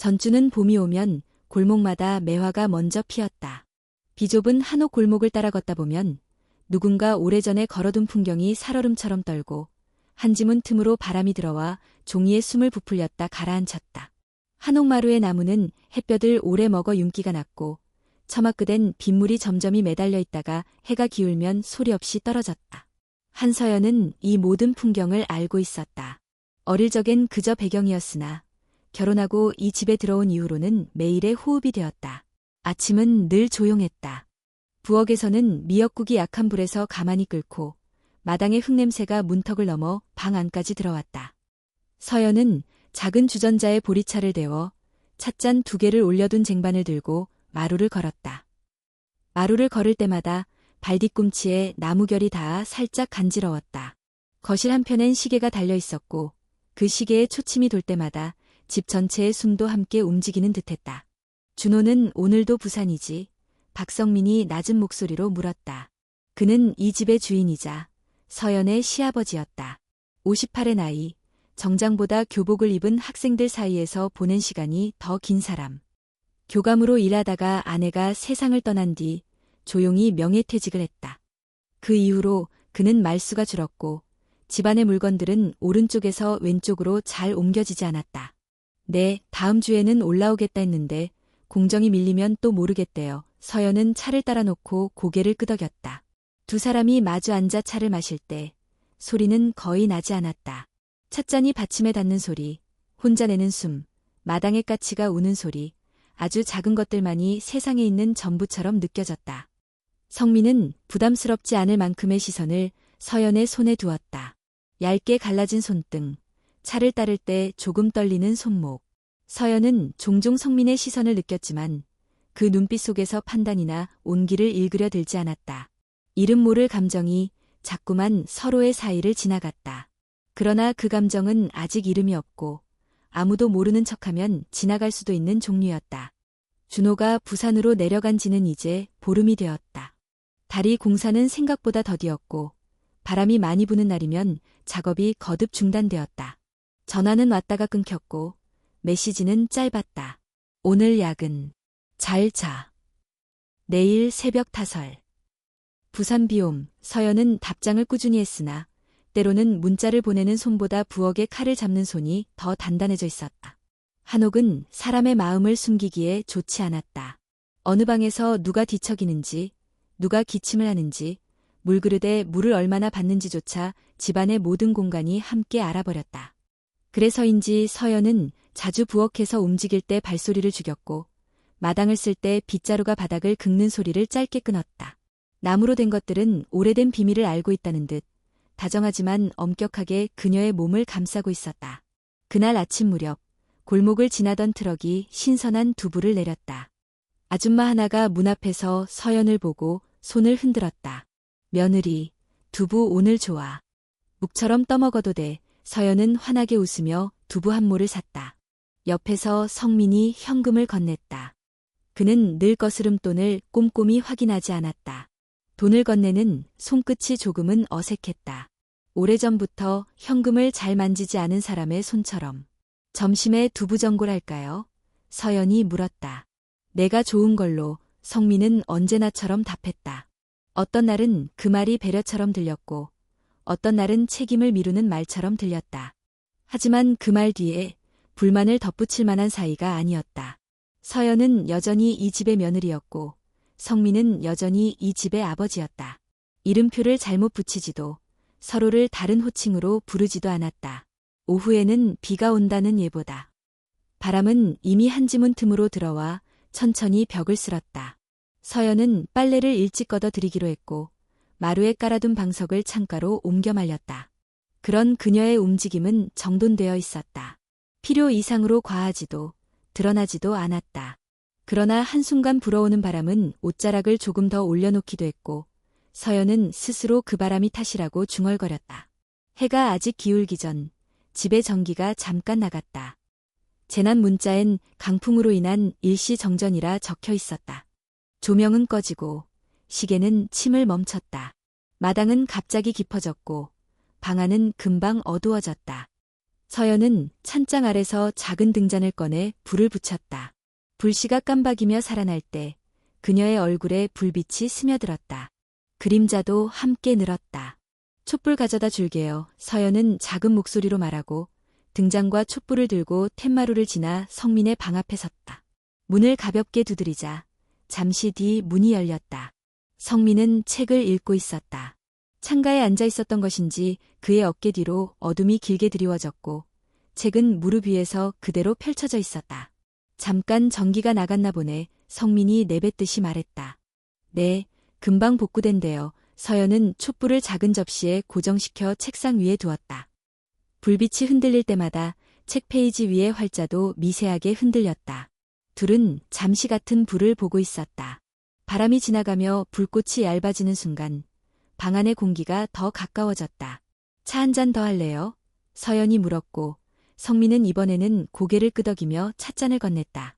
전주는 봄이 오면 골목마다 매화가 먼저 피었다. 비좁은 한옥 골목을 따라 걷다 보면 누군가 오래전에 걸어둔 풍경이 살얼음처럼 떨고 한 지문 틈으로 바람이 들어와 종이에 숨을 부풀렸다 가라앉혔다. 한옥마루의 나무는 햇볕을 오래 먹어 윤기가 났고 처마끝엔 빗물이 점점이 매달려 있다가 해가 기울면 소리 없이 떨어졌다. 한서연은 이 모든 풍경을 알고 있었다. 어릴 적엔 그저 배경이었으나 결혼하고 이 집에 들어온 이후로는 매일의 호흡이 되었다. 아침은 늘 조용했다. 부엌에서는 미역국이 약한 불에서 가만히 끓고 마당의 흙냄새가 문턱을 넘어 방 안까지 들어왔다. 서연은 작은 주전자에 보리차를 데워 찻잔 2개를 올려둔 쟁반을 들고 마루를 걸었다. 마루를 걸을 때마다 발 뒤꿈치에 나무결이 닿아 살짝 간지러웠다. 거실 한편엔 시계가 달려 있었고 그 시계에 초침이 돌 때마다 집 전체의 숨도 함께 움직이는 듯했다. 준호는 오늘도 부산이지? 박성민이 낮은 목소리로 물었다. 그는 이 집의 주인이자 서연의 시아버지였다. 58의 나이, 정장보다 교복을 입은 학생들 사이에서 보낸 시간이 더 긴 사람. 교감으로 일하다가 아내가 세상을 떠난 뒤 조용히 명예퇴직을 했다. 그 이후로 그는 말수가 줄었고 집안의 물건들은 오른쪽에서 왼쪽으로 잘 옮겨지지 않았다. 네, 다음 주에는 올라오겠다 했는데 공정이 밀리면 또 모르겠대요. 서연은 차를 따라 놓고 고개를 끄덕였다. 두 사람이 마주 앉아 차를 마실 때 소리는 거의 나지 않았다. 찻잔이 받침에 닿는 소리, 혼자 내는 숨, 마당의 까치가 우는 소리, 아주 작은 것들만이 세상에 있는 전부처럼 느껴졌다. 성민은 부담스럽지 않을 만큼의 시선을 서연의 손에 두었다. 얇게 갈라진 손등, 차를 따를 때 조금 떨리는 손목. 서연은 종종 성민의 시선을 느꼈지만 그 눈빛 속에서 판단이나 온기를 읽으려 들지 않았다. 이름 모를 감정이 자꾸만 서로의 사이를 지나갔다. 그러나 그 감정은 아직 이름이 없고 아무도 모르는 척하면 지나갈 수도 있는 종류였다. 준호가 부산으로 내려간 지는 이제 보름이 되었다. 다리 공사는 생각보다 더디었고 바람이 많이 부는 날이면 작업이 거듭 중단되었다. 전화는 왔다가 끊겼고 메시지는 짧았다. 오늘 야근. 잘 자. 내일 새벽 타설. 부산 비옴. 서연은 답장을 꾸준히 했으나 때로는 문자를 보내는 손보다 부엌의 칼을 잡는 손이 더 단단해져 있었다. 한옥은 사람의 마음을 숨기기에 좋지 않았다. 어느 방에서 누가 뒤척이는지, 누가 기침을 하는지, 물그릇에 물을 얼마나 받는지조차 집안의 모든 공간이 함께 알아버렸다. 그래서인지 서연은 자주 부엌에서 움직일 때 발소리를 죽였고 마당을 쓸 때 빗자루가 바닥을 긁는 소리를 짧게 끊었다. 나무로 된 것들은 오래된 비밀을 알고 있다는 듯 다정하지만 엄격하게 그녀의 몸을 감싸고 있었다. 그날 아침 무렵 골목을 지나던 트럭이 신선한 두부를 내렸다. 아줌마 하나가 문 앞에서 서연을 보고 손을 흔들었다. 며느리, 두부 오늘 좋아. 묵처럼 떠먹어도 돼. 서연은 환하게 웃으며 두부 한 모를 샀다. 옆에서 성민이 현금을 건넸다. 그는 늘 거스름 돈을 꼼꼼히 확인하지 않았다. 돈을 건네는 손끝이 조금은 어색했다. 오래전부터 현금을 잘 만지지 않은 사람의 손처럼. 점심에 두부전골 할까요? 서연이 물었다. 내가 좋은 걸로. 성민은 언제나처럼 답했다. 어떤 날은 그 말이 배려처럼 들렸고 어떤 날은 책임을 미루는 말처럼 들렸다. 하지만 그 말 뒤에 불만을 덧붙일 만한 사이가 아니었다. 서연은 여전히 이 집의 며느리였고 성민은 여전히 이 집의 아버지였다. 이름표를 잘못 붙이지도 서로를 다른 호칭으로 부르지도 않았다. 오후에는 비가 온다는 예보다. 바람은 이미 한 지문 틈으로 들어와 천천히 벽을 쓸었다. 서연은 빨래를 일찍 걷어 들이기로 했고 마루에 깔아둔 방석을 창가로 옮겨 말렸다. 그런 그녀의 움직임은 정돈되어 있었다. 필요 이상으로 과하지도 드러나지도 않았다. 그러나 한순간 불어오는 바람은 옷자락을 조금 더 올려놓기도 했고 서연은 스스로 그 바람이 탓이라고 중얼거렸다. 해가 아직 기울기 전 집의 전기가 잠깐 나갔다. 재난 문자엔 강풍으로 인한 일시 정전이라 적혀 있었다. 조명은 꺼지고 시계는 침을 멈췄다. 마당은 갑자기 깊어졌고 방 안은 금방 어두워졌다. 서연은 찬장 아래서 작은 등잔을 꺼내 불을 붙였다. 불씨가 깜박이며 살아날 때 그녀의 얼굴에 불빛이 스며들었다. 그림자도 함께 늘었다. 촛불 가져다 줄게요. 서연은 작은 목소리로 말하고 등잔과 촛불을 들고 텐마루를 지나 성민의 방 앞에 섰다. 문을 가볍게 두드리자 잠시 뒤 문이 열렸다. 성민은 책을 읽고 있었다. 창가에 앉아 있었던 것인지 그의 어깨 뒤로 어둠이 길게 드리워졌고 책은 무릎 위에서 그대로 펼쳐져 있었다. 잠깐 전기가 나갔나 보네. 성민이 내뱉듯이 말했다. 네, 금방 복구된대요. 서연은 촛불을 작은 접시에 고정시켜 책상 위에 두었다. 불빛이 흔들릴 때마다 책 페이지 위의 활자도 미세하게 흔들렸다. 둘은 잠시 같은 불을 보고 있었다. 바람이 지나가며 불꽃이 얇아지는 순간 방 안의 공기가 더 가까워졌다. 차 한 잔 더 할래요? 서연이 물었고 성민은 이번에는 고개를 끄덕이며 찻잔을 건넸다.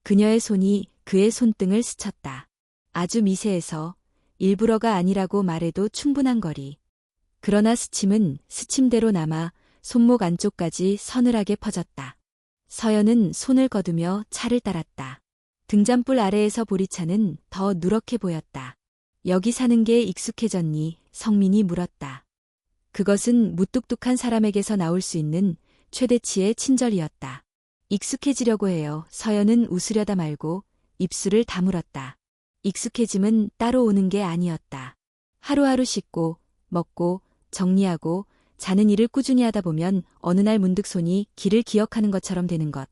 그녀의 손이 그의 손등을 스쳤다. 아주 미세해서 일부러가 아니라고 말해도 충분한 거리. 그러나 스침은 스침대로 남아 손목 안쪽까지 서늘하게 퍼졌다. 서연은 손을 거두며 차를 따랐다. 등잔불 아래에서 보리차는 더 누렇게 보였다. 여기 사는 게 익숙해졌니? 성민이 물었다. 그것은 무뚝뚝한 사람에게서 나올 수 있는 최대치의 친절이었다. 익숙해지려고 해요. 서연은 웃으려다 말고 입술을 다물었다. 익숙해짐은 따로 오는 게 아니었다. 하루하루 씻고, 먹고, 정리하고, 자는 일을 꾸준히 하다 보면 어느 날 문득 손이 길을 기억하는 것처럼 되는 것.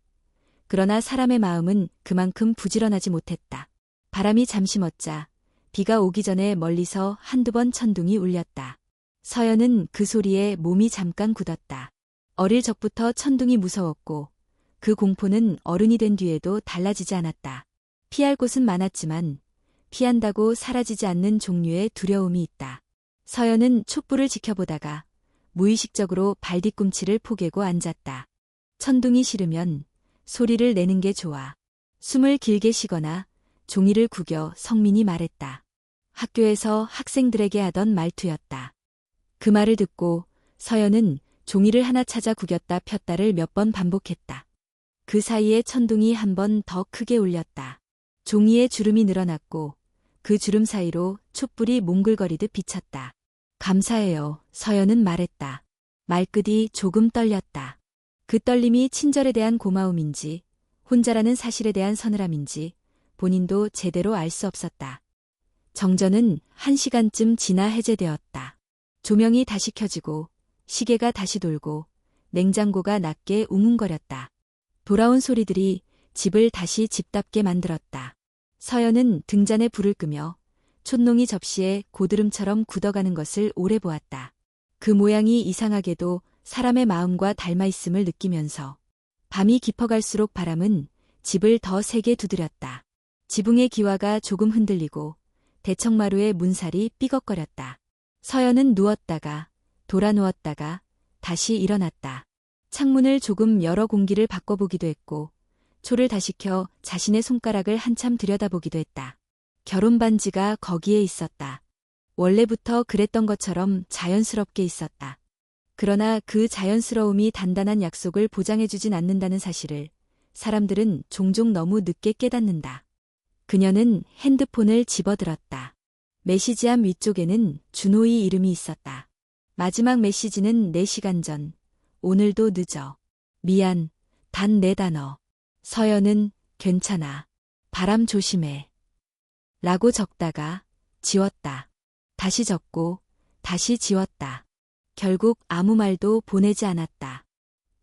그러나 사람의 마음은 그만큼 부지런하지 못했다. 바람이 잠시 멎자 비가 오기 전에 멀리서 한두 번 천둥이 울렸다. 서연은 그 소리에 몸이 잠깐 굳었다. 어릴 적부터 천둥이 무서웠고 그 공포는 어른이 된 뒤에도 달라지지 않았다. 피할 곳은 많았지만 피한다고 사라지지 않는 종류의 두려움이 있다. 서연은 촛불을 지켜보다가 무의식적으로 발뒤꿈치를 포개고 앉았다. 천둥이 싫으면 소리를 내는 게 좋아. 숨을 길게 쉬거나 종이를 구겨 성민이 말했다. 학교에서 학생들에게 하던 말투였다. 그 말을 듣고 서연은 종이를 하나 찾아 구겼다 폈다를 몇 번 반복했다. 그 사이에 천둥이 한 번 더 크게 울렸다. 종이에 주름이 늘어났고 그 주름 사이로 촛불이 몽글거리듯 비쳤다. 감사해요. 서연은 말했다. 말끝이 조금 떨렸다. 그 떨림이 친절에 대한 고마움인지 혼자라는 사실에 대한 서늘함인지 본인도 제대로 알 수 없었다. 정전은 1시간쯤 지나 해제되었다. 조명이 다시 켜지고 시계가 다시 돌고 냉장고가 낮게 웅웅거렸다. 돌아온 소리들이 집을 다시 집답게 만들었다. 서연은 등잔에 불을 끄며 촛농이 접시에 고드름처럼 굳어가는 것을 오래 보았다. 그 모양이 이상하게도 사람의 마음과 닮아 있음을 느끼면서 밤이 깊어갈수록 바람은 집을 더 세게 두드렸다. 지붕의 기와가 조금 흔들리고 대청마루의 문살이 삐걱거렸다. 서연은 누웠다가 돌아 누웠다가 다시 일어났다. 창문을 조금 열어 공기를 바꿔보기도 했고 초를 다시 켜 자신의 손가락을 한참 들여다보기도 했다. 결혼 반지가 거기에 있었다. 원래부터 그랬던 것처럼 자연스럽게 있었다. 그러나 그 자연스러움이 단단한 약속을 보장해주진 않는다는 사실을 사람들은 종종 너무 늦게 깨닫는다. 그녀는 핸드폰을 집어들었다. 메시지함 위쪽에는 준호의 이름이 있었다. 마지막 메시지는 4시간 전. 오늘도 늦어. 미안. 단 4단어. 서연은 괜찮아. 바람 조심해. 라고 적다가 지웠다. 다시 적고 다시 지웠다. 결국 아무 말도 보내지 않았다.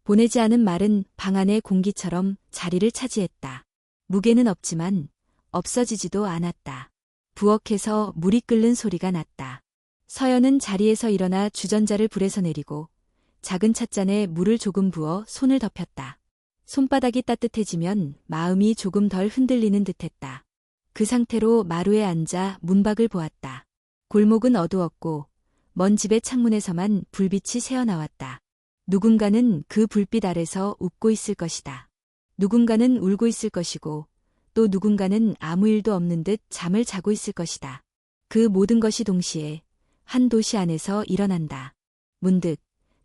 보내지 않은 말은 방 안의 공기처럼 자리를 차지했다. 무게는 없지만 없어지지도 않았다. 부엌에서 물이 끓는 소리가 났다. 서연은 자리에서 일어나 주전자를 불에서 내리고 작은 찻잔에 물을 조금 부어 손을 덮였다. 손바닥이 따뜻해지면 마음이 조금 덜 흔들리는 듯했다. 그 상태로 마루에 앉아 문밖을 보았다. 골목은 어두웠고 먼 집의 창문에서만 불빛이 새어나왔다. 누군가는 그 불빛 아래서 웃고 있을 것이다. 누군가는 울고 있을 것이고 또 누군가는 아무 일도 없는 듯 잠을 자고 있을 것이다. 그 모든 것이 동시에 한 도시 안에서 일어난다. 문득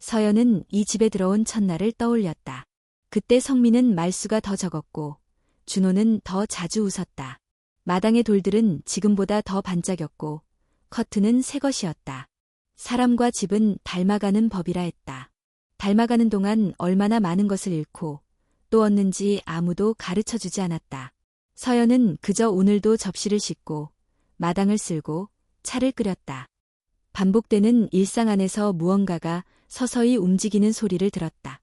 서연은 이 집에 들어온 첫날을 떠올렸다. 그때 성민은 말수가 더 적었고 준호는 더 자주 웃었다. 마당의 돌들은 지금보다 더 반짝였고 커튼은 새 것이었다. 사람과 집은 닮아가는 법이라 했다. 닮아가는 동안 얼마나 많은 것을 잃고 또 얻는지 아무도 가르쳐주지 않았다. 서연은 그저 오늘도 접시를 씻고 마당을 쓸고 차를 끓였다. 반복되는 일상 안에서 무언가가 서서히 움직이는 소리를 들었다.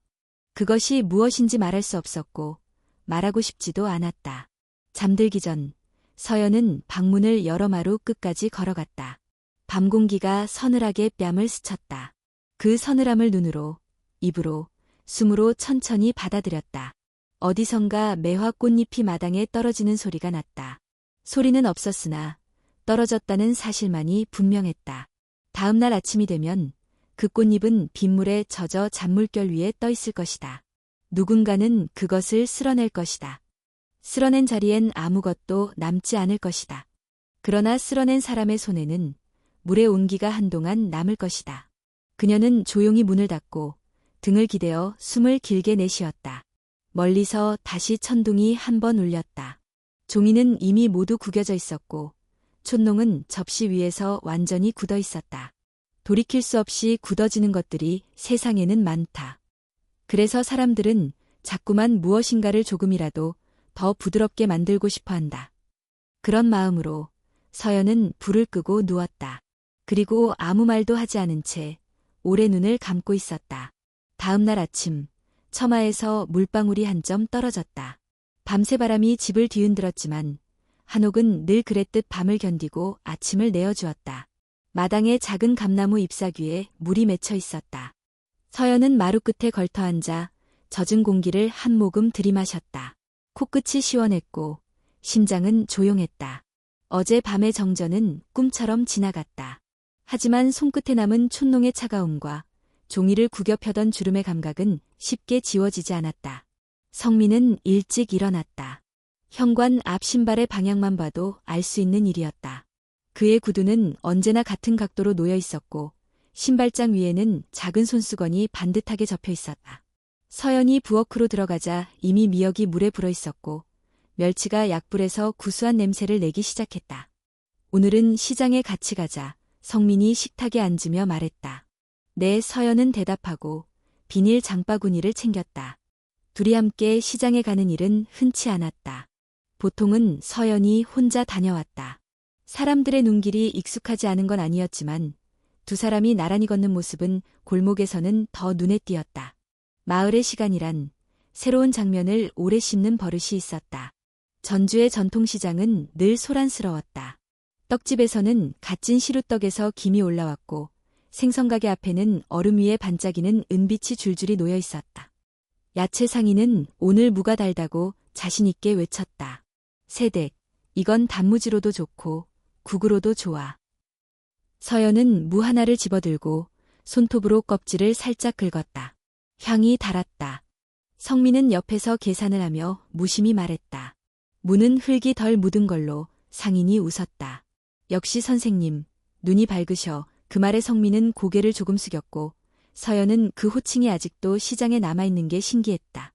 그것이 무엇인지 말할 수 없었고 말하고 싶지도 않았다. 잠들기 전 서연은 방문을 여러 마루 끝까지 걸어갔다. 밤 공기가 서늘하게 뺨을 스쳤다. 그 서늘함을 눈으로, 입으로, 숨으로 천천히 받아들였다. 어디선가 매화 꽃잎이 마당에 떨어지는 소리가 났다. 소리는 없었으나 떨어졌다는 사실만이 분명했다. 다음 날 아침이 되면 그 꽃잎은 빗물에 젖어 잔물결 위에 떠 있을 것이다. 누군가는 그것을 쓸어낼 것이다. 쓸어낸 자리엔 아무것도 남지 않을 것이다. 그러나 쓸어낸 사람의 손에는 물의 온기가 한동안 남을 것이다. 그녀는 조용히 문을 닫고 등을 기대어 숨을 길게 내쉬었다. 멀리서 다시 천둥이 한 번 울렸다. 종이는 이미 모두 구겨져 있었고 촛농은 접시 위에서 완전히 굳어 있었다. 돌이킬 수 없이 굳어지는 것들이 세상에는 많다. 그래서 사람들은 자꾸만 무엇인가를 조금이라도 더 부드럽게 만들고 싶어 한다. 그런 마음으로 서연은 불을 끄고 누웠다. 그리고 아무 말도 하지 않은 채 오래 눈을 감고 있었다. 다음 날 아침, 처마에서 물방울이 한 점 떨어졌다. 밤새 바람이 집을 뒤흔들었지만 한옥은 늘 그랬듯 밤을 견디고 아침을 내어주었다. 마당에 작은 감나무 잎사귀에 물이 맺혀 있었다. 서연은 마루 끝에 걸터 앉아 젖은 공기를 한 모금 들이마셨다. 코끝이 시원했고 심장은 조용했다. 어제 밤의 정전은 꿈처럼 지나갔다. 하지만 손끝에 남은 촛농의 차가움과 종이를 구겨 펴던 주름의 감각은 쉽게 지워지지 않았다. 성민은 일찍 일어났다. 현관 앞 신발의 방향만 봐도 알 수 있는 일이었다. 그의 구두는 언제나 같은 각도로 놓여 있었고 신발장 위에는 작은 손수건이 반듯하게 접혀 있었다. 서연이 부엌으로 들어가자 이미 미역이 물에 불어 있었고 멸치가 약불에서 구수한 냄새를 내기 시작했다. 오늘은 시장에 같이 가자. 성민이 식탁에 앉으며 말했다. 네, 서연은 대답하고 비닐 장바구니를 챙겼다. 둘이 함께 시장에 가는 일은 흔치 않았다. 보통은 서연이 혼자 다녀왔다. 사람들의 눈길이 익숙하지 않은 건 아니었지만 두 사람이 나란히 걷는 모습은 골목에서는 더 눈에 띄었다. 마을의 시간이란 새로운 장면을 오래 씹는 버릇이 있었다. 전주의 전통시장은 늘 소란스러웠다. 떡집에서는 갓 찐 시루떡에서 김이 올라왔고 생선가게 앞에는 얼음 위에 반짝이는 은빛이 줄줄이 놓여 있었다. 야채 상인은 오늘 무가 달다고 자신있게 외쳤다. 새댁, 이건 단무지로도 좋고 국으로도 좋아. 서연은 무 하나를 집어들고 손톱으로 껍질을 살짝 긁었다. 향이 달았다. 성민은 옆에서 계산을 하며 무심히 말했다. 무는 흙이 덜 묻은 걸로. 상인이 웃었다. 역시 선생님, 눈이 밝으셔. 그 말에 성민은 고개를 조금 숙였고 서연은 그 호칭이 아직도 시장에 남아있는 게 신기했다.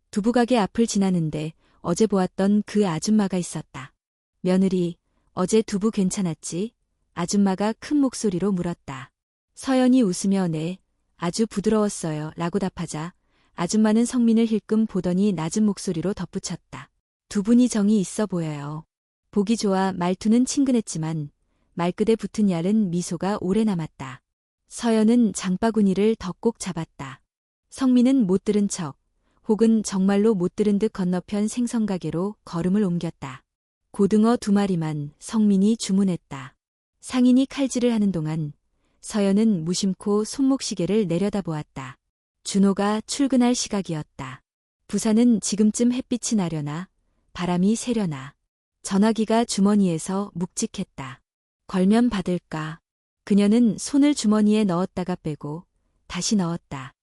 두부가게 앞을 지나는데 어제 보았던 그 아줌마가 있었다. 며느리, 어제 두부 괜찮았지? 아줌마가 큰 목소리로 물었다. 서연이 웃으며 네, 아주 부드러웠어요 라고 답하자 아줌마는 성민을 힐끔 보더니 낮은 목소리로 덧붙였다. 두 분이 정이 있어 보여요. 보기 좋아. 말투는 친근했지만 말끝에 붙은 얇은 미소가 오래 남았다. 서연은 장바구니를 더 꼭 잡았다. 성민은 못 들은 척 혹은 정말로 못 들은 듯 건너편 생선가게로 걸음을 옮겼다. 고등어 2마리만 성민이 주문했다. 상인이 칼질을 하는 동안 서연은 무심코 손목시계를 내려다보았다. 준호가 출근할 시각이었다. 부산은 지금쯤 햇빛이 나려나 바람이 세려나 전화기가 주머니에서 묵직했다. 걸면 받을까. 그녀는 손을 주머니에 넣었다가 빼고 다시 넣었다.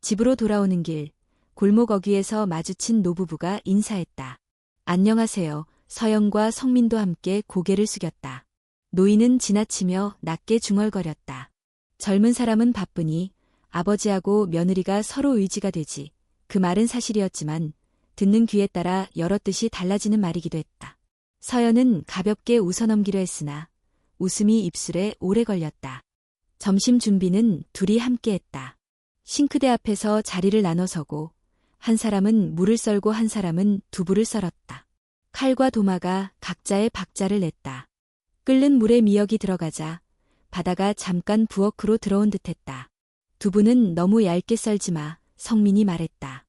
집으로 돌아오는 길, 골목 어귀에서 마주친 노부부가 인사했다. 안녕하세요. 서연과 성민도 함께 고개를 숙였다. 노인은 지나치며 낮게 중얼거렸다. 젊은 사람은 바쁘니 아버지하고 며느리가 서로 의지가 되지. 그 말은 사실이었지만 듣는 귀에 따라 여러 뜻이 달라지는 말이기도 했다. 서연은 가볍게 웃어넘기려 했으나 웃음이 입술에 오래 걸렸다. 점심 준비는 둘이 함께 했다. 싱크대 앞에서 자리를 나눠 서고 한 사람은 물을 썰고 한 사람은 두부를 썰었다. 칼과 도마가 각자의 박자를 냈다. 끓는 물에 미역이 들어가자 바다가 잠깐 부엌으로 들어온 듯했다. 두부는 너무 얇게 썰지 마, 성민이 말했다.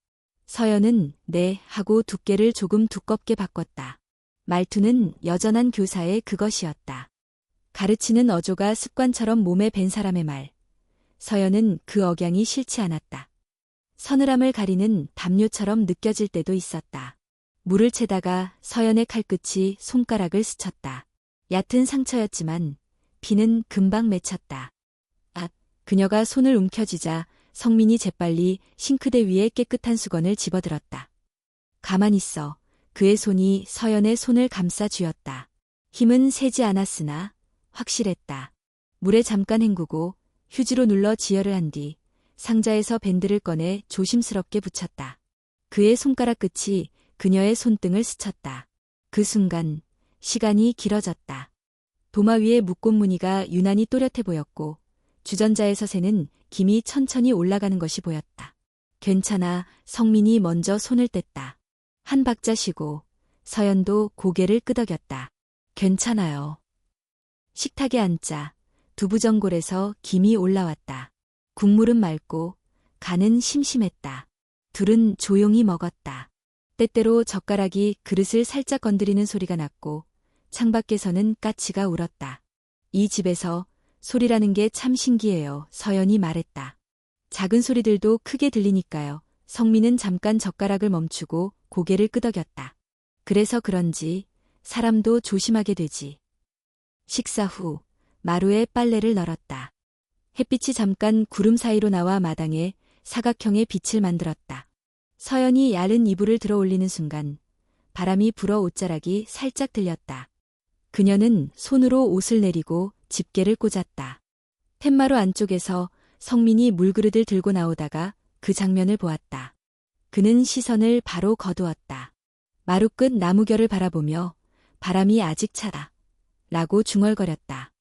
서연은 네 하고 두께를 조금 두껍게 바꿨다. 말투는 여전한 교사의 그것이었다. 가르치는 어조가 습관처럼 몸에 밴 사람의 말. 서연은 그 억양이 싫지 않았다. 서늘함을 가리는 담요처럼 느껴질 때도 있었다. 물을 채다가 서연의 칼끝이 손가락을 스쳤다. 얕은 상처였지만 피는 금방 맺혔다. 아, 그녀가 손을 움켜쥐자 성민이 재빨리 싱크대 위에 깨끗한 수건을 집어들었다. 가만히 있어. 그의 손이 서연의 손을 감싸 쥐었다. 힘은 세지 않았으나 확실했다. 물에 잠깐 헹구고 휴지로 눌러 지혈을 한 뒤 상자에서 밴드를 꺼내 조심스럽게 붙였다. 그의 손가락 끝이 그녀의 손등을 스쳤다. 그 순간 시간이 길어졌다. 도마 위의 묶은 무늬가 유난히 또렷해 보였고 주전자에서 새는 김이 천천히 올라가는 것이 보였다. 괜찮아. 성민이 먼저 손을 뗐다. 한 박자 쉬고 서연도 고개를 끄덕였다. 괜찮아요. 식탁에 앉자 두부전골에서 김이 올라왔다. 국물은 맑고 간은 심심했다. 둘은 조용히 먹었다. 때때로 젓가락이 그릇을 살짝 건드리는 소리가 났고 창밖에서는 까치가 울었다. 이 집에서 소리라는 게 참 신기해요. 서연이 말했다. 작은 소리들도 크게 들리니까요. 성민은 잠깐 젓가락을 멈추고 고개를 끄덕였다. 그래서 그런지 사람도 조심하게 되지. 식사 후 마루에 빨래를 널었다. 햇빛이 잠깐 구름 사이로 나와 마당에 사각형의 빛을 만들었다. 서연이 야른 이불을 들어 올리는 순간 바람이 불어 옷자락이 살짝 들렸다. 그녀는 손으로 옷을 내리고 집게를 꽂았다. 팻마루 안쪽에서 성민이 물그릇을 들고 나오다가 그 장면을 보았다. 그는 시선을 바로 거두었다. 마루 끝 나무결을 바라보며 바람이 아직 차다. 라고 중얼거렸다.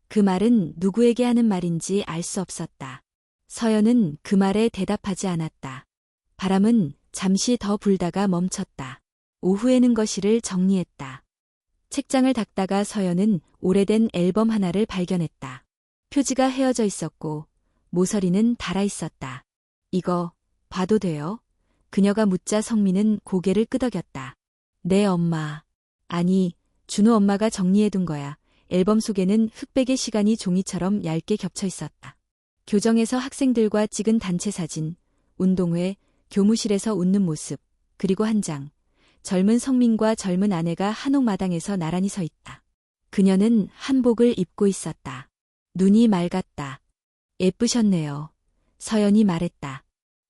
그 말은 누구에게 하는 말인지 알 수 없었다. 서연은 그 말에 대답하지 않았다. 바람은 잠시 더 불다가 멈췄다. 오후에는 거실을 정리했다. 책장을 닦다가 서연은 오래된 앨범 하나를 발견했다. 표지가 헤어져 있었고 모서리는 닳아 있었다. 이거 봐도 돼요? 그녀가 묻자 성민은 고개를 끄덕였다. 네 엄마. 아니, 준호 엄마가 정리해둔 거야. 앨범 속에는 흑백의 시간이 종이처럼 얇게 겹쳐 있었다. 교정에서 학생들과 찍은 단체 사진, 운동회, 교무실에서 웃는 모습, 그리고 한 장. 젊은 성민과 젊은 아내가 한옥마당에서 나란히 서 있다. 그녀는 한복을 입고 있었다. 눈이 맑았다. 예쁘셨네요. 서연이 말했다.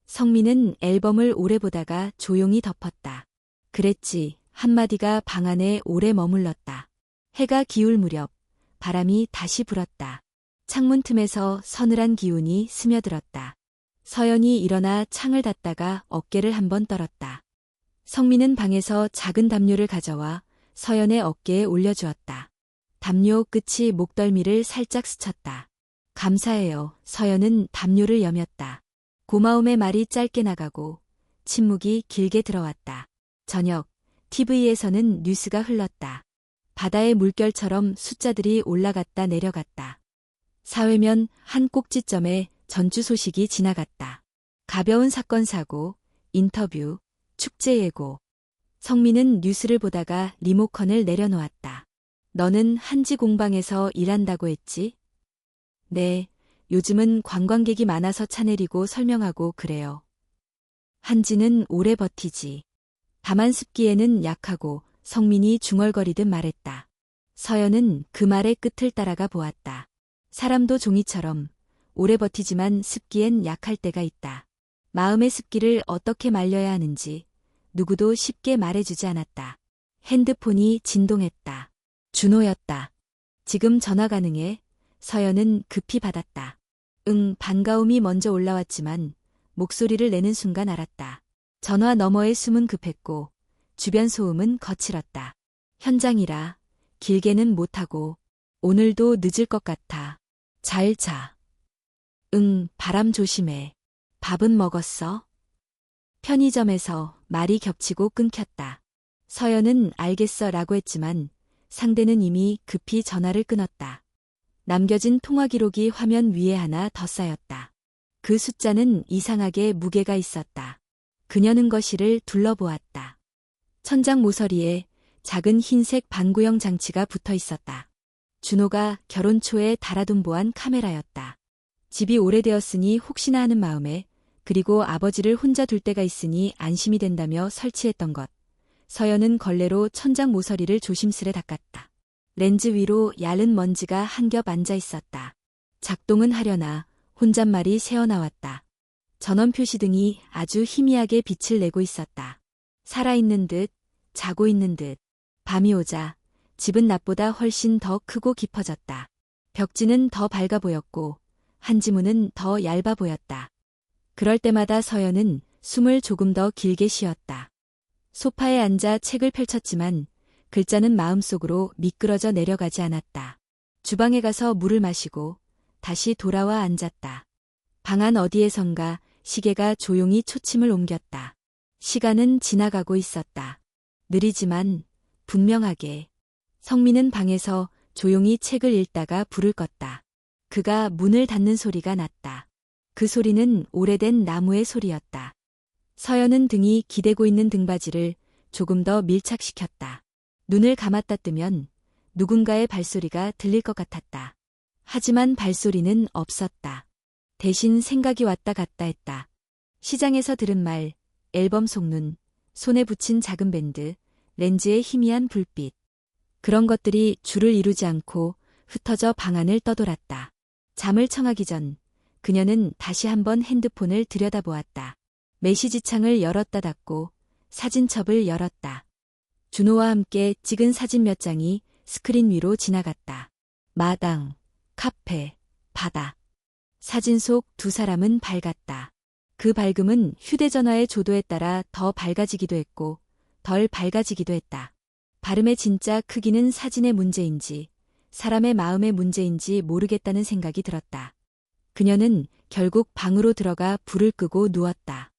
성민은 앨범을 오래 보다가 조용히 덮었다. 그랬지. 한마디가 방 안에 오래 머물렀다. 해가 기울 무렵 바람이 다시 불었다. 창문 틈에서 서늘한 기운이 스며들었다. 서연이 일어나 창을 닫다가 어깨를 한번 떨었다. 성민은 방에서 작은 담요를 가져와 서연의 어깨에 올려주었다. 담요 끝이 목덜미를 살짝 스쳤다. 감사해요. 서연은 담요를 여몄다. 고마움의 말이 짧게 나가고 침묵이 길게 들어왔다. 저녁, TV에서는 뉴스가 흘렀다. 바다의 물결처럼 숫자들이 올라갔다 내려갔다. 사회면 한 꼭지점에 전주 소식이 지나갔다. 가벼운 사건 사고, 인터뷰, 축제 예고. 성민은 뉴스를 보다가 리모컨을 내려놓았다. 너는 한지 공방에서 일한다고 했지? 네, 요즘은 관광객이 많아서 차 내리고 설명하고 그래요. 한지는 오래 버티지. 다만 습기에는 약하고 성민이 중얼거리듯 말했다. 서연은 그 말의 끝을 따라가 보았다. 사람도 종이처럼 오래 버티지만 습기엔 약할 때가 있다. 마음의 습기를 어떻게 말려야 하는지 누구도 쉽게 말해주지 않았다. 핸드폰이 진동했다. 준호였다. 지금 전화 가능해? 서연은 급히 받았다. 응, 반가움이 먼저 올라왔지만 목소리를 내는 순간 알았다. 전화 너머의 숨은 급했고 주변 소음은 거칠었다. 현장이라 길게는 못하고 오늘도 늦을 것 같아. 잘 자. 응, 바람 조심해. 밥은 먹었어? 편의점에서 말이 겹치고 끊겼다. 서연은 알겠어 라고 했지만 상대는 이미 급히 전화를 끊었다. 남겨진 통화 기록이 화면 위에 하나 더 쌓였다. 그 숫자는 이상하게 무게가 있었다. 그녀는 거실을 둘러보았다. 천장 모서리에 작은 흰색 반구형 장치가 붙어 있었다. 준호가 결혼 초에 달아둔 보안 카메라였다. 집이 오래되었으니 혹시나 하는 마음에, 그리고 아버지를 혼자 둘 때가 있으니 안심이 된다며 설치했던 것. 서연은 걸레로 천장 모서리를 조심스레 닦았다. 렌즈 위로 얇은 먼지가 한 겹 앉아 있었다. 작동은 하려나 혼잣말이 새어나왔다. 전원 표시등이 아주 희미하게 빛을 내고 있었다. 살아있는 듯, 자고 있는 듯. 밤이 오자 집은 낮보다 훨씬 더 크고 깊어졌다. 벽지는 더 밝아 보였고 한지문은 더 얇아 보였다. 그럴 때마다 서연은 숨을 조금 더 길게 쉬었다. 소파에 앉아 책을 펼쳤지만 글자는 마음속으로 미끄러져 내려가지 않았다. 주방에 가서 물을 마시고 다시 돌아와 앉았다. 방 안 어디에선가 시계가 조용히 초침을 옮겼다. 시간은 지나가고 있었다. 느리지만 분명하게. 성민은 방에서 조용히 책을 읽다가 불을 껐다. 그가 문을 닫는 소리가 났다. 그 소리는 오래된 나무의 소리였다. 서연은 등이 기대고 있는 등받이를 조금 더 밀착시켰다. 눈을 감았다 뜨면 누군가의 발소리가 들릴 것 같았다. 하지만 발소리는 없었다. 대신 생각이 왔다 갔다 했다. 시장에서 들은 말, 앨범 속눈, 손에 붙인 작은 밴드, 렌즈의 희미한 불빛. 그런 것들이 줄을 이루지 않고 흩어져 방 안을 떠돌았다. 잠을 청하기 전 그녀는 다시 한번 핸드폰을 들여다보았다. 메시지창을 열었다 닫고 사진첩을 열었다. 준호와 함께 찍은 사진 몇 장이 스크린 위로 지나갔다. 마당, 카페, 바다. 사진 속 두 사람은 밝았다. 그 밝음은 휴대전화의 조도에 따라 더 밝아지기도 했고 덜 밝아지기도 했다. 발음의 진짜 크기는 사진의 문제인지 사람의 마음의 문제인지 모르겠다는 생각이 들었다. 그녀는 결국 방으로 들어가 불을 끄고 누웠다.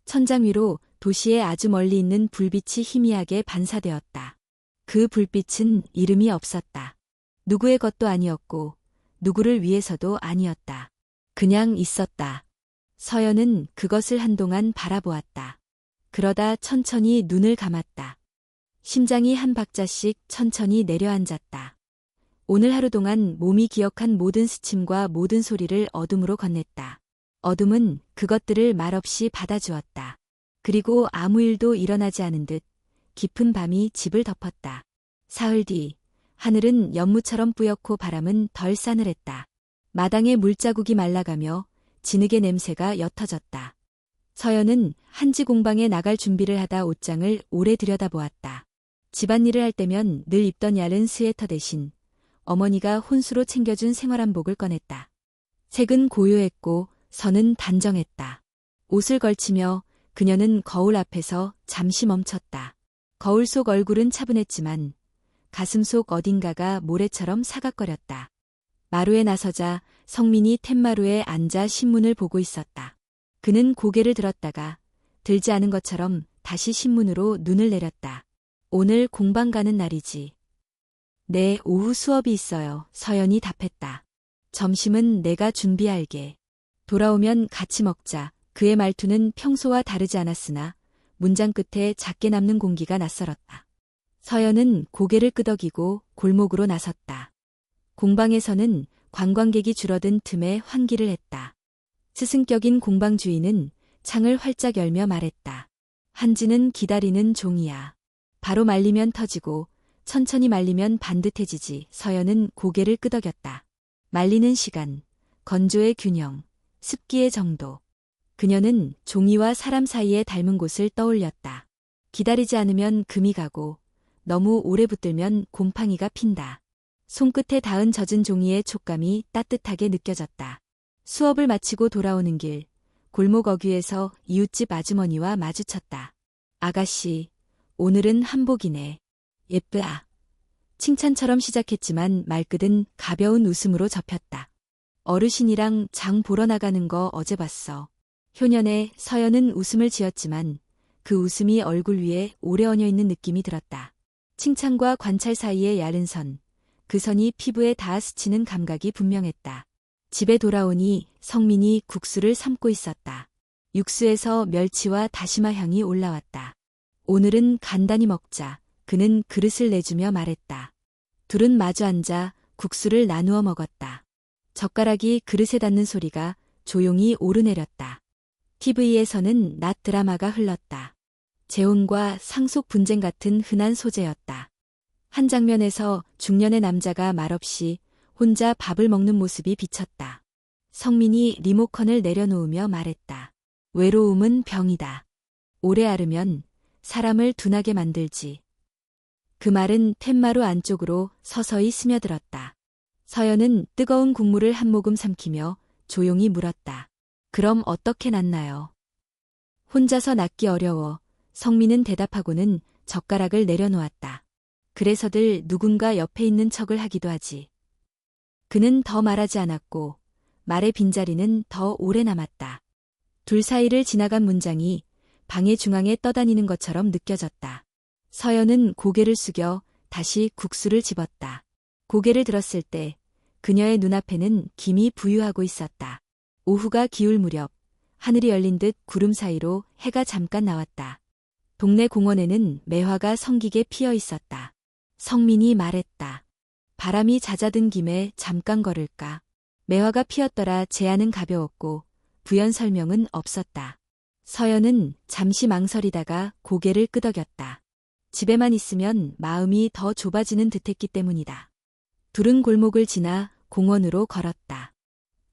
천장 위로 도시의 아주 멀리 있는 불빛이 희미하게 반사되었다. 그 불빛은 이름이 없었다. 누구의 것도 아니었고 누구를 위해서도 아니었다. 그냥 있었다. 서연은 그것을 한동안 바라보았다. 그러다 천천히 눈을 감았다. 심장이 한 박자씩 천천히 내려앉았다. 오늘 하루 동안 몸이 기억한 모든 스침과 모든 소리를 어둠으로 건넸다. 어둠은 그것들을 말없이 받아주었다. 그리고 아무 일도 일어나지 않은 듯 깊은 밤이 집을 덮었다. 사흘 뒤 하늘은 연무처럼 뿌옇고 바람은 덜 싸늘했다. 마당에 물자국이 말라가며 진흙의 냄새가 옅어졌다. 서연은 한지 공방에 나갈 준비를 하다 옷장을 오래 들여다보았다. 집안일을 할 때면 늘 입던 얇은 스웨터 대신 어머니가 혼수로 챙겨준 생활한복을 꺼냈다. 색은 고요했고 선은 단정했다. 옷을 걸치며 그녀는 거울 앞에서 잠시 멈췄다. 거울 속 얼굴은 차분했지만 가슴 속 어딘가가 모래처럼 사각거렸다. 마루에 나서자 성민이 툇마루에 앉아 신문을 보고 있었다. 그는 고개를 들었다가 들지 않은 것처럼 다시 신문으로 눈을 내렸다. 오늘 공방 가는 날이지. 네, 오후 수업이 있어요. 서연이 답했다. 점심은 내가 준비할게. 돌아오면 같이 먹자. 그의 말투는 평소와 다르지 않았으나 문장 끝에 작게 남는 공기가 낯설었다. 서연은 고개를 끄덕이고 골목으로 나섰다. 공방에서는 관광객이 줄어든 틈에 환기를 했다. 스승격인 공방 주인은 창을 활짝 열며 말했다. 한지는 기다리는 종이야. 바로 말리면 터지고 천천히 말리면 반듯해지지. 서연은 고개를 끄덕였다. 말리는 시간, 건조의 균형, 습기의 정도. 그녀는 종이와 사람 사이에 닮은 곳을 떠올렸다. 기다리지 않으면 금이 가고 너무 오래 붙들면 곰팡이가 핀다. 손끝에 닿은 젖은 종이의 촉감이 따뜻하게 느껴졌다. 수업을 마치고 돌아오는 길, 골목 어귀에서 이웃집 아주머니와 마주쳤다. 아가씨, 오늘은 한복이네. 예쁘아. 칭찬처럼 시작했지만 말끝은 가벼운 웃음으로 접혔다. 어르신이랑 장 보러 나가는 거 어제 봤어. 효년의 서연은 웃음을 지었지만 그 웃음이 얼굴 위에 오래 얹어 있는 느낌이 들었다. 칭찬과 관찰 사이의 야른 선, 그 선이 피부에 닿아 스치는 감각이 분명했다. 집에 돌아오니 성민이 국수를 삶고 있었다. 육수에서 멸치와 다시마 향이 올라왔다. 오늘은 간단히 먹자. 그는 그릇을 내주며 말했다. 둘은 마주 앉아 국수를 나누어 먹었다. 젓가락이 그릇에 닿는 소리가 조용히 오르내렸다. TV에서는 낮 드라마가 흘렀다. 재혼과 상속 분쟁 같은 흔한 소재였다. 한 장면에서 중년의 남자가 말없이 혼자 밥을 먹는 모습이 비쳤다. 성민이 리모컨을 내려놓으며 말했다. 외로움은 병이다. 오래 앓으면 사람을 둔하게 만들지. 그 말은 툇마루 안쪽으로 서서히 스며들었다. 서연은 뜨거운 국물을 한 모금 삼키며 조용히 물었다. 그럼 어떻게 낫나요? 혼자서 낫기 어려워. 성민은 대답하고는 젓가락을 내려놓았다. 그래서들 누군가 옆에 있는 척을 하기도 하지. 그는 더 말하지 않았고 말의 빈자리는 더 오래 남았다. 둘 사이를 지나간 문장이 방의 중앙에 떠다니는 것처럼 느껴졌다. 서연은 고개를 숙여 다시 국수를 집었다. 고개를 들었을 때 그녀의 눈앞에는 김이 부유하고 있었다. 오후가 기울 무렵 하늘이 열린 듯 구름 사이로 해가 잠깐 나왔다. 동네 공원에는 매화가 성기게 피어 있었다. 성민이 말했다. 바람이 잦아든 김에 잠깐 걸을까. 매화가 피었더라. 제안은 가벼웠고 부연 설명은 없었다. 서연은 잠시 망설이다가 고개를 끄덕였다. 집에만 있으면 마음이 더 좁아지는 듯했기 때문이다. 둘은 골목을 지나 공원으로 걸었다.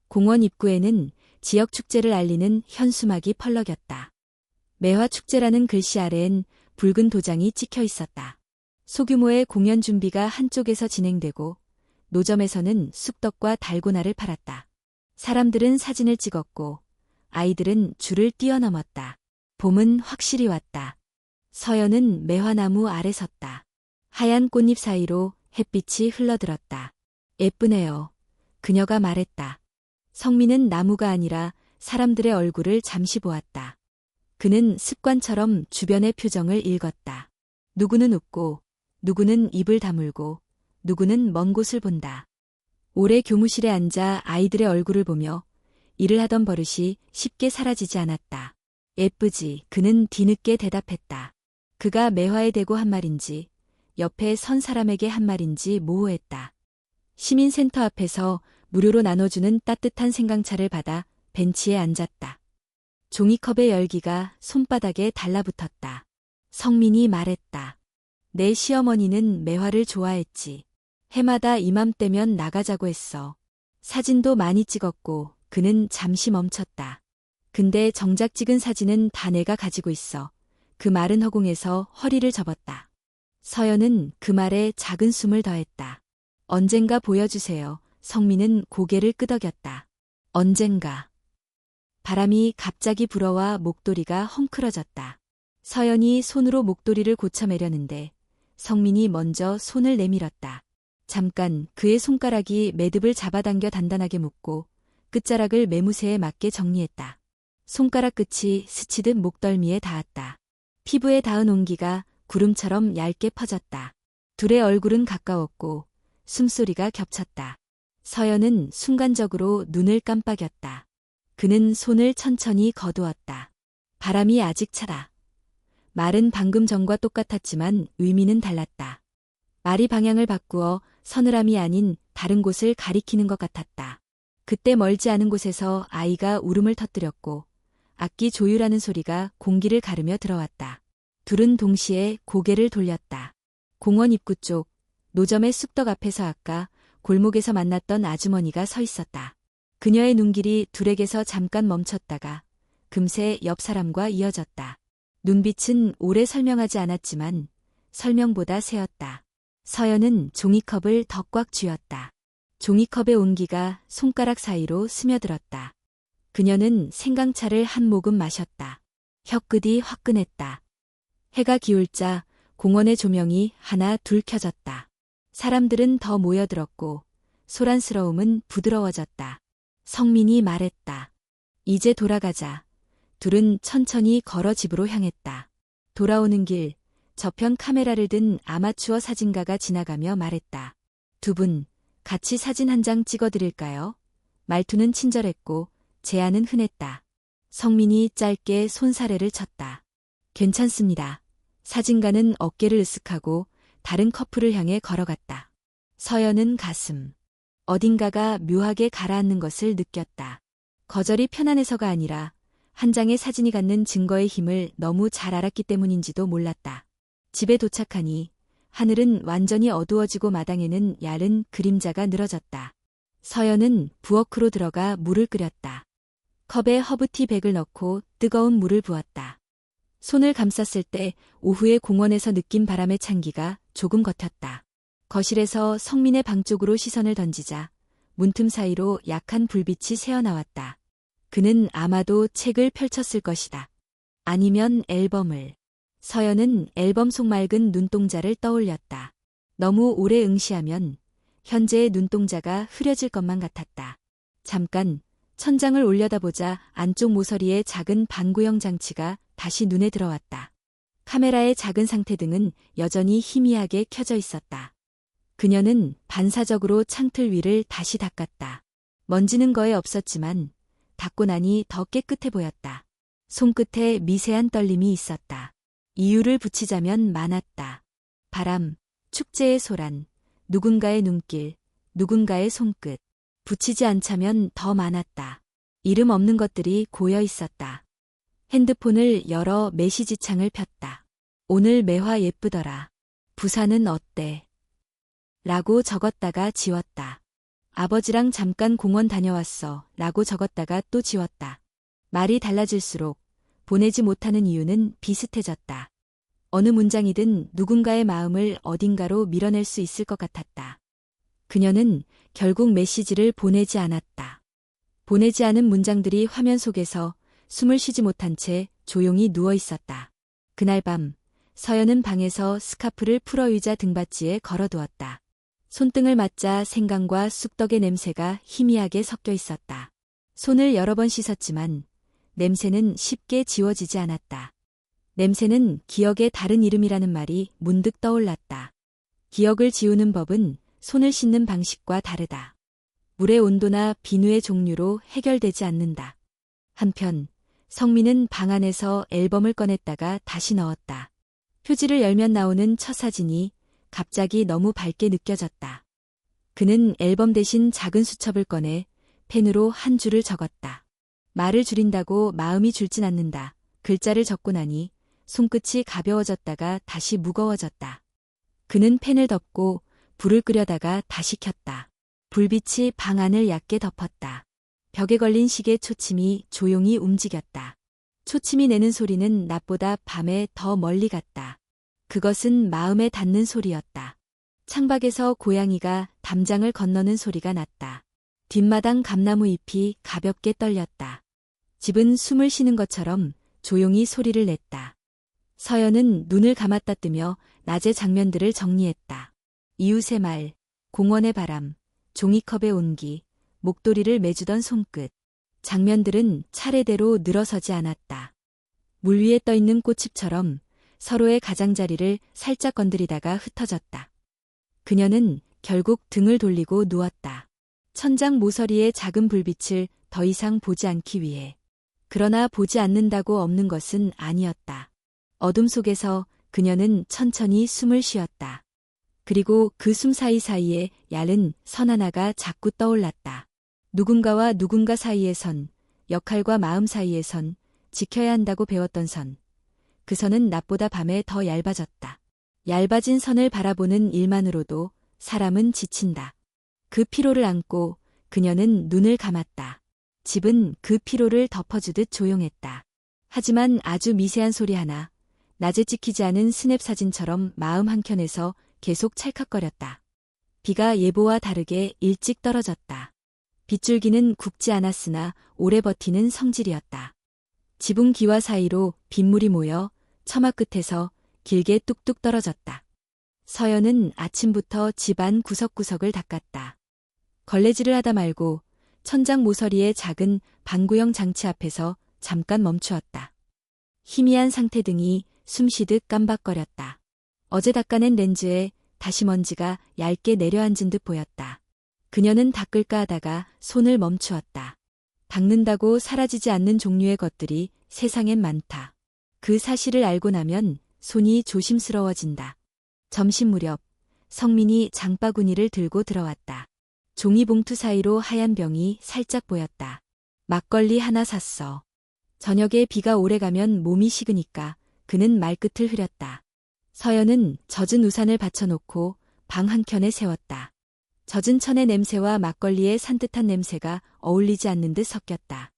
공원 입구에는 지역 축제를 알리는 현수막이 펄럭였다. 매화 축제라는 글씨 아래엔 붉은 도장이 찍혀 있었다. 소규모의 공연 준비가 한쪽에서 진행되고 노점에서는 쑥떡과 달고나를 팔았다. 사람들은 사진을 찍었고 아이들은 줄을 뛰어넘었다. 봄은 확실히 왔다. 서연은 매화나무 아래 섰다. 하얀 꽃잎 사이로 햇빛이 흘러들었다. 예쁘네요. 그녀가 말했다. 성민은 나무가 아니라 사람들의 얼굴을 잠시 보았다. 그는 습관처럼 주변의 표정을 읽었다. 누구는 웃고, 누구는 입을 다물고, 누구는 먼 곳을 본다. 오래 교무실에 앉아 아이들의 얼굴을 보며 일을 하던 버릇이 쉽게 사라지지 않았다. 예쁘지. 그는 뒤늦게 대답했다. 그가 매화에 대고 한 말인지 옆에 선 사람에게 한 말인지 모호했다. 시민센터 앞에서 무료로 나눠주는 따뜻한 생강차를 받아 벤치에 앉았다. 종이컵의 열기가 손바닥에 달라붙었다. 성민이 말했다. 내 시어머니는 매화를 좋아했지. 해마다 이맘때면 나가자고 했어. 사진도 많이 찍었고 그는 잠시 멈췄다. 근데 정작 찍은 사진은 다 내가 가지고 있어. 그 말은 허공에서 허리를 접었다. 서연은 그 말에 작은 숨을 더했다. 언젠가 보여주세요. 성민은 고개를 끄덕였다. 언젠가. 바람이 갑자기 불어와 목도리가 헝클어졌다. 서연이 손으로 목도리를 고쳐매려는데 성민이 먼저 손을 내밀었다. 잠깐 그의 손가락이 매듭을 잡아당겨 단단하게 묶고 끝자락을 매무새에 맞게 정리했다. 손가락 끝이 스치듯 목덜미에 닿았다. 피부에 닿은 온기가 구름처럼 얇게 퍼졌다. 둘의 얼굴은 가까웠고 숨소리가 겹쳤다. 서연은 순간적으로 눈을 깜빡였다. 그는 손을 천천히 거두었다. 바람이 아직 차다. 말은 방금 전과 똑같았지만 의미는 달랐다. 말이 방향을 바꾸어 서늘함이 아닌 다른 곳을 가리키는 것 같았다. 그때 멀지 않은 곳에서 아이가 울음을 터뜨렸고 악기 조율하는 소리가 공기를 가르며 들어왔다. 둘은 동시에 고개를 돌렸다. 공원 입구 쪽 노점의 쑥떡 앞에서 아까 골목에서 만났던 아주머니가 서 있었다. 그녀의 눈길이 둘에게서 잠깐 멈췄다가 금세 옆 사람과 이어졌다. 눈빛은 오래 설명하지 않았지만 설명보다 새었다. 서연은 종이컵을 더 꽉 쥐었다. 종이컵의 온기가 손가락 사이로 스며들었다. 그녀는 생강차를 한 모금 마셨다. 혀끝이 화끈했다. 해가 기울자 공원의 조명이 하나 둘 켜졌다. 사람들은 더 모여들었고 소란스러움은 부드러워졌다. 성민이 말했다. 이제 돌아가자. 둘은 천천히 걸어 집으로 향했다. 돌아오는 길, 저편 카메라를 든 아마추어 사진가가 지나가며 말했다. 두 분, 같이 사진 한 장 찍어드릴까요? 말투는 친절했고 제안은 흔했다. 성민이 짧게 손사래를 쳤다. 괜찮습니다. 사진가는 어깨를 으쓱하고 다른 커플을 향해 걸어갔다. 서연은 가슴. 어딘가가 묘하게 가라앉는 것을 느꼈다. 거절이 편안해서가 아니라 한 장의 사진이 갖는 증거의 힘을 너무 잘 알았기 때문인지도 몰랐다. 집에 도착하니 하늘은 완전히 어두워지고 마당에는 얇은 그림자가 늘어졌다. 서연은 부엌으로 들어가 물을 끓였다. 컵에 허브티백을 넣고 뜨거운 물을 부었다. 손을 감쌌을 때 오후에 공원에서 느낀 바람의 찬기가 조금 겉였다. 거실에서 성민의 방 쪽으로 시선을 던지자 문틈 사이로 약한 불빛이 새어나왔다. 그는 아마도 책을 펼쳤을 것이다. 아니면 앨범을. 서연은 앨범 속 맑은 눈동자를 떠올렸다. 너무 오래 응시하면 현재의 눈동자가 흐려질 것만 같았다. 잠깐 천장을 올려다보자 안쪽 모서리에 작은 반구형 장치가 다시 눈에 들어왔다. 카메라의 작은 상태등은 여전히 희미하게 켜져 있었다. 그녀는 반사적으로 창틀 위를 다시 닦았다. 먼지는 거의 없었지만 닦고 나니 더 깨끗해 보였다. 손끝에 미세한 떨림이 있었다. 이유를 붙이자면 많았다. 바람, 축제의 소란, 누군가의 눈길, 누군가의 손끝. 붙이지 않자면 더 많았다. 이름 없는 것들이 고여 있었다. 핸드폰을 열어 메시지 창을 폈다. 오늘 매화 예쁘더라. 부산은 어때? 라고 적었다가 지웠다. 아버지랑 잠깐 공원 다녀왔어. 라고 적었다가 또 지웠다. 말이 달라질수록 보내지 못하는 이유는 비슷해졌다. 어느 문장이든 누군가의 마음을 어딘가로 밀어낼 수 있을 것 같았다. 그녀는 결국 메시지를 보내지 않았다. 보내지 않은 문장들이 화면 속에서 숨을 쉬지 못한 채 조용히 누워 있었다. 그날 밤 서연은 방에서 스카프를 풀어 의자 등받이에 걸어두었다. 손등을 맞자 생강과 쑥떡의 냄새가 희미하게 섞여 있었다. 손을 여러 번 씻었지만 냄새는 쉽게 지워지지 않았다. 냄새는 기억의 다른 이름이라는 말이 문득 떠올랐다. 기억을 지우는 법은 손을 씻는 방식과 다르다. 물의 온도나 비누의 종류로 해결되지 않는다. 한편 성민은 방 안에서 앨범을 꺼냈다가 다시 넣었다. 표지를 열면 나오는 첫 사진이 갑자기 너무 밝게 느껴졌다. 그는 앨범 대신 작은 수첩을 꺼내 펜으로 한 줄을 적었다. 말을 줄인다고 마음이 줄진 않는다. 글자를 적고 나니 손끝이 가벼워졌다가 다시 무거워졌다. 그는 펜을 덮고 불을 끄려다가 다시 켰다. 불빛이 방 안을 얕게 덮었다. 벽에 걸린 시계 초침이 조용히 움직였다. 초침이 내는 소리는 낮보다 밤에 더 멀리 갔다. 그것은 마음에 닿는 소리였다. 창밖에서 고양이가 담장을 건너는 소리가 났다. 뒷마당 감나무 잎이 가볍게 떨렸다. 집은 숨을 쉬는 것처럼 조용히 소리를 냈다. 서연은 눈을 감았다 뜨며 낮의 장면들을 정리했다. 이웃의 말, 공원의 바람, 종이컵의 온기, 목도리를 매주던 손끝. 장면들은 차례대로 늘어서지 않았다. 물 위에 떠있는 꽃잎처럼 서로의 가장자리를 살짝 건드리다가 흩어졌다. 그녀는 결국 등을 돌리고 누웠다. 천장 모서리의 작은 불빛을 더 이상 보지 않기 위해. 그러나 보지 않는다고 없는 것은 아니었다. 어둠 속에서 그녀는 천천히 숨을 쉬었다. 그리고 그 숨 사이사이에 얇은 선 하나가 자꾸 떠올랐다. 누군가와 누군가 사이의 선, 역할과 마음 사이의 선, 지켜야 한다고 배웠던 선. 그 선은 낮보다 밤에 더 얇아졌다. 얇아진 선을 바라보는 일만으로도 사람은 지친다. 그 피로를 안고 그녀는 눈을 감았다. 집은 그 피로를 덮어주듯 조용했다. 하지만 아주 미세한 소리 하나, 낮에 찍히지 않은 스냅 사진처럼 마음 한켠에서 계속 찰칵거렸다. 비가 예보와 다르게 일찍 떨어졌다. 빗줄기는 굵지 않았으나 오래 버티는 성질이었다. 지붕 기와 사이로 빗물이 모여 처마 끝에서 길게 뚝뚝 떨어졌다. 서연은 아침부터 집안 구석구석을 닦았다. 걸레질을 하다 말고 천장 모서리의 작은 방구형 장치 앞에서 잠깐 멈추었다. 희미한 상태등이 숨쉬듯 깜박거렸다. 어제 닦아낸 렌즈에 다시 먼지가 얇게 내려앉은 듯 보였다. 그녀는 닦을까 하다가 손을 멈추었다. 닦는다고 사라지지 않는 종류의 것들이 세상엔 많다. 그 사실을 알고 나면 손이 조심스러워진다. 점심 무렵 성민이 장바구니를 들고 들어왔다. 종이봉투 사이로 하얀 병이 살짝 보였다. 막걸리 하나 샀어. 저녁에 비가 오래가면 몸이 식으니까 그는 말끝을 흐렸다. 서연은 젖은 우산을 받쳐놓고 방 한켠에 세웠다. 젖은 천의 냄새와 막걸리의 산뜻한 냄새가 어울리지 않는 듯 섞였다.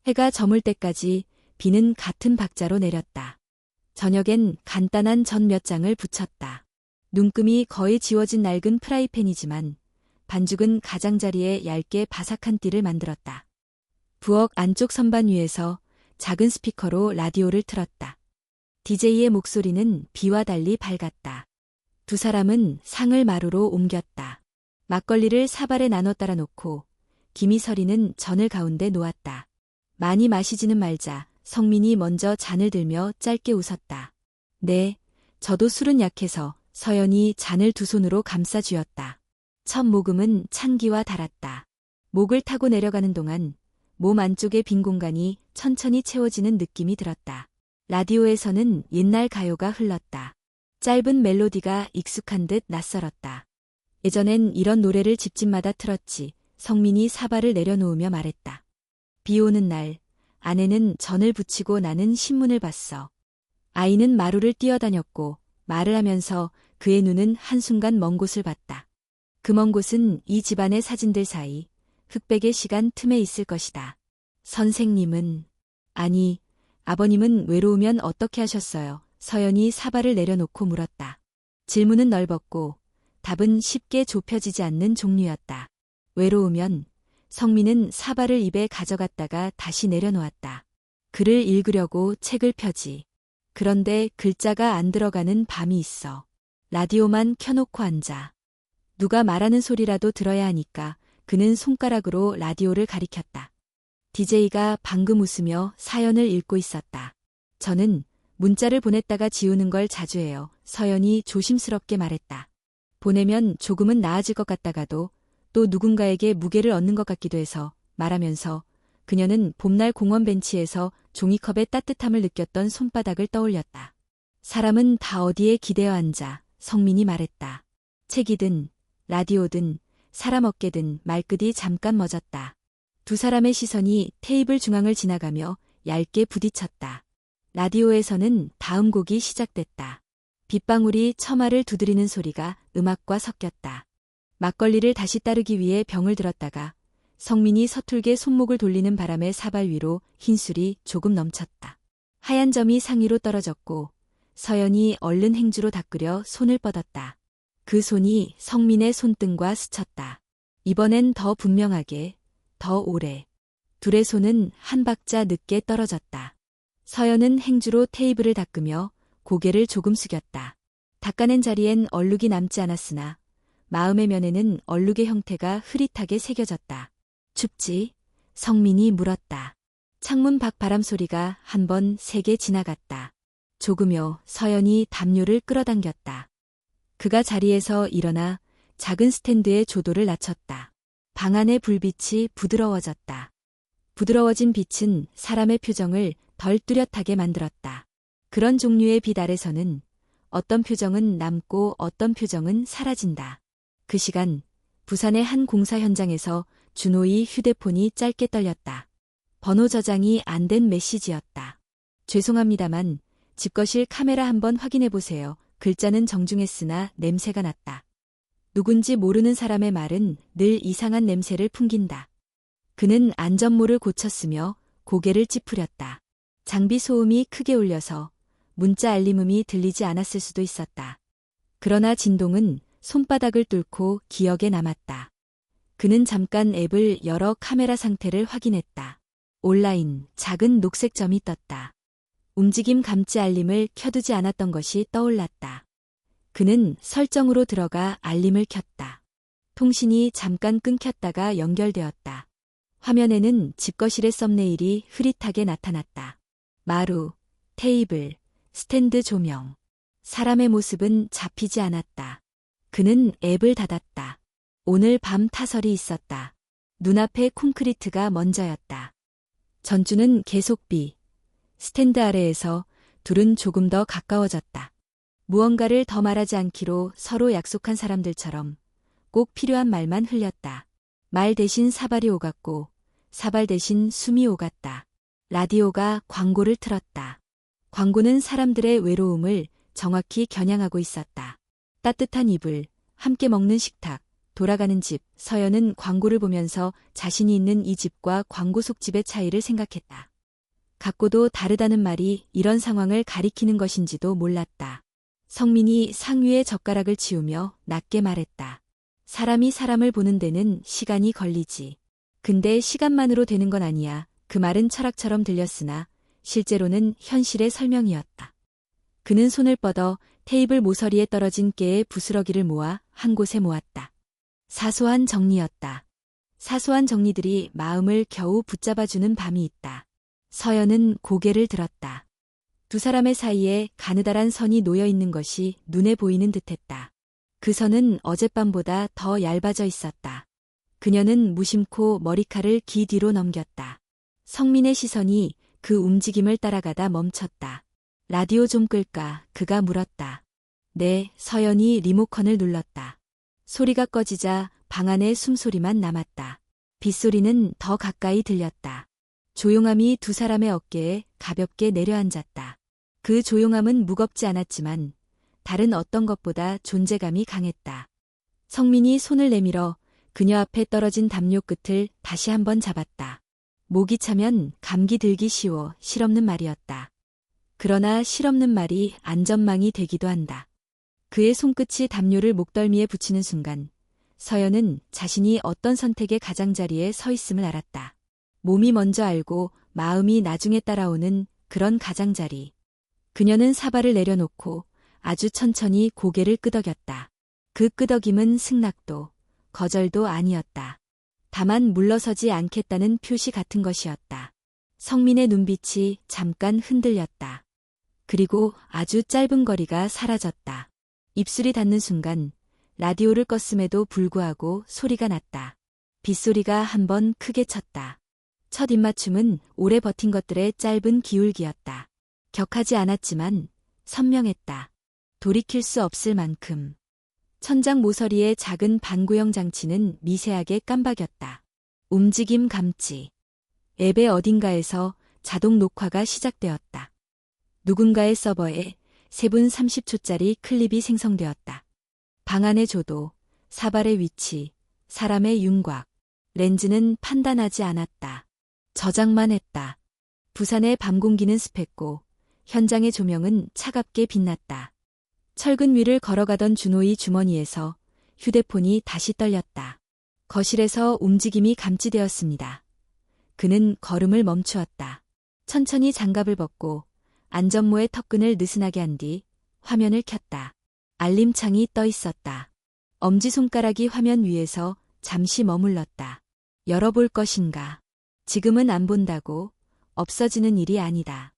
해가 저물 때까지 비는 같은 박자로 내렸다. 저녁엔 간단한 전 몇 장을 부쳤다. 눈금이 거의 지워진 낡은 프라이팬이지만 반죽은 가장자리에 얇게 바삭한 띠를 만들었다. 부엌 안쪽 선반 위에서 작은 스피커로 라디오를 틀었다. DJ의 목소리는 비와 달리 밝았다. 두 사람은 상을 마루로 옮겼다. 막걸리를 사발에 나눠 따라 놓고 김이설이는 전을 가운데 놓았다. 많이 마시지는 말자. 성민이 먼저 잔을 들며 짧게 웃었다. 네, 저도 술은 약해서. 서연이 잔을 두 손으로 감싸 쥐었다. 첫 모금은 찬기와 달았다. 목을 타고 내려가는 동안 몸 안쪽의 빈 공간이 천천히 채워지는 느낌이 들었다. 라디오에서는 옛날 가요가 흘렀다. 짧은 멜로디가 익숙한 듯 낯설었다. 예전엔 이런 노래를 집집마다 틀었지. 성민이 사발을 내려놓으며 말했다. 비 오는 날 아내는 전을 부치고 나는 신문을 봤어. 아이는 마루를 뛰어다녔고 말을 하면서 그의 눈은 한순간 먼 곳을 봤다. 그 먼 곳은 이 집안의 사진들 사이 흑백의 시간 틈에 있을 것이다. 선생님은, 아니, 아버님은 외로우면 어떻게 하셨어요? 서연이 사발을 내려놓고 물었다. 질문은 넓었고 답은 쉽게 좁혀지지 않는 종류였다. 외로우면 성민은 사발을 입에 가져갔다가 다시 내려놓았다. 글을 읽으려고 책을 펴지. 그런데 글자가 안 들어가는 밤이 있어. 라디오만 켜놓고 앉아. 누가 말하는 소리라도 들어야 하니까 그는 손가락으로 라디오를 가리켰다. DJ가 방금 웃으며 사연을 읽고 있었다. 저는 문자를 보냈다가 지우는 걸 자주 해요. 서연이 조심스럽게 말했다. 보내면 조금은 나아질 것 같다가도 또 누군가에게 무게를 얻는 것 같기도 해서 말하면서 그녀는 봄날 공원 벤치에서 종이컵의 따뜻함을 느꼈던 손바닥을 떠올렸다. 사람은 다 어디에 기대어 앉아. 성민이 말했다. 책이든 라디오든 사람 어깨든 말끝이 잠깐 멎었다. 두 사람의 시선이 테이블 중앙을 지나가며 얇게 부딪혔다. 라디오에서는 다음 곡이 시작됐다. 빗방울이 처마를 두드리는 소리가 음악과 섞였다. 막걸리를 다시 따르기 위해 병을 들었다가 성민이 서툴게 손목을 돌리는 바람에 사발 위로 흰술이 조금 넘쳤다. 하얀 점이 상위로 떨어졌고 서연이 얼른 행주로 닦으려 손을 뻗었다. 그 손이 성민의 손등과 스쳤다. 이번엔 더 분명하게, 더 오래. 둘의 손은 한 박자 늦게 떨어졌다. 서연은 행주로 테이블을 닦으며 고개를 조금 숙였다. 닦아낸 자리엔 얼룩이 남지 않았으나 마음의 면에는 얼룩의 형태가 흐릿하게 새겨졌다. 춥지? 성민이 물었다. 창문 밖 바람 소리가 한 번 세게 지나갔다. 조금여 서연이 담요를 끌어당겼다. 그가 자리에서 일어나 작은 스탠드의 조도를 낮췄다. 방 안의 불빛이 부드러워졌다. 부드러워진 빛은 사람의 표정을 덜 뚜렷하게 만들었다. 그런 종류의 빛 아래서는 어떤 표정은 남고 어떤 표정은 사라진다. 그 시간 부산의 한 공사 현장에서 준호의 휴대폰이 짧게 떨렸다. 번호 저장이 안 된 메시지였다. 죄송합니다만 집거실 카메라 한번 확인해 보세요. 글자는 정중했으나 냄새가 났다. 누군지 모르는 사람의 말은 늘 이상한 냄새를 풍긴다. 그는 안전모를 고쳤으며 고개를 찌푸렸다. 장비 소음이 크게 울려서 문자 알림음이 들리지 않았을 수도 있었다. 그러나 진동은 손바닥을 뚫고 기억에 남았다. 그는 잠깐 앱을 열어 카메라 상태를 확인했다. 온라인, 작은 녹색 점이 떴다. 움직임 감지 알림을 켜두지 않았던 것이 떠올랐다. 그는 설정으로 들어가 알림을 켰다. 통신이 잠깐 끊겼다가 연결되었다. 화면에는 집거실의 썸네일이 흐릿하게 나타났다. 마루, 테이블, 스탠드 조명. 사람의 모습은 잡히지 않았다. 그는 앱을 닫았다. 오늘 밤 타설이 있었다. 눈앞에 콘크리트가 먼저였다. 전주는 계속 스탠드 아래에서 둘은 조금 더 가까워졌다. 무언가를 더 말하지 않기로 서로 약속한 사람들처럼 꼭 필요한 말만 흘렸다. 말 대신 사발이 오갔고 사발 대신 숨이 오갔다. 라디오가 광고를 틀었다. 광고는 사람들의 외로움을 정확히 겨냥하고 있었다. 따뜻한 이불, 함께 먹는 식탁, 돌아가는 집. 서연은 광고를 보면서 자신이 있는 이 집과 광고 속 집의 차이를 생각했다. 같고도 다르다는 말이 이런 상황을 가리키는 것인지도 몰랐다. 성민이 상위의 젓가락을 치우며 낮게 말했다. 사람이 사람을 보는 데는 시간이 걸리지. 근데 시간만으로 되는 건 아니야. 그 말은 철학처럼 들렸으나 실제로는 현실의 설명이었다. 그는 손을 뻗어 테이블 모서리에 떨어진 깨의 부스러기를 모아 한 곳에 모았다. 사소한 정리였다. 사소한 정리들이 마음을 겨우 붙잡아주는 밤이 있다. 서연은 고개를 들었다. 두 사람의 사이에 가느다란 선이 놓여 있는 것이 눈에 보이는 듯했다. 그 선은 어젯밤보다 더 얇아져 있었다. 그녀는 무심코 머리칼을 귀 뒤로 넘겼다. 성민의 시선이 그 움직임을 따라가다 멈췄다. 라디오 좀 끌까? 그가 물었다. 네, 서연이 리모컨을 눌렀다. 소리가 꺼지자 방 안에 숨소리만 남았다. 빗소리는 더 가까이 들렸다. 조용함이 두 사람의 어깨에 가볍게 내려앉았다. 그 조용함은 무겁지 않았지만 다른 어떤 것보다 존재감이 강했다. 성민이 손을 내밀어 그녀 앞에 떨어진 담요 끝을 다시 한번 잡았다. 목이 차면 감기 들기 쉬워. 실없는 말이었다. 그러나 실없는 말이 안전망이 되기도 한다. 그의 손끝이 담요를 목덜미에 붙이는 순간 서연은 자신이 어떤 선택의 가장자리에 서 있음을 알았다. 몸이 먼저 알고 마음이 나중에 따라오는 그런 가장자리. 그녀는 사발을 내려놓고 아주 천천히 고개를 끄덕였다. 그 끄덕임은 승낙도, 거절도 아니었다. 다만 물러서지 않겠다는 표시 같은 것이었다. 성민의 눈빛이 잠깐 흔들렸다. 그리고 아주 짧은 거리가 사라졌다. 입술이 닿는 순간 라디오를 껐음에도 불구하고 소리가 났다. 빗소리가 한번 크게 쳤다. 첫 입맞춤은 오래 버틴 것들의 짧은 기울기였다. 격하지 않았지만 선명했다. 돌이킬 수 없을 만큼. 천장 모서리의 작은 반구형 장치는 미세하게 깜박였다. 움직임 감지. 앱의 어딘가에서 자동 녹화가 시작되었다. 누군가의 서버에 3분 30초짜리 클립이 생성되었다. 방 안의 조도, 사발의 위치, 사람의 윤곽, 렌즈는 판단하지 않았다. 저장만 했다. 부산의 밤 공기는 습했고 현장의 조명은 차갑게 빛났다. 철근 위를 걸어가던 준호의 주머니에서 휴대폰이 다시 떨렸다. 거실에서 움직임이 감지되었습니다. 그는 걸음을 멈추었다. 천천히 장갑을 벗고 안전모의 턱끈을 느슨하게 한 뒤 화면을 켰다. 알림창이 떠 있었다. 엄지손가락이 화면 위에서 잠시 머물렀다. 열어볼 것인가? 지금은 안 본다고 없어지는 일이 아니다.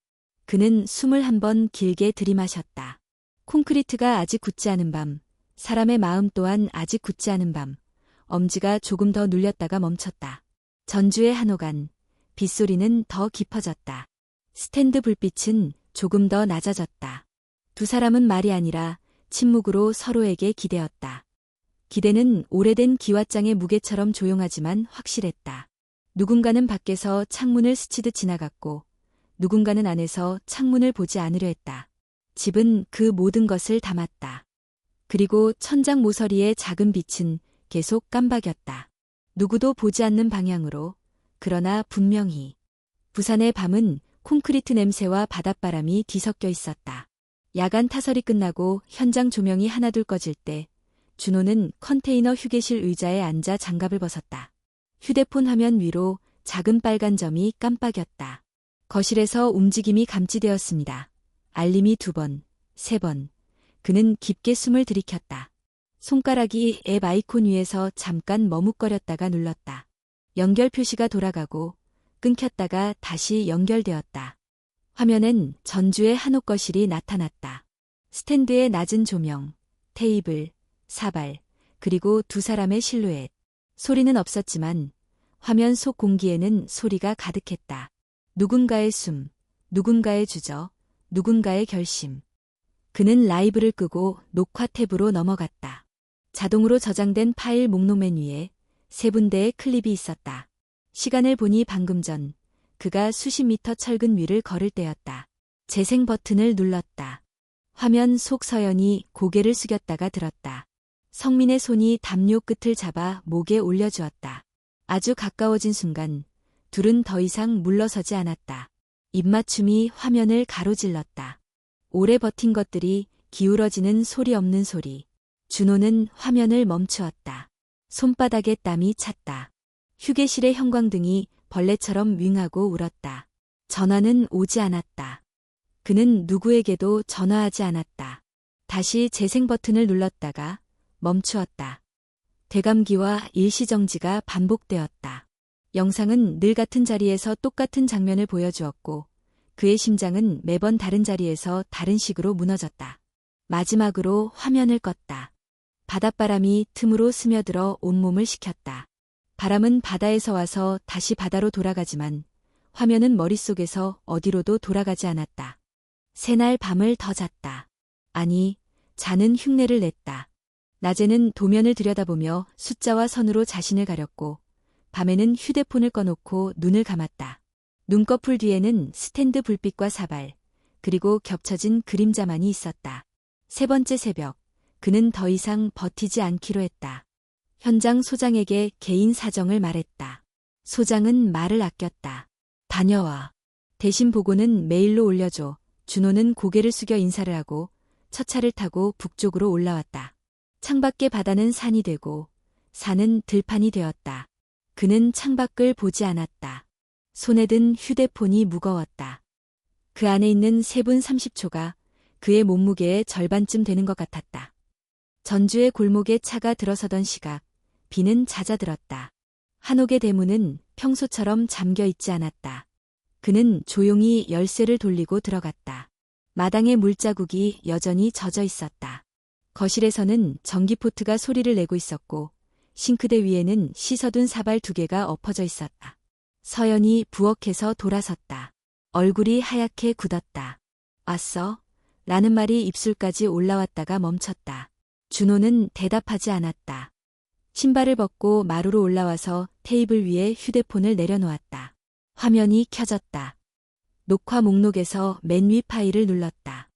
그는 숨을 한번 길게 들이마셨다. 콘크리트가 아직 굳지 않은 밤, 사람의 마음 또한 아직 굳지 않은 밤, 엄지가 조금 더 눌렸다가 멈췄다. 전주의 한호간, 빗소리는 더 깊어졌다. 스탠드 불빛은 조금 더 낮아졌다. 두 사람은 말이 아니라 침묵으로 서로에게 기대었다. 기대는 오래된 기왓장의 무게처럼 조용하지만 확실했다. 누군가는 밖에서 창문을 스치듯 지나갔고 누군가는 안에서 창문을 보지 않으려 했다. 집은 그 모든 것을 담았다. 그리고 천장 모서리의 작은 빛은 계속 깜박였다. 누구도 보지 않는 방향으로, 그러나 분명히. 부산의 밤은 콘크리트 냄새와 바닷바람이 뒤섞여 있었다. 야간 타설이 끝나고 현장 조명이 하나둘 꺼질 때 준호는 컨테이너 휴게실 의자에 앉아 장갑을 벗었다. 휴대폰 화면 위로 작은 빨간 점이 깜빡였다. 거실에서 움직임이 감지되었습니다. 알림이 2번, 3번. 그는 깊게 숨을 들이켰다. 손가락이 앱 아이콘 위에서 잠깐 머뭇거렸다가 눌렀다. 연결 표시가 돌아가고 끊겼다가 다시 연결되었다. 화면엔 전주의 한옥 거실이 나타났다. 스탠드의 낮은 조명, 테이블, 사발, 그리고 두 사람의 실루엣. 소리는 없었지만 화면 속 공기에는 소리가 가득했다. 누군가의 숨, 누군가의 주저, 누군가의 결심. 그는 라이브를 끄고 녹화 탭으로 넘어갔다. 자동으로 저장된 파일 목록 맨 위에 3군데의 클립이 있었다. 시간을 보니 방금 전 그가 수십 미터 철근 위를 걸을 때였다. 재생 버튼을 눌렀다. 화면 속 서연이 고개를 숙였다가 들었다. 성민의 손이 담요 끝을 잡아 목에 올려주었다. 아주 가까워진 순간 둘은 더 이상 물러서지 않았다. 입맞춤이 화면을 가로질렀다. 오래 버틴 것들이 기울어지는 소리 없는 소리. 준호는 화면을 멈추었다. 손바닥에 땀이 찼다. 휴게실의 형광등이 벌레처럼 윙하고 울었다. 전화는 오지 않았다. 그는 누구에게도 전화하지 않았다. 다시 재생 버튼을 눌렀다가 멈추었다. 대감기와 일시정지가 반복되었다. 영상은 늘 같은 자리에서 똑같은 장면을 보여주었고 그의 심장은 매번 다른 자리에서 다른 식으로 무너졌다. 마지막으로 화면을 껐다. 바닷바람이 틈으로 스며들어 온몸을 식혔다. 바람은 바다에서 와서 다시 바다로 돌아가지만 화면은 머릿속에서 어디로도 돌아가지 않았다. 새날 밤을 더 잤다. 아니, 자는 흉내를 냈다. 낮에는 도면을 들여다보며 숫자와 선으로 자신을 가렸고 밤에는 휴대폰을 꺼놓고 눈을 감았다. 눈꺼풀 뒤에는 스탠드 불빛과 사발, 그리고 겹쳐진 그림자만이 있었다. 3번째 새벽, 그는 더 이상 버티지 않기로 했다. 현장 소장에게 개인 사정을 말했다. 소장은 말을 아꼈다. 다녀와. 대신 보고는 메일로 올려줘. 준호는 고개를 숙여 인사를 하고 첫 차를 타고 북쪽으로 올라왔다. 창밖의 바다는 산이 되고 산은 들판이 되었다. 그는 창밖을 보지 않았다. 손에 든 휴대폰이 무거웠다. 그 안에 있는 3분 30초가 그의 몸무게의 절반쯤 되는 것 같았다. 전주의 골목에 차가 들어서던 시각, 비는 잦아들었다. 한옥의 대문은 평소처럼 잠겨 있지 않았다. 그는 조용히 열쇠를 돌리고 들어갔다. 마당에 물자국이 여전히 젖어 있었다. 거실에서는 전기포트가 소리를 내고 있었고 싱크대 위에는 씻어둔 사발 2개가 엎어져 있었다. 서연이 부엌에서 돌아섰다. 얼굴이 하얗게 굳었다. 왔어? 라는 말이 입술까지 올라왔다가 멈췄다. 준호는 대답하지 않았다. 신발을 벗고 마루로 올라와서 테이블 위에 휴대폰을 내려놓았다. 화면이 켜졌다. 녹화 목록에서 맨 위 파일을 눌렀다.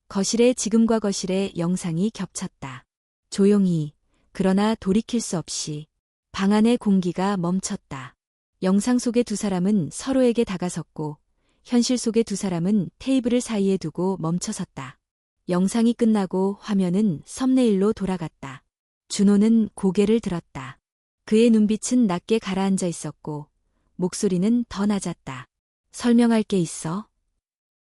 거실에 지금과 거실의 영상이 겹쳤다. 조용히, 그러나 돌이킬 수 없이 방 안의 공기가 멈췄다. 영상 속의 2 사람은 서로에게 다가섰고 현실 속의 2 사람은 테이블을 사이에 두고 멈춰섰다. 영상이 끝나고 화면은 썸네일로 돌아갔다. 준호는 고개를 들었다. 그의 눈빛은 낮게 가라앉아 있었고 목소리는 더 낮았다. 설명할 게 있어?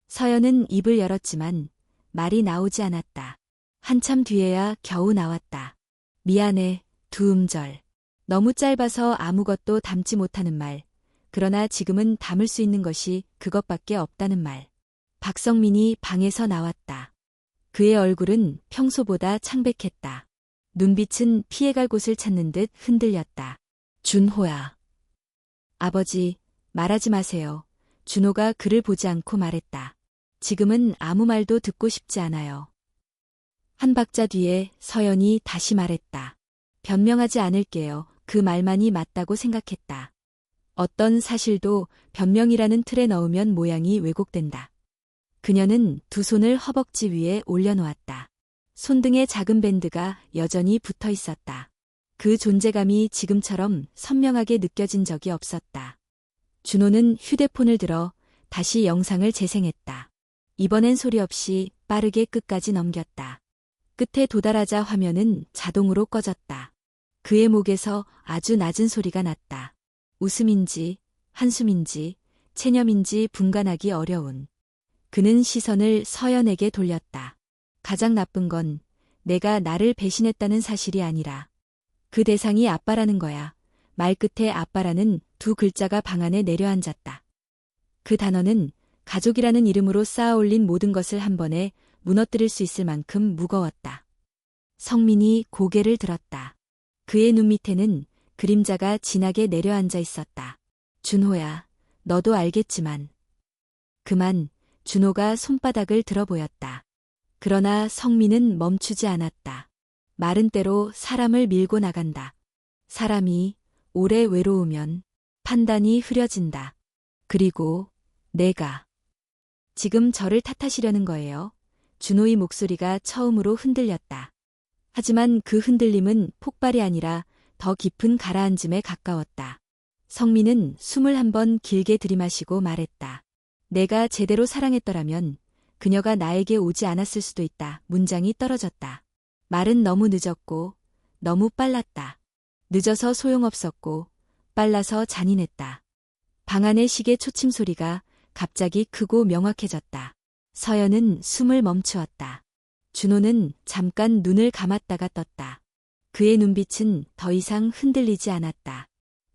서연은 입을 열었지만 말이 나오지 않았다. 한참 뒤에야 겨우 나왔다. 미안해, 2음절. 너무 짧아서 아무것도 담지 못하는 말. 그러나 지금은 담을 수 있는 것이 그것밖에 없다는 말. 박성민이 방에서 나왔다. 그의 얼굴은 평소보다 창백했다. 눈빛은 피해갈 곳을 찾는 듯 흔들렸다. 준호야. 아버지, 말하지 마세요. 준호가 그를 보지 않고 말했다. 지금은 아무 말도 듣고 싶지 않아요. 한 박자 뒤에 서연이 다시 말했다. 변명하지 않을게요. 그 말만이 맞다고 생각했다. 어떤 사실도 변명이라는 틀에 넣으면 모양이 왜곡된다. 그녀는 2 손을 허벅지 위에 올려놓았다. 손등에 작은 밴드가 여전히 붙어 있었다. 그 존재감이 지금처럼 선명하게 느껴진 적이 없었다. 준호는 휴대폰을 들어 다시 영상을 재생했다. 이번엔 소리 없이 빠르게 끝까지 넘겼다. 끝에 도달하자 화면은 자동으로 꺼졌다. 그의 목에서 아주 낮은 소리가 났다. 웃음인지, 한숨인지, 체념인지 분간하기 어려운. 그는 시선을 서연에게 돌렸다. 가장 나쁜 건 내가 나를 배신했다는 사실이 아니라 그 대상이 아빠라는 거야. 말끝에 아빠라는 두 글자가 방 안에 내려앉았다. 그 단어는 가족이라는 이름으로 쌓아올린 모든 것을 한 번에 무너뜨릴 수 있을 만큼 무거웠다. 성민이 고개를 들었다. 그의 눈 밑에는 그림자가 진하게 내려앉아 있었다. 준호야, 너도 알겠지만. 그만, 준호가 손바닥을 들어 보였다. 그러나 성민은 멈추지 않았다. 마른 때로 사람을 밀고 나간다. 사람이 오래 외로우면 판단이 흐려진다. 그리고 내가 지금 저를 탓하시려는 거예요. 준호의 목소리가 처음으로 흔들렸다. 하지만 그 흔들림은 폭발이 아니라 더 깊은 가라앉음에 가까웠다. 성민은 숨을 한 번 길게 들이마시고 말했다. 내가 제대로 사랑했더라면 그녀가 나에게 오지 않았을 수도 있다. 문장이 떨어졌다. 말은 너무 늦었고 너무 빨랐다. 늦어서 소용없었고 빨라서 잔인했다. 방 안의 시계 초침 소리가 갑자기 크고 명확해졌다. 서연은 숨을 멈추었다. 준호는 잠깐 눈을 감았다가 떴다. 그의 눈빛은 더 이상 흔들리지 않았다.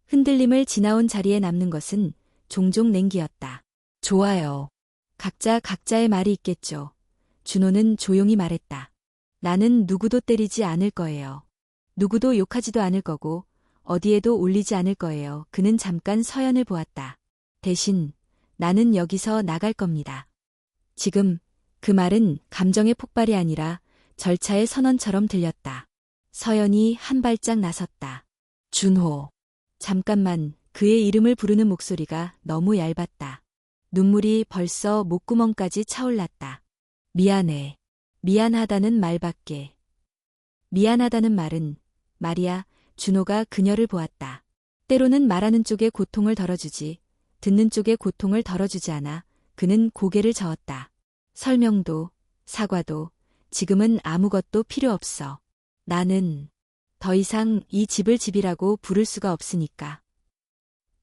흔들림을 지나온 자리에 남는 것은 종종 냉기였다. 좋아요. 각자의 말이 있겠죠. 준호는 조용히 말했다. 나는 누구도 때리지 않을 거예요. 누구도 욕하지도 않을 거고 어디에도 올리지 않을 거예요. 그는 잠깐 서연을 보았다. 대신 나는 여기서 나갈 겁니다. 지금 그 말은 감정의 폭발이 아니라 절차의 선언처럼 들렸다. 서연이 한 발짝 나섰다. 준호. 잠깐만. 그의 이름을 부르는 목소리가 너무 얇았다. 눈물이 벌써 목구멍까지 차올랐다. 미안해. 미안하다는 말밖에. 미안하다는 말은 말이야. 준호가 그녀를 보았다. 때로는 말하는 쪽에 고통을 덜어주지, 듣는 쪽에 고통을 덜어주지 않아. 그는 고개를 저었다. 설명도, 사과도, 지금은 아무것도 필요 없어. 나는 더 이상 이 집을 집이라고 부를 수가 없으니까.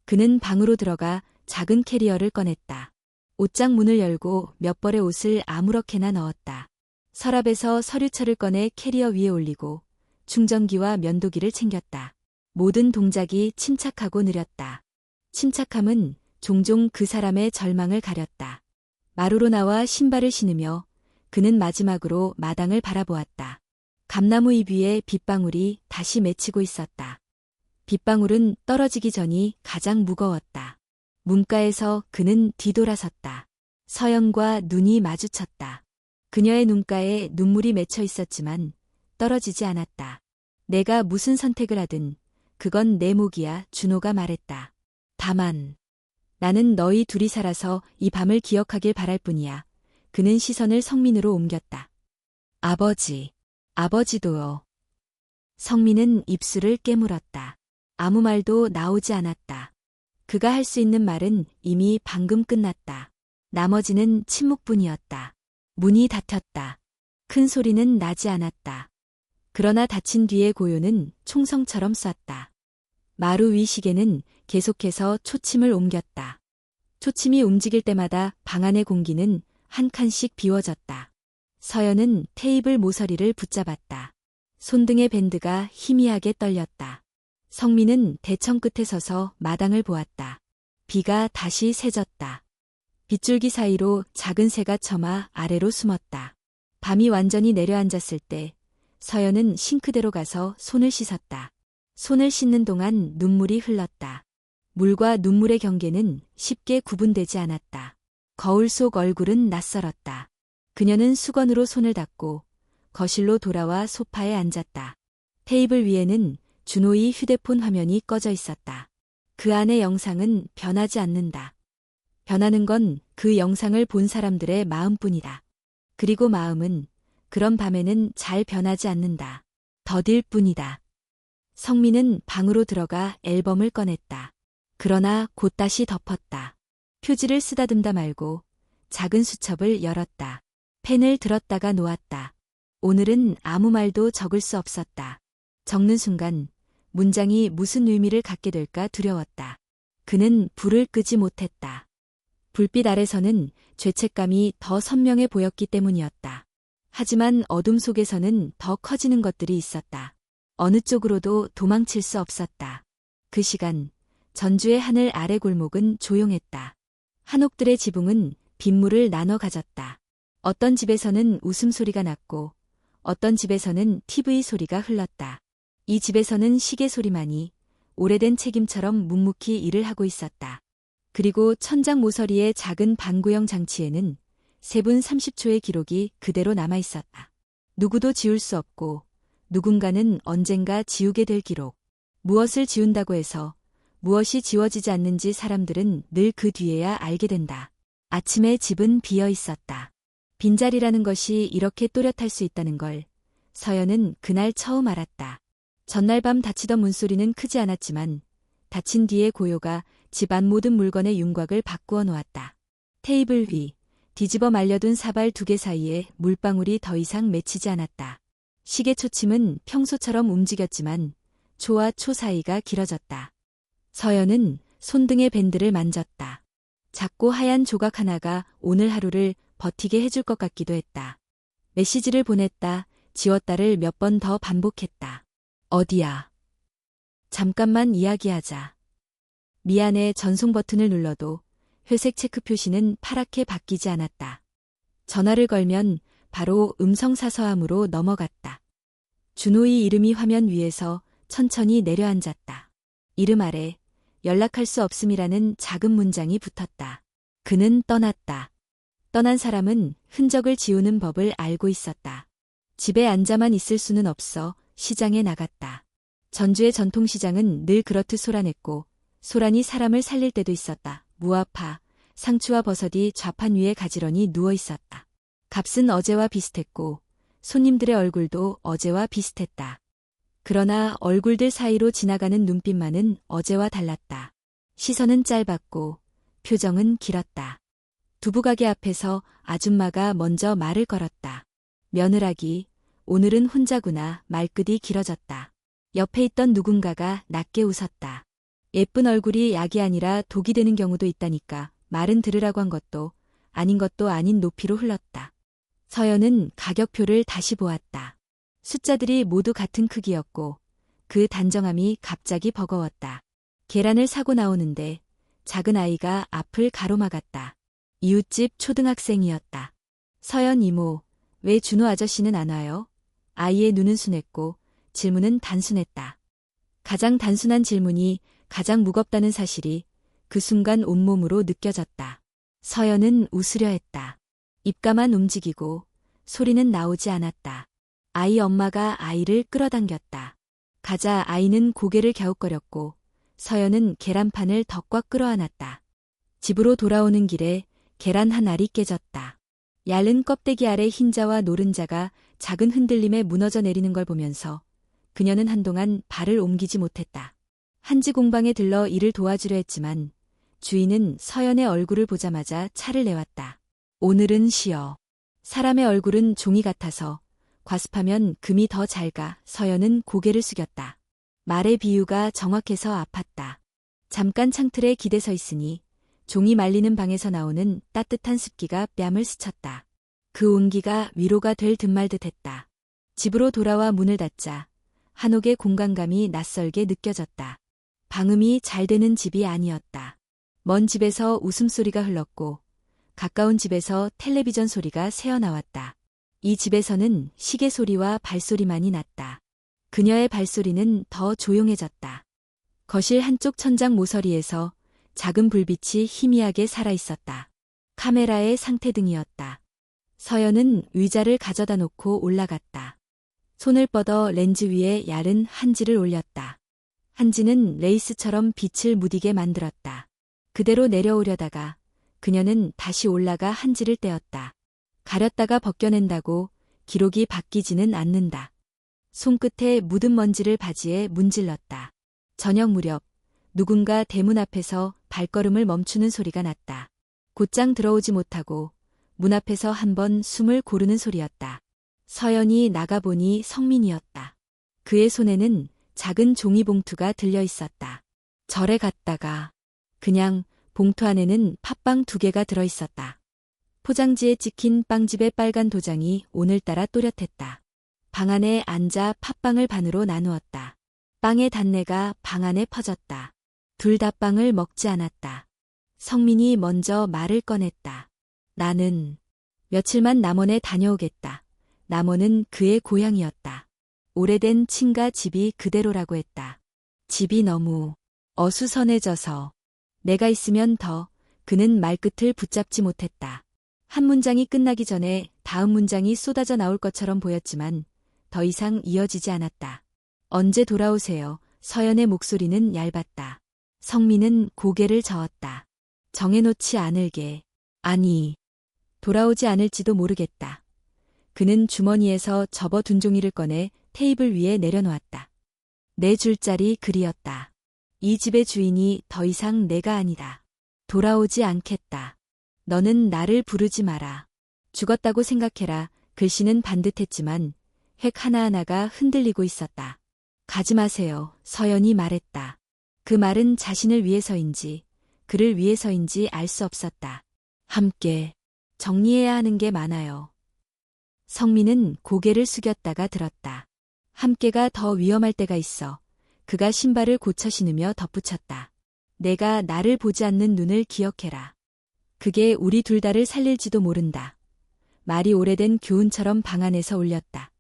그는 방으로 들어가 작은 캐리어를 꺼냈다. 옷장 문을 열고 몇 벌의 옷을 아무렇게나 넣었다. 서랍에서 서류철을 꺼내 캐리어 위에 올리고 충전기와 면도기를 챙겼다. 모든 동작이 침착하고 느렸다. 침착함은 종종 그 사람의 절망을 가렸다. 마루로 나와 신발을 신으며 그는 마지막으로 마당을 바라보았다. 감나무 잎 위에 빗방울이 다시 맺히고 있었다. 빗방울은 떨어지기 전이 가장 무거웠다. 문가에서 그는 뒤돌아섰다. 서연과 눈이 마주쳤다. 그녀의 눈가에 눈물이 맺혀 있었지만 떨어지지 않았다. 내가 무슨 선택을 하든 그건 내 몫이야. 준호가 말했다. 다만 나는 너희 둘이 살아서 이 밤을 기억하길 바랄 뿐이야. 그는 시선을 성민으로 옮겼다. 아버지. 아버지도요. 성민은 입술을 깨물었다. 아무 말도 나오지 않았다. 그가 할 수 있는 말은 이미 방금 끝났다. 나머지는 침묵뿐이었다. 문이 닫혔다. 큰 소리는 나지 않았다. 그러나 닫힌 뒤의 고요는 총성처럼 쐈다. 마루 위 시계는 계속해서 초침을 옮겼다. 초침이 움직일 때마다 방 안의 공기는 한 칸씩 비워졌다. 서연은 테이블 모서리를 붙잡았다. 손등의 밴드가 희미하게 떨렸다. 성민은 대청 끝에 서서 마당을 보았다. 비가 다시 새졌다. 빗줄기 사이로 작은 새가 처마 아래로 숨었다. 밤이 완전히 내려앉았을 때 서연은 싱크대로 가서 손을 씻었다. 손을 씻는 동안 눈물이 흘렀다. 물과 눈물의 경계는 쉽게 구분되지 않았다. 거울 속 얼굴은 낯설었다. 그녀는 수건으로 손을 닦고 거실로 돌아와 소파에 앉았다. 테이블 위에는 준호의 휴대폰 화면이 꺼져 있었다. 그 안의 영상은 변하지 않는다. 변하는 건 그 영상을 본 사람들의 마음뿐이다. 그리고 마음은 그런 밤에는 잘 변하지 않는다. 더딜 뿐이다. 성민은 방으로 들어가 앨범을 꺼냈다. 그러나 곧 다시 덮었다. 표지를 쓰다듬다 말고 작은 수첩을 열었다. 펜을 들었다가 놓았다. 오늘은 아무 말도 적을 수 없었다. 적는 순간 문장이 무슨 의미를 갖게 될까 두려웠다. 그는 불을 끄지 못했다. 불빛 아래서는 죄책감이 더 선명해 보였기 때문이었다. 하지만 어둠 속에서는 더 커지는 것들이 있었다. 어느 쪽으로도 도망칠 수 없었다. 그 시간 전주의 하늘 아래 골목은 조용했다. 한옥들의 지붕은 빗물을 나눠 가졌다. 어떤 집에서는 웃음소리가 났고 어떤 집에서는 TV 소리가 흘렀다. 이 집에서는 시계 소리만이 오래된 책임처럼 묵묵히 일을 하고 있었다. 그리고 천장 모서리의 작은 반구형 장치에는 3분 30초의 기록이 그대로 남아 있었다. 누구도 지울 수 없고 누군가는 언젠가 지우게 될 기록. 무엇을 지운다고 해서 무엇이 지워지지 않는지 사람들은 늘 그 뒤에야 알게 된다. 아침에 집은 비어 있었다. 빈자리라는 것이 이렇게 또렷할 수 있다는 걸 서연은 그날 처음 알았다. 전날 밤 닫히던 문소리는 크지 않았지만 닫힌 뒤의 고요가 집안 모든 물건의 윤곽을 바꾸어 놓았다. 테이블 위, 뒤집어 말려둔 사발 2개 사이에 물방울이 더 이상 맺히지 않았다. 시계 초침은 평소처럼 움직였지만 초와 초 사이가 길어졌다. 서연은 손등의 밴드를 만졌다. 작고 하얀 조각 하나가 오늘 하루를 버티게 해줄 것 같기도 했다. 메시지를 보냈다, 지웠다를 몇 번 더 반복했다. 어디야? 잠깐만 이야기하자. 미안해. 전송 버튼을 눌러도 회색 체크 표시는 파랗게 바뀌지 않았다. 전화를 걸면 바로 음성사서함으로 넘어갔다. 준호의 이름이 화면 위에서 천천히 내려앉았다. 이름 아래 연락할 수 없음이라는 작은 문장이 붙었다. 그는 떠났다. 떠난 사람은 흔적을 지우는 법을 알고 있었다. 집에 앉아만 있을 수는 없어 시장에 나갔다. 전주의 전통시장은 늘 그렇듯 소란했고 소란이 사람을 살릴 때도 있었다. 무화파, 상추와 버섯이 좌판 위에 가지런히 누워 있었다. 값은 어제와 비슷했고 손님들의 얼굴도 어제와 비슷했다. 그러나 얼굴들 사이로 지나가는 눈빛만은 어제와 달랐다. 시선은 짧았고 표정은 길었다. 두부가게 앞에서 아줌마가 먼저 말을 걸었다. 며느라기, 오늘은 혼자구나. 말끝이 길어졌다. 옆에 있던 누군가가 낮게 웃었다. 예쁜 얼굴이 약이 아니라 독이 되는 경우도 있다니까. 말은 들으라고 한 것도 아닌 것도 아닌 높이로 흘렀다. 서연은 가격표를 다시 보았다. 숫자들이 모두 같은 크기였고 그 단정함이 갑자기 버거웠다. 계란을 사고 나오는데 작은 아이가 앞을 가로막았다. 이웃집 초등학생이었다. 서연 이모, 왜 준호 아저씨는 안 와요? 아이의 눈은 순했고 질문은 단순했다. 가장 단순한 질문이 가장 무겁다는 사실이 그 순간 온몸으로 느껴졌다. 서연은 웃으려 했다. 입가만 움직이고 소리는 나오지 않았다. 아이 엄마가 아이를 끌어당겼다. 가자. 아이는 고개를 갸웃거렸고 서연은 계란판을 더 꽉 끌어안았다. 집으로 돌아오는 길에 계란 한 알이 깨졌다. 얇은 껍데기 아래 흰자와 노른자가 작은 흔들림에 무너져 내리는 걸 보면서 그녀는 한동안 발을 옮기지 못했다. 한지 공방에 들러 일을 도와주려 했지만 주인은 서연의 얼굴을 보자마자 차를 내왔다. 오늘은 쉬어. 사람의 얼굴은 종이 같아서 과습하면 금이 더 잘 가. 서연은 고개를 숙였다. 말의 비유가 정확해서 아팠다. 잠깐 창틀에 기대 서 있으니 종이 말리는 방에서 나오는 따뜻한 습기가 뺨을 스쳤다. 그 온기가 위로가 될 듯 말 듯 했다. 집으로 돌아와 문을 닫자 한옥의 공간감이 낯설게 느껴졌다. 방음이 잘 되는 집이 아니었다. 먼 집에서 웃음소리가 흘렀고 가까운 집에서 텔레비전 소리가 새어나왔다. 이 집에서는 시계 소리와 발소리만이 났다. 그녀의 발소리는 더 조용해졌다. 거실 한쪽 천장 모서리에서 작은 불빛이 희미하게 살아있었다. 카메라의 상태등이었다. 서연은 의자를 가져다 놓고 올라갔다. 손을 뻗어 렌즈 위에 얇은 한지를 올렸다. 한지는 레이스처럼 빛을 무디게 만들었다. 그대로 내려오려다가 그녀는 다시 올라가 한지를 떼었다. 가렸다가 벗겨낸다고 기록이 바뀌지는 않는다. 손끝에 묻은 먼지를 바지에 문질렀다. 저녁 무렵 누군가 대문 앞에서 발걸음을 멈추는 소리가 났다. 곧장 들어오지 못하고 문 앞에서 한번 숨을 고르는 소리였다. 서연이 나가보니 성민이었다. 그의 손에는 작은 종이봉투가 들려 있었다. 절에 갔다가 그냥 봉투 안에는 팥빵 2개가 들어 있었다. 포장지에 찍힌 빵집의 빨간 도장이 오늘따라 또렷했다. 방 안에 앉아 팥빵을 반으로 나누었다. 빵의 단내가 방 안에 퍼졌다. 둘 다 빵을 먹지 않았다. 성민이 먼저 말을 꺼냈다. 나는 며칠만 남원에 다녀오겠다. 남원은 그의 고향이었다. 오래된 친가 집이 그대로라고 했다. 집이 너무 어수선해져서 내가 있으면 더 그는 말끝을 붙잡지 못했다. 한 문장이 끝나기 전에 다음 문장이 쏟아져 나올 것처럼 보였지만 더 이상 이어지지 않았다. 언제 돌아오세요? 서연의 목소리는 얇았다. 성민은 고개를 저었다. 정해놓지 않을게. 아니, 돌아오지 않을지도 모르겠다. 그는 주머니에서 접어둔 종이를 꺼내 테이블 위에 내려놓았다. 내 줄자리 글이었다. 이 집의 주인이 더 이상 내가 아니다. 돌아오지 않겠다. 너는 나를 부르지 마라. 죽었다고 생각해라. 글씨는 반듯했지만 획 하나하나가 흔들리고 있었다. 가지 마세요. 서연이 말했다. 그 말은 자신을 위해서인지 그를 위해서인지 알 수 없었다. 함께 정리해야 하는 게 많아요. 성민은 고개를 숙였다가 들었다. 함께가 더 위험할 때가 있어. 그가 신발을 고쳐 신으며 덧붙였다. 내가 나를 보지 않는 눈을 기억해라. 그게 우리 둘 다를 살릴지도 모른다. 말이 오래된 교훈처럼 방 안에서 울렸다.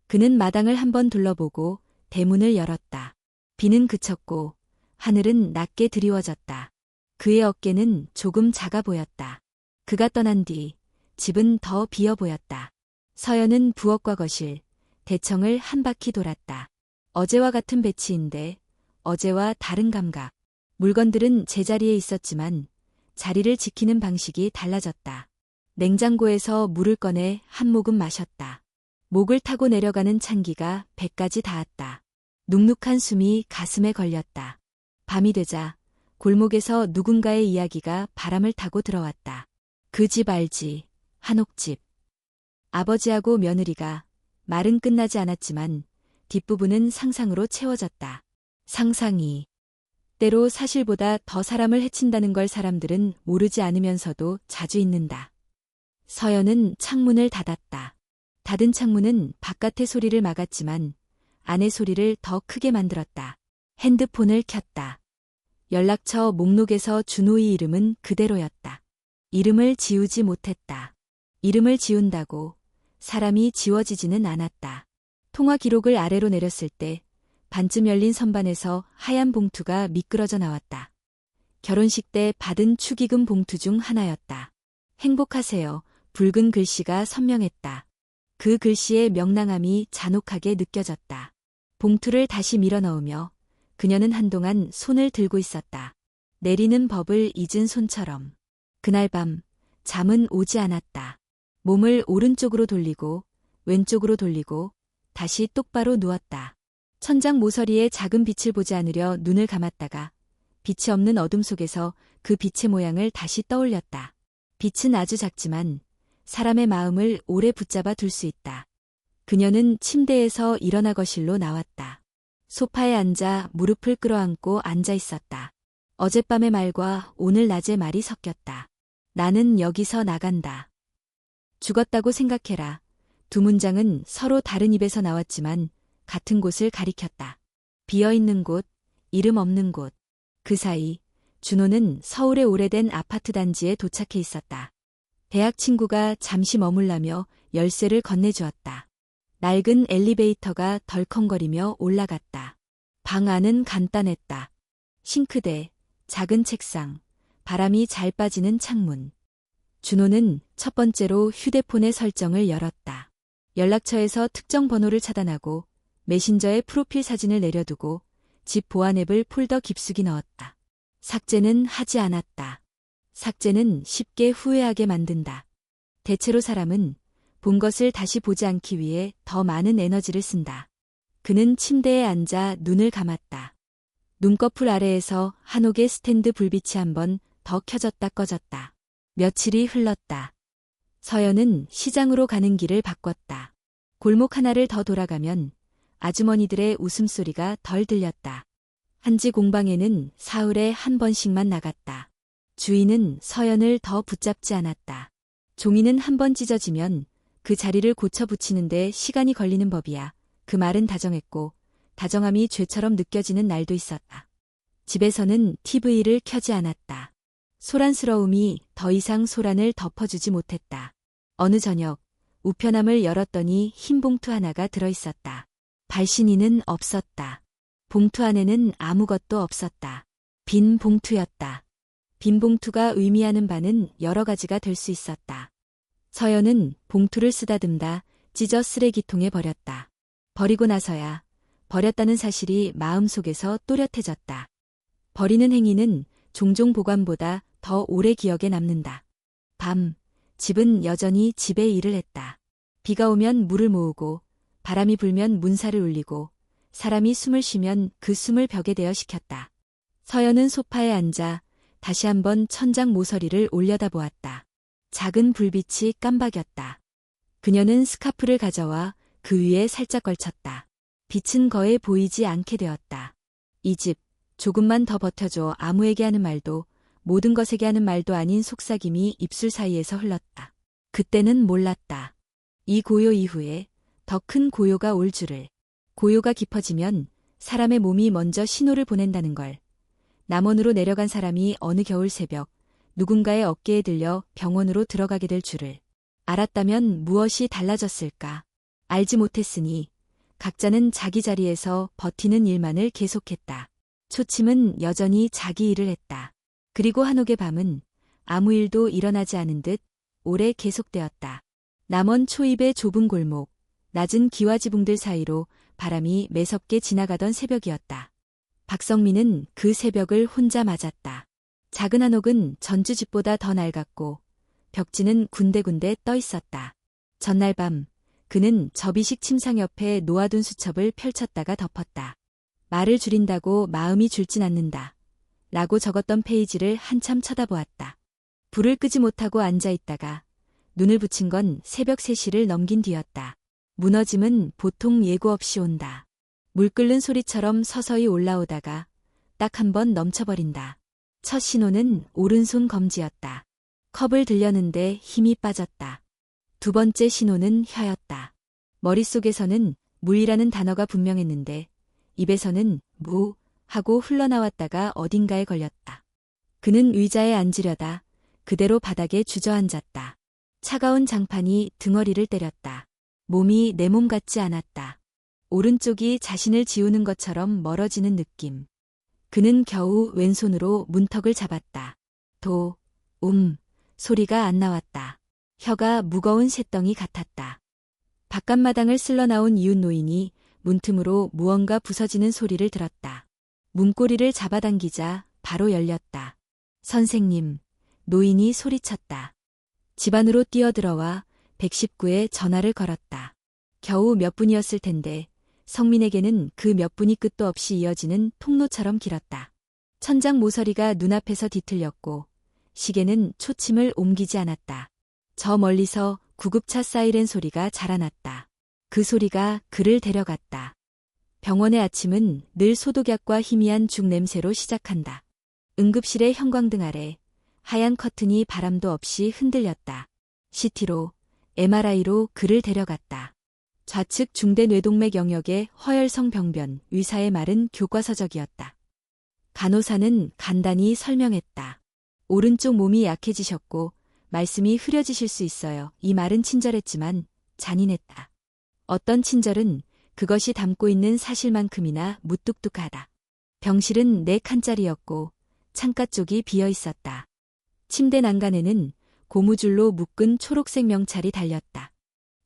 그는 마당을 한번 둘러보고 대문을 열었다. 비는 그쳤고 하늘은 낮게 드리워졌다. 그의 어깨는 조금 작아 보였다. 그가 떠난 뒤 집은 더 비어 보였다. 서연은 부엌과 거실, 대청을 한 바퀴 돌았다. 어제와 같은 배치인데 어제와 다른 감각. 물건들은 제자리에 있었지만 자리를 지키는 방식이 달라졌다. 냉장고에서 물을 꺼내 한 모금 마셨다. 목을 타고 내려가는 찬기가 배까지 닿았다. 눅눅한 숨이 가슴에 걸렸다. 밤이 되자 골목에서 누군가의 이야기가 바람을 타고 들어왔다. 그 집 알지? 한옥집. 아버지하고 며느리가. 말은 끝나지 않았지만 뒷부분은 상상으로 채워졌다. 상상이 때로 사실보다 더 사람을 해친다는 걸 사람들은 모르지 않으면서도 자주 잊는다. 서연은 창문을 닫았다. 닫은 창문은 바깥의 소리를 막았지만 안의 소리를 더 크게 만들었다. 핸드폰을 켰다. 연락처 목록에서 준호의 이름은 그대로였다. 이름을 지우지 못했다. 이름을 지운다고 사람이 지워지지는 않았다. 통화 기록을 아래로 내렸을 때 반쯤 열린 선반에서 하얀 봉투가 미끄러져 나왔다. 결혼식 때 받은 축의금 봉투 중 하나였다. 행복하세요. 붉은 글씨가 선명했다. 그 글씨의 명랑함이 잔혹하게 느껴졌다. 봉투를 다시 밀어넣으며 그녀는 한동안 손을 들고 있었다. 내리는 법을 잊은 손처럼. 그날 밤 잠은 오지 않았다. 몸을 오른쪽으로 돌리고 왼쪽으로 돌리고 다시 똑바로 누웠다. 천장 모서리에 작은 빛을 보지 않으려 눈을 감았다가 빛이 없는 어둠 속에서 그 빛의 모양을 다시 떠올렸다. 빛은 아주 작지만 사람의 마음을 오래 붙잡아 둘 수 있다. 그녀는 침대에서 일어나 거실로 나왔다. 소파에 앉아 무릎을 끌어안고 앉아 있었다. 어젯밤의 말과 오늘 낮의 말이 섞였다. 나는 여기서 나간다. 죽었다고 생각해라. 두 문장은 서로 다른 입에서 나왔지만 같은 곳을 가리켰다. 비어있는 곳, 이름 없는 곳. 그 사이 준호는 서울의 오래된 아파트 단지에 도착해 있었다. 대학 친구가 잠시 머물라며 열쇠를 건네주었다. 낡은 엘리베이터가 덜컹거리며 올라갔다. 방 안은 간단했다. 싱크대, 작은 책상, 바람이 잘 빠지는 창문. 준호는 첫 번째로 휴대폰의 설정을 열었다. 연락처에서 특정 번호를 차단하고 메신저에 프로필 사진을 내려두고 집 보안 앱을 폴더 깊숙이 넣었다. 삭제는 하지 않았다. 삭제는 쉽게 후회하게 만든다. 대체로 사람은 본 것을 다시 보지 않기 위해 더 많은 에너지를 쓴다. 그는 침대에 앉아 눈을 감았다. 눈꺼풀 아래에서 한옥의 스탠드 불빛이 한번 더 켜졌다 꺼졌다. 며칠이 흘렀다. 서연은 시장으로 가는 길을 바꿨다. 골목 하나를 더 돌아가면 아주머니들의 웃음소리가 덜 들렸다. 한지 공방에는 사흘에 한 번씩만 나갔다. 주인은 서연을 더 붙잡지 않았다. 종이는 한 번 찢어지면 그 자리를 고쳐 붙이는데 시간이 걸리는 법이야. 그 말은 다정했고 다정함이 죄처럼 느껴지는 날도 있었다. 집에서는 TV를 켜지 않았다. 소란스러움이 더 이상 소란을 덮어주지 못했다. 어느 저녁 우편함을 열었더니 흰 봉투 하나가 들어있었다. 발신인은 없었다. 봉투 안에는 아무것도 없었다. 빈 봉투였다. 빈 봉투가 의미하는 바는 여러 가지가 될 수 있었다. 서연은 봉투를 쓰다듬다 찢어 쓰레기통에 버렸다. 버리고 나서야 버렸다는 사실이 마음속에서 또렷해졌다. 버리는 행위는 종종 보관보다 더 오래 기억에 남는다. 밤, 집은 여전히 집에 일을 했다. 비가 오면 물을 모으고 바람이 불면 문살을 울리고 사람이 숨을 쉬면 그 숨을 벽에 대어 식혔다. 서연은 소파에 앉아 다시 한번 천장 모서리를 올려다보았다. 작은 불빛이 깜박였다. 그녀는 스카프를 가져와 그 위에 살짝 걸쳤다. 빛은 거의 보이지 않게 되었다. 이 집, 조금만 더 버텨줘 아무에게 하는 말도 모든 것에게 하는 말도 아닌 속삭임이 입술 사이에서 흘렀다. 그때는 몰랐다. 이 고요 이후에 더 큰 고요가 올 줄을. 고요가 깊어지면 사람의 몸이 먼저 신호를 보낸다는 걸. 남원으로 내려간 사람이 어느 겨울 새벽 누군가의 어깨에 들려 병원으로 들어가게 될 줄을. 알았다면 무엇이 달라졌을까? 알지 못했으니 각자는 자기 자리에서 버티는 일만을 계속했다. 초침은 여전히 자기 일을 했다. 그리고 한옥의 밤은 아무 일도 일어나지 않은 듯 오래 계속되었다. 남원 초입의 좁은 골목, 낮은 기와지붕들 사이로 바람이 매섭게 지나가던 새벽이었다. 박성민은 그 새벽을 혼자 맞았다. 작은 한옥은 전주집보다 더 낡았고 벽지는 군데군데 떠 있었다. 전날 밤 그는 접이식 침상 옆에 놓아둔 수첩을 펼쳤다가 덮었다. 말을 줄인다고 마음이 줄진 않는다. 라고 적었던 페이지를 한참 쳐다보았다. 불을 끄지 못하고 앉아있다가 눈을 붙인 건 새벽 3시를 넘긴 뒤였다. 무너짐은 보통 예고 없이 온다. 물 끓는 소리처럼 서서히 올라오다가 딱 한 번 넘쳐버린다. 첫 신호는 오른손 검지였다. 컵을 들려는데 힘이 빠졌다. 두 번째 신호는 혀였다. 머릿속에서는 물이라는 단어가 분명했는데 입에서는 무 하고 흘러나왔다가 어딘가에 걸렸다. 그는 의자에 앉으려다 그대로 바닥에 주저앉았다. 차가운 장판이 등허리를 때렸다. 몸이 내 몸 같지 않았다. 오른쪽이 자신을 지우는 것처럼 멀어지는 느낌. 그는 겨우 왼손으로 문턱을 잡았다. 소리가 안 나왔다. 혀가 무거운 새덩이 같았다. 바깥마당을 쓸러나온 이웃 노인이 문틈으로 무언가 부서지는 소리를 들었다. 문고리를 잡아당기자 바로 열렸다. 선생님, 노인이 소리쳤다. 집 안으로 뛰어들어와 119에 전화를 걸었다. 겨우 몇 분이었을 텐데 성민에게는 그 몇 분이 끝도 없이 이어지는 통로처럼 길었다. 천장 모서리가 눈앞에서 뒤틀렸고 시계는 초침을 옮기지 않았다. 저 멀리서 구급차 사이렌 소리가 자라났다. 그 소리가 그를 데려갔다. 병원의 아침은 늘 소독약과 희미한 죽 냄새로 시작한다. 응급실의 형광등 아래 하얀 커튼이 바람도 없이 흔들렸다. CT로, MRI로 그를 데려갔다. 좌측 중대 뇌동맥 영역의 허혈성 병변, 의사의 말은 교과서적이었다. 간호사는 간단히 설명했다. 오른쪽 몸이 약해지셨고 말씀이 흐려지실 수 있어요. 이 말은 친절했지만 잔인했다. 어떤 친절은 그것이 담고 있는 사실만큼이나 무뚝뚝하다. 병실은 4칸짜리였고 창가 쪽이 비어 있었다. 침대 난간에는 고무줄로 묶은 초록색 명찰이 달렸다.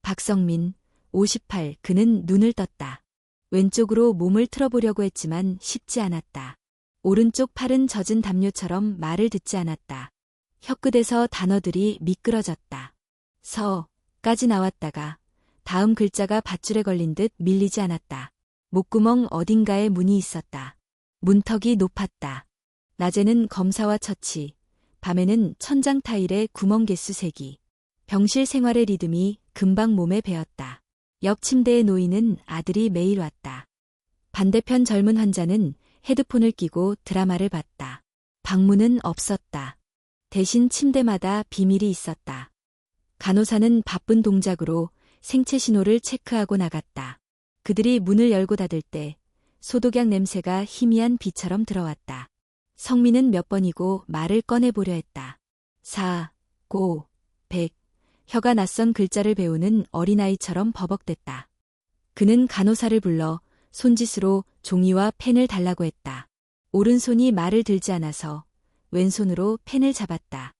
박성민, 58. 그는 눈을 떴다. 왼쪽으로 몸을 틀어보려고 했지만 쉽지 않았다. 오른쪽 팔은 젖은 담요처럼 말을 듣지 않았다. 혀끝에서 단어들이 미끄러졌다. 까지 나왔다가 다음 글자가 밧줄에 걸린 듯 밀리지 않았다. 목구멍 어딘가에 문이 있었다. 문턱이 높았다. 낮에는 검사와 처치, 밤에는 천장 타일에 구멍 개수 세기. 병실 생활의 리듬이 금방 몸에 배었다. 옆 침대에 놓이는 아들이 매일 왔다. 반대편 젊은 환자는 헤드폰을 끼고 드라마를 봤다. 방문은 없었다. 대신 침대마다 비밀이 있었다. 간호사는 바쁜 동작으로 생체 신호를 체크하고 나갔다. 그들이 문을 열고 닫을 때 소독약 냄새가 희미한 비처럼 들어왔다. 성민은 몇 번이고 말을 꺼내보려 했다. 4, 9, 100. 혀가 낯선 글자를 배우는 어린아이처럼 버벅댔다. 그는 간호사를 불러 손짓으로 종이와 펜을 달라고 했다. 오른손이 말을 들지 않아서 왼손으로 펜을 잡았다.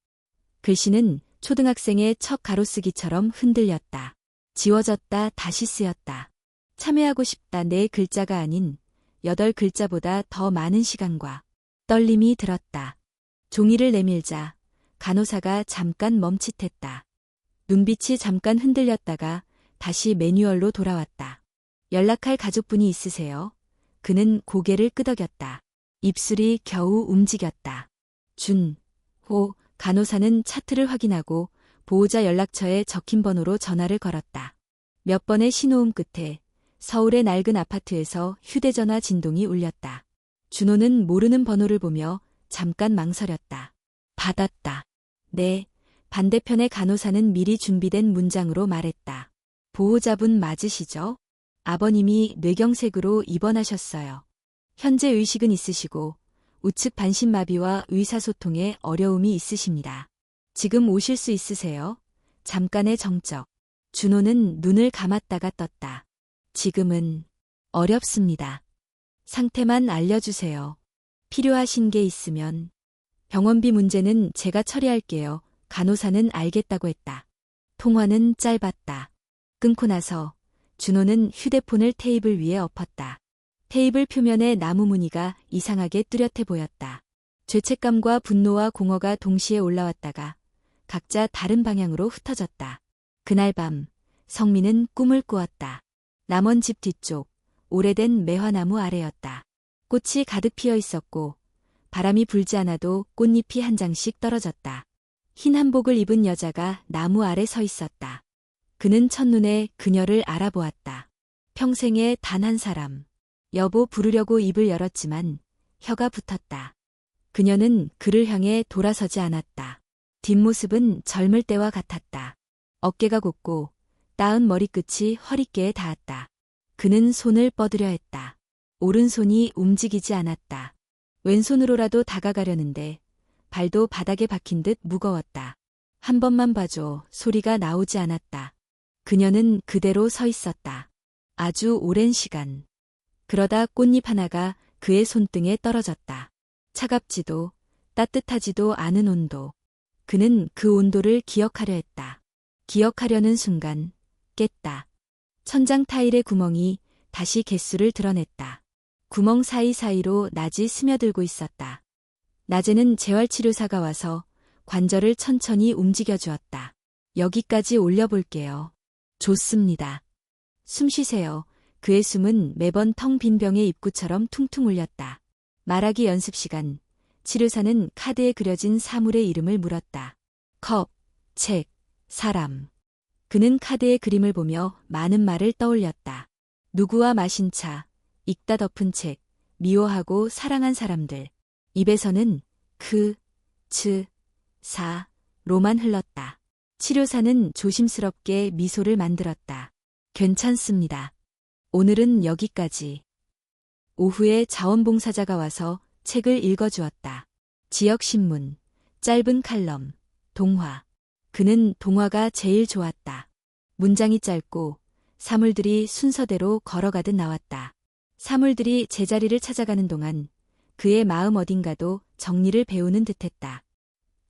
글씨는 초등학생의 첫 가로쓰기처럼 흔들렸다. 지워졌다 다시 쓰였다. 참여하고 싶다 네 글자가 아닌 8글자보다 더 많은 시간과 떨림이 들었다. 종이를 내밀자 간호사가 잠깐 멈칫했다. 눈빛이 잠깐 흔들렸다가 다시 매뉴얼로 돌아왔다. 연락할 가족분이 있으세요? 그는 고개를 끄덕였다. 입술이 겨우 움직였다. 호, 간호사는 차트를 확인하고 보호자 연락처에 적힌 번호로 전화를 걸었다. 몇 번의 신호음 끝에 서울의 낡은 아파트에서 휴대전화 진동이 울렸다. 준호는 모르는 번호를 보며 잠깐 망설였다. 받았다. 네, 반대편의 간호사는 미리 준비된 문장으로 말했다. 보호자분 맞으시죠? 아버님이 뇌경색으로 입원하셨어요. 현재 의식은 있으시고 우측 반신마비와 의사소통에 어려움이 있으십니다. 지금 오실 수 있으세요? 잠깐의 정적. 준호는 눈을 감았다가 떴다. 지금은 어렵습니다. 상태만 알려주세요. 필요하신 게 있으면. 병원비 문제는 제가 처리할게요. 간호사는 알겠다고 했다. 통화는 짧았다. 끊고 나서 준호는 휴대폰을 테이블 위에 엎었다. 테이블 표면에 나무 무늬가 이상하게 뚜렷해 보였다. 죄책감과 분노와 공허가 동시에 올라왔다가 각자 다른 방향으로 흩어졌다. 그날 밤 성민은 꿈을 꾸었다. 남원 집 뒤쪽 오래된 매화나무 아래였다. 꽃이 가득 피어 있었고 바람이 불지 않아도 꽃잎이 한 장씩 떨어졌다. 흰 한복을 입은 여자가 나무 아래 서 있었다. 그는 첫눈에 그녀를 알아보았다. 평생에 단 한 사람. 여보 부르려고 입을 열었지만 혀가 붙었다. 그녀는 그를 향해 돌아서지 않았다. 뒷모습은 젊을 때와 같았다. 어깨가 곱고 따은 머리끝이 허리께에 닿았다. 그는 손을 뻗으려 했다. 오른손이 움직이지 않았다. 왼손으로라도 다가가려는데 발도 바닥에 박힌 듯 무거웠다. 한 번만 봐줘 소리가 나오지 않았다. 그녀는 그대로 서 있었다. 아주 오랜 시간. 그러다 꽃잎 하나가 그의 손등에 떨어졌다. 차갑지도 따뜻하지도 않은 온도. 그는 그 온도를 기억하려 했다. 기억하려는 순간 깼다. 천장 타일의 구멍이 다시 개수를 드러냈다. 구멍 사이사이로 낮이 스며들고 있었다. 낮에는 재활치료사가 와서 관절을 천천히 움직여 주었다. 여기까지 올려볼게요. 좋습니다. 숨 쉬세요. 그의 숨은 매번 텅 빈 병의 입구처럼 퉁퉁 울렸다. 말하기 연습 시간. 치료사는 카드에 그려진 사물의 이름을 물었다. 컵, 책, 사람. 그는 카드의 그림을 보며 많은 말을 떠올렸다. 누구와 마신 차, 읽다 덮은 책, 미워하고 사랑한 사람들. 입에서는 그, 츠, 사, 로만 흘렀다. 치료사는 조심스럽게 미소를 만들었다. 괜찮습니다. 오늘은 여기까지. 오후에 자원봉사자가 와서 책을 읽어주었다. 지역신문, 짧은 칼럼, 동화. 그는 동화가 제일 좋았다. 문장이 짧고 사물들이 순서대로 걸어가듯 나왔다. 사물들이 제자리를 찾아가는 동안 그의 마음 어딘가도 정리를 배우는 듯했다.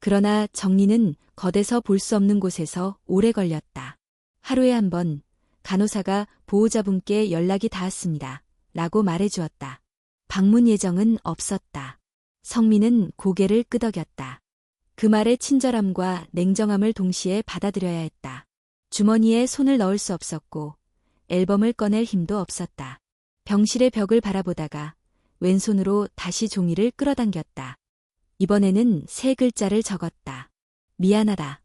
그러나 정리는 겉에서 볼 수 없는 곳에서 오래 걸렸다. 하루에 한 번 간호사가 보호자분께 연락이 닿았습니다. 라고 말해주었다. 방문 예정은 없었다. 성민은 고개를 끄덕였다. 그 말의 친절함과 냉정함을 동시에 받아들여야 했다. 주머니에 손을 넣을 수 없었고 앨범을 꺼낼 힘도 없었다. 병실의 벽을 바라보다가 왼손으로 다시 종이를 끌어당겼다. 이번에는 3글자를 적었다. 미안하다.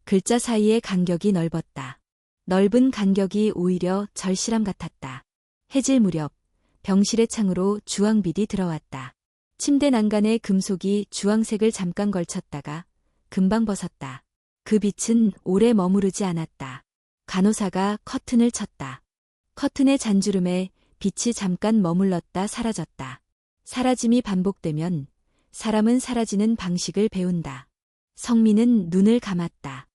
글자 사이의 간격이 넓었다. 넓은 간격이 오히려 절실함 같았다. 해질 무렵 병실의 창으로 주황빛이 들어왔다. 침대 난간에 금속이 주황색을 잠깐 걸쳤다가 금방 벗었다. 그 빛은 오래 머무르지 않았다. 간호사가 커튼을 쳤다. 커튼의 잔주름에 빛이 잠깐 머물렀다 사라졌다. 사라짐이 반복되면 사람은 사라지는 방식을 배운다. 성민은 눈을 감았다.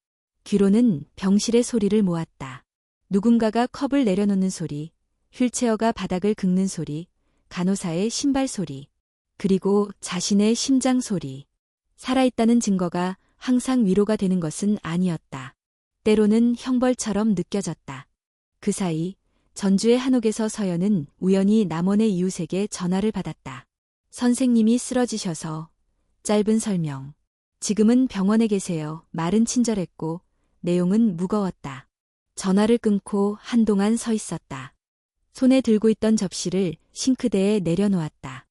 귀로는 병실의 소리를 모았다. 누군가가 컵을 내려놓는 소리, 휠체어가 바닥을 긁는 소리, 간호사의 신발 소리, 그리고 자신의 심장 소리. 살아있다는 증거가 항상 위로가 되는 것은 아니었다. 때로는 형벌처럼 느껴졌다. 그 사이 전주의 한옥에서 서연은 우연히 남원의 이웃에게 전화를 받았다. 선생님이 쓰러지셔서. 짧은 설명. 지금은 병원에 계세요. 말은 친절했고 내용은 무거웠다. 전화를 끊고 한동안 서 있었다. 손에 들고 있던 접시를 싱크대에 내려놓았다.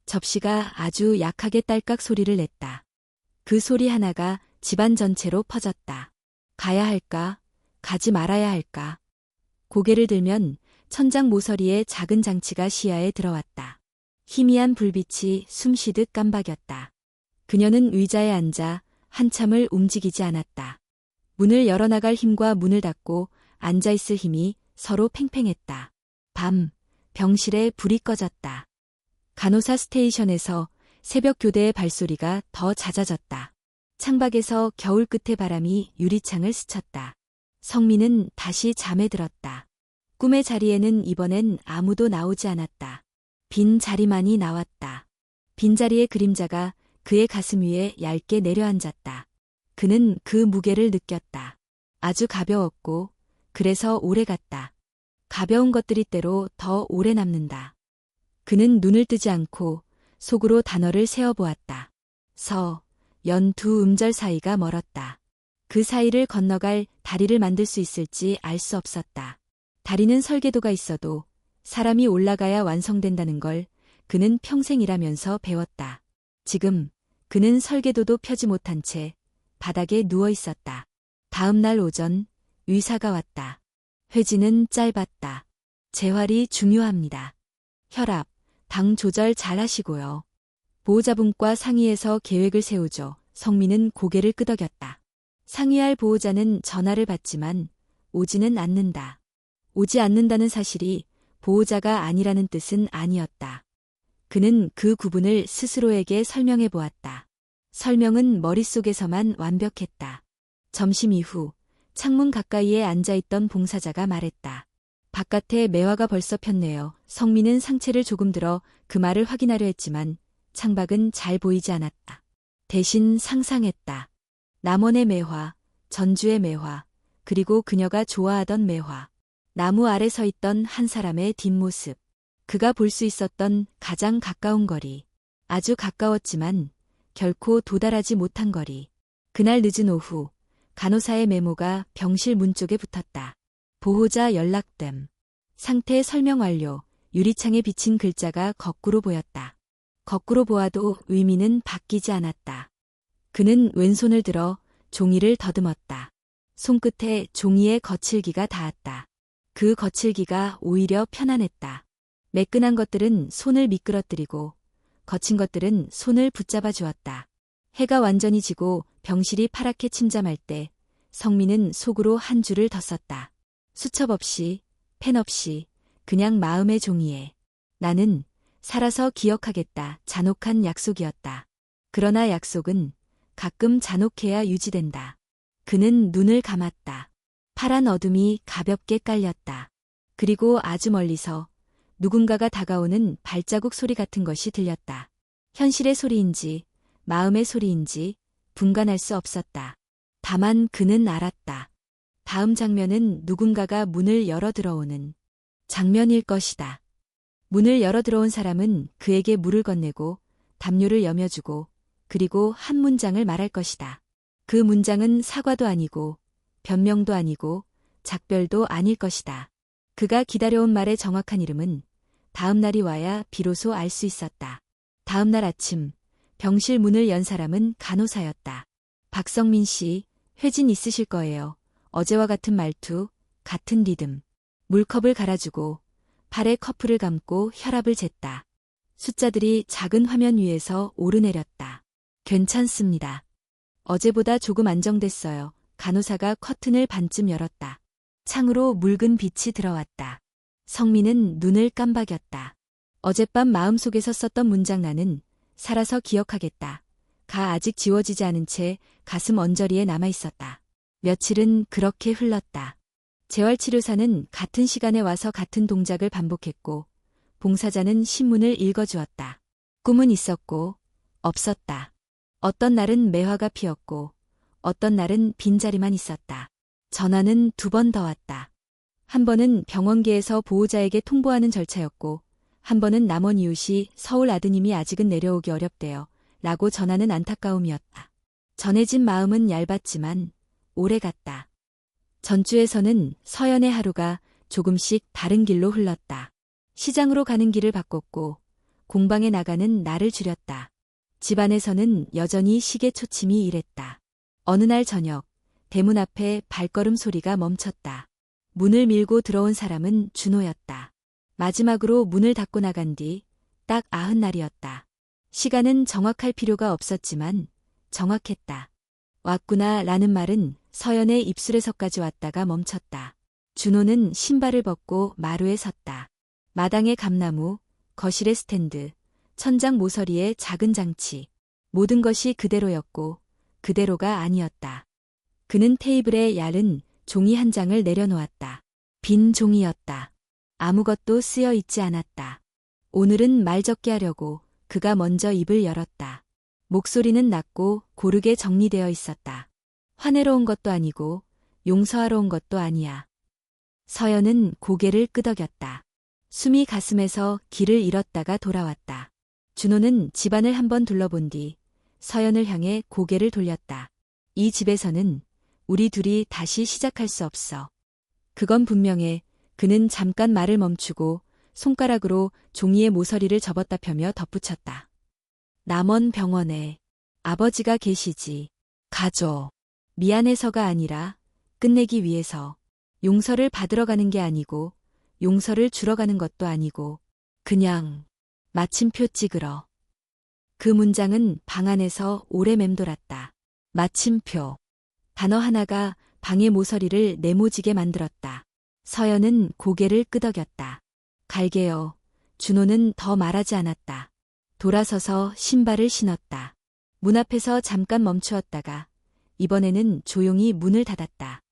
접시가 아주 약하게 딸깍 소리를 냈다. 그 소리 하나가 집안 전체로 퍼졌다. 가야 할까? 가지 말아야 할까? 고개를 들면 천장 모서리에 작은 장치가 시야에 들어왔다. 희미한 불빛이 숨쉬듯 깜박였다. 그녀는 의자에 앉아 한참을 움직이지 않았다. 문을 열어나갈 힘과 문을 닫고 앉아있을 힘이 서로 팽팽했다. 밤, 병실에 불이 꺼졌다. 간호사 스테이션에서 새벽 교대의 발소리가 더 잦아졌다. 창밖에서 겨울 끝의 바람이 유리창을 스쳤다. 성민은 다시 잠에 들었다. 꿈의 자리에는 이번엔 아무도 나오지 않았다. 빈 자리만이 나왔다. 빈자리의 그림자가 그의 가슴 위에 얇게 내려앉았다. 그는 그 무게를 느꼈다. 아주 가벼웠고 그래서 오래갔다. 가벼운 것들이 때로 더 오래 남는다. 그는 눈을 뜨지 않고 속으로 단어를 세어보았다. 서, 연 두 음절 사이가 멀었다. 그 사이를 건너갈 다리를 만들 수 있을지 알 수 없었다. 다리는 설계도가 있어도 사람이 올라가야 완성된다는 걸 그는 평생 일하면서 배웠다. 지금 그는 설계도도 펴지 못한 채 바닥에 누워 있었다. 다음 날 오전 의사가 왔다. 회지는 짧았다. 재활이 중요합니다. 혈압, 당 조절 잘 하시고요. 보호자분과 상의해서 계획을 세우죠. 성민은 고개를 끄덕였다. 상의할 보호자는 전화를 받지만 오지는 않는다. 오지 않는다는 사실이 보호자가 아니라는 뜻은 아니었다. 그는 그 구분을 스스로에게 설명해 보았다. 설명은 머릿속에서만 완벽했다. 점심 이후 창문 가까이에 앉아있던 봉사자가 말했다. 바깥에 매화가 벌써 폈네요. 성민은 상체를 조금 들어 그 말을 확인하려 했지만 창밖은 잘 보이지 않았다. 대신 상상했다. 남원의 매화, 전주의 매화, 그리고 그녀가 좋아하던 매화. 나무 아래 서 있던 한 사람의 뒷모습. 그가 볼 수 있었던 가장 가까운 거리. 아주 가까웠지만 결코 도달하지 못한 거리. 그날 늦은 오후 간호사의 메모가 병실 문 쪽에 붙었다. 보호자 연락됨. 상태 설명 완료. 유리창에 비친 글자가 거꾸로 보였다. 거꾸로 보아도 의미는 바뀌지 않았다. 그는 왼손을 들어 종이를 더듬었다. 손끝에 종이의 거칠기가 닿았다. 그 거칠기가 오히려 편안했다. 매끈한 것들은 손을 미끄러뜨리고 거친 것들은 손을 붙잡아 주었다. 해가 완전히 지고 병실이 파랗게 침잠할 때 성민은 속으로 한 줄을 더 썼다. 수첩 없이, 펜 없이, 그냥 마음의 종이에. 나는 살아서 기억하겠다. 잔혹한 약속이었다. 그러나 약속은 가끔 잔혹해야 유지된다. 그는 눈을 감았다. 파란 어둠이 가볍게 깔렸다. 그리고 아주 멀리서 누군가가 다가오는 발자국 소리 같은 것이 들렸다. 현실의 소리인지 마음의 소리인지 분간할 수 없었다. 다만 그는 알았다. 다음 장면은 누군가가 문을 열어 들어오는 장면일 것이다. 문을 열어 들어온 사람은 그에게 물을 건네고 담요를 여며주고 그리고 한 문장을 말할 것이다. 그 문장은 사과도 아니고 변명도 아니고 작별도 아닐 것이다. 그가 기다려온 말의 정확한 이름은 다음 날이 와야 비로소 알 수 있었다. 다음 날 아침 병실 문을 연 사람은 간호사였다. 박성민 씨, 회진 있으실 거예요. 어제와 같은 말투, 같은 리듬. 물컵을 갈아주고 팔에 커프를 감고 혈압을 쟀다. 숫자들이 작은 화면 위에서 오르내렸다. 괜찮습니다. 어제보다 조금 안정됐어요. 간호사가 커튼을 반쯤 열었다. 창으로 묽은 빛이 들어왔다. 성민은 눈을 깜박였다. 어젯밤 마음속에서 썼던 문장 나는 살아서 기억하겠다. 가 아직 지워지지 않은 채 가슴 언저리에 남아있었다. 며칠은 그렇게 흘렀다. 재활치료사는 같은 시간에 와서 같은 동작을 반복했고 봉사자는 신문을 읽어주었다. 꿈은 있었고 없었다. 어떤 날은 매화가 피었고 어떤 날은 빈자리만 있었다. 전화는 2번 더 왔다. 한 번은 병원계에서 보호자에게 통보하는 절차였고 한 번은 남원 이웃이 서울 아드님이 아직은 내려오기 어렵대요. 라고 전하는 안타까움이었다. 전해진 마음은 얇았지만 오래갔다. 전주에서는 서연의 하루가 조금씩 다른 길로 흘렀다. 시장으로 가는 길을 바꿨고 공방에 나가는 날을 줄였다. 집안에서는 여전히 시계 초침이 일했다. 어느 날 저녁 대문 앞에 발걸음 소리가 멈췄다. 문을 밀고 들어온 사람은 준호였다. 마지막으로 문을 닫고 나간 뒤 딱 90날이었다. 시간은 정확할 필요가 없었지만 정확했다. 왔구나 라는 말은 서연의 입술에서까지 왔다가 멈췄다. 준호는 신발을 벗고 마루에 섰다. 마당의 감나무, 거실의 스탠드, 천장 모서리의 작은 장치. 모든 것이 그대로였고 그대로가 아니었다. 그는 테이블에 얇은 종이 한 장을 내려놓았다. 빈 종이였다. 아무것도 쓰여 있지 않았다. 오늘은 말 적게 하려고 그가 먼저 입을 열었다. 목소리는 낮고 고르게 정리되어 있었다. 화내러 온 것도 아니고 용서하러 온 것도 아니야. 서연은 고개를 끄덕였다. 숨이 가슴에서 길을 잃었다가 돌아왔다. 준호는 집안을 한번 둘러본 뒤 서연을 향해 고개를 돌렸다. 이 집에서는 우리 둘이 다시 시작할 수 없어. 그건 분명해. 그는 잠깐 말을 멈추고 손가락으로 종이의 모서리를 접었다 펴며 덧붙였다. 남원 병원에 아버지가 계시지. 가줘. 미안해서가 아니라 끝내기 위해서. 용서를 받으러 가는 게 아니고 용서를 주러 가는 것도 아니고 그냥 마침표 찍으러. 그 문장은 방 안에서 오래 맴돌았다. 마침표. 단어 하나가 방의 모서리를 네모지게 만들었다. 서연은 고개를 끄덕였다. 갈게요. 준호는 더 말하지 않았다. 돌아서서 신발을 신었다. 문 앞에서 잠깐 멈추었다가 이번에는 조용히 문을 닫았다.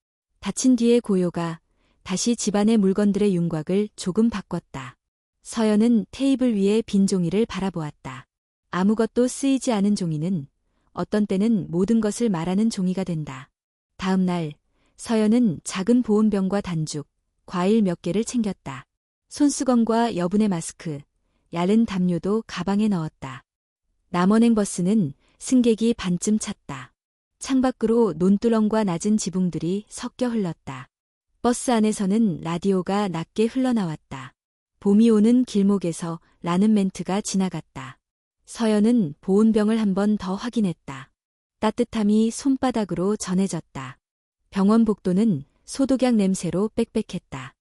닫힌 뒤에 고요가 다시 집안의 물건들의 윤곽을 조금 바꿨다. 서연은 테이블 위에 빈 종이를 바라보았다. 아무것도 쓰이지 않은 종이는 어떤 때는 모든 것을 말하는 종이가 된다. 다음 날 서연은 작은 보온병과 단죽, 과일 몇 개를 챙겼다. 손수건과 여분의 마스크, 얇은 담요도 가방에 넣었다. 남원행 버스는 승객이 반쯤 찼다. 창밖으로 논두렁과 낮은 지붕들이 섞여 흘렀다. 버스 안에서는 라디오가 낮게 흘러나왔다. 봄이 오는 길목에서 라는 멘트가 지나갔다. 서연은 보온병을 한 번 더 확인했다. 따뜻함이 손바닥으로 전해졌다. 병원 복도는 소독약 냄새로 빽빽했다.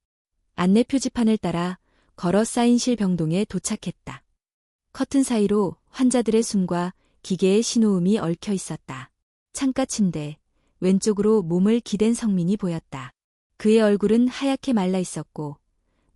안내 표지판을 따라 걸어 사인실 병동에 도착했다. 커튼 사이로 환자들의 숨과 기계의 신호음이 얽혀 있었다. 창가 침대, 왼쪽으로 몸을 기댄 성민이 보였다. 그의 얼굴은 하얗게 말라 있었고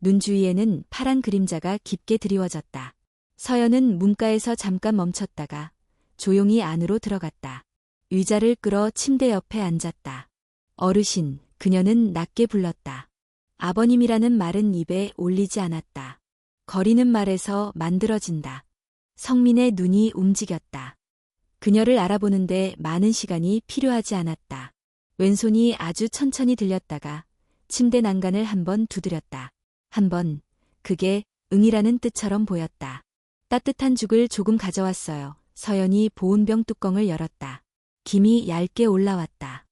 눈 주위에는 파란 그림자가 깊게 드리워졌다. 서연은 문가에서 잠깐 멈췄다가 조용히 안으로 들어갔다. 의자를 끌어 침대 옆에 앉았다. 어르신, 그녀는 낮게 불렀다. 아버님이라는 말은 입에 올리지 않았다. 거리는 말에서 만들어진다. 성민의 눈이 움직였다. 그녀를 알아보는데 많은 시간이 필요하지 않았다. 왼손이 아주 천천히 들렸다가 침대 난간을 한번 두드렸다. 한 번, 그게 응이라는 뜻처럼 보였다. 따뜻한 죽을 조금 가져왔어요. 서연이 보온병 뚜껑을 열었다. 김이 얇게 올라왔다.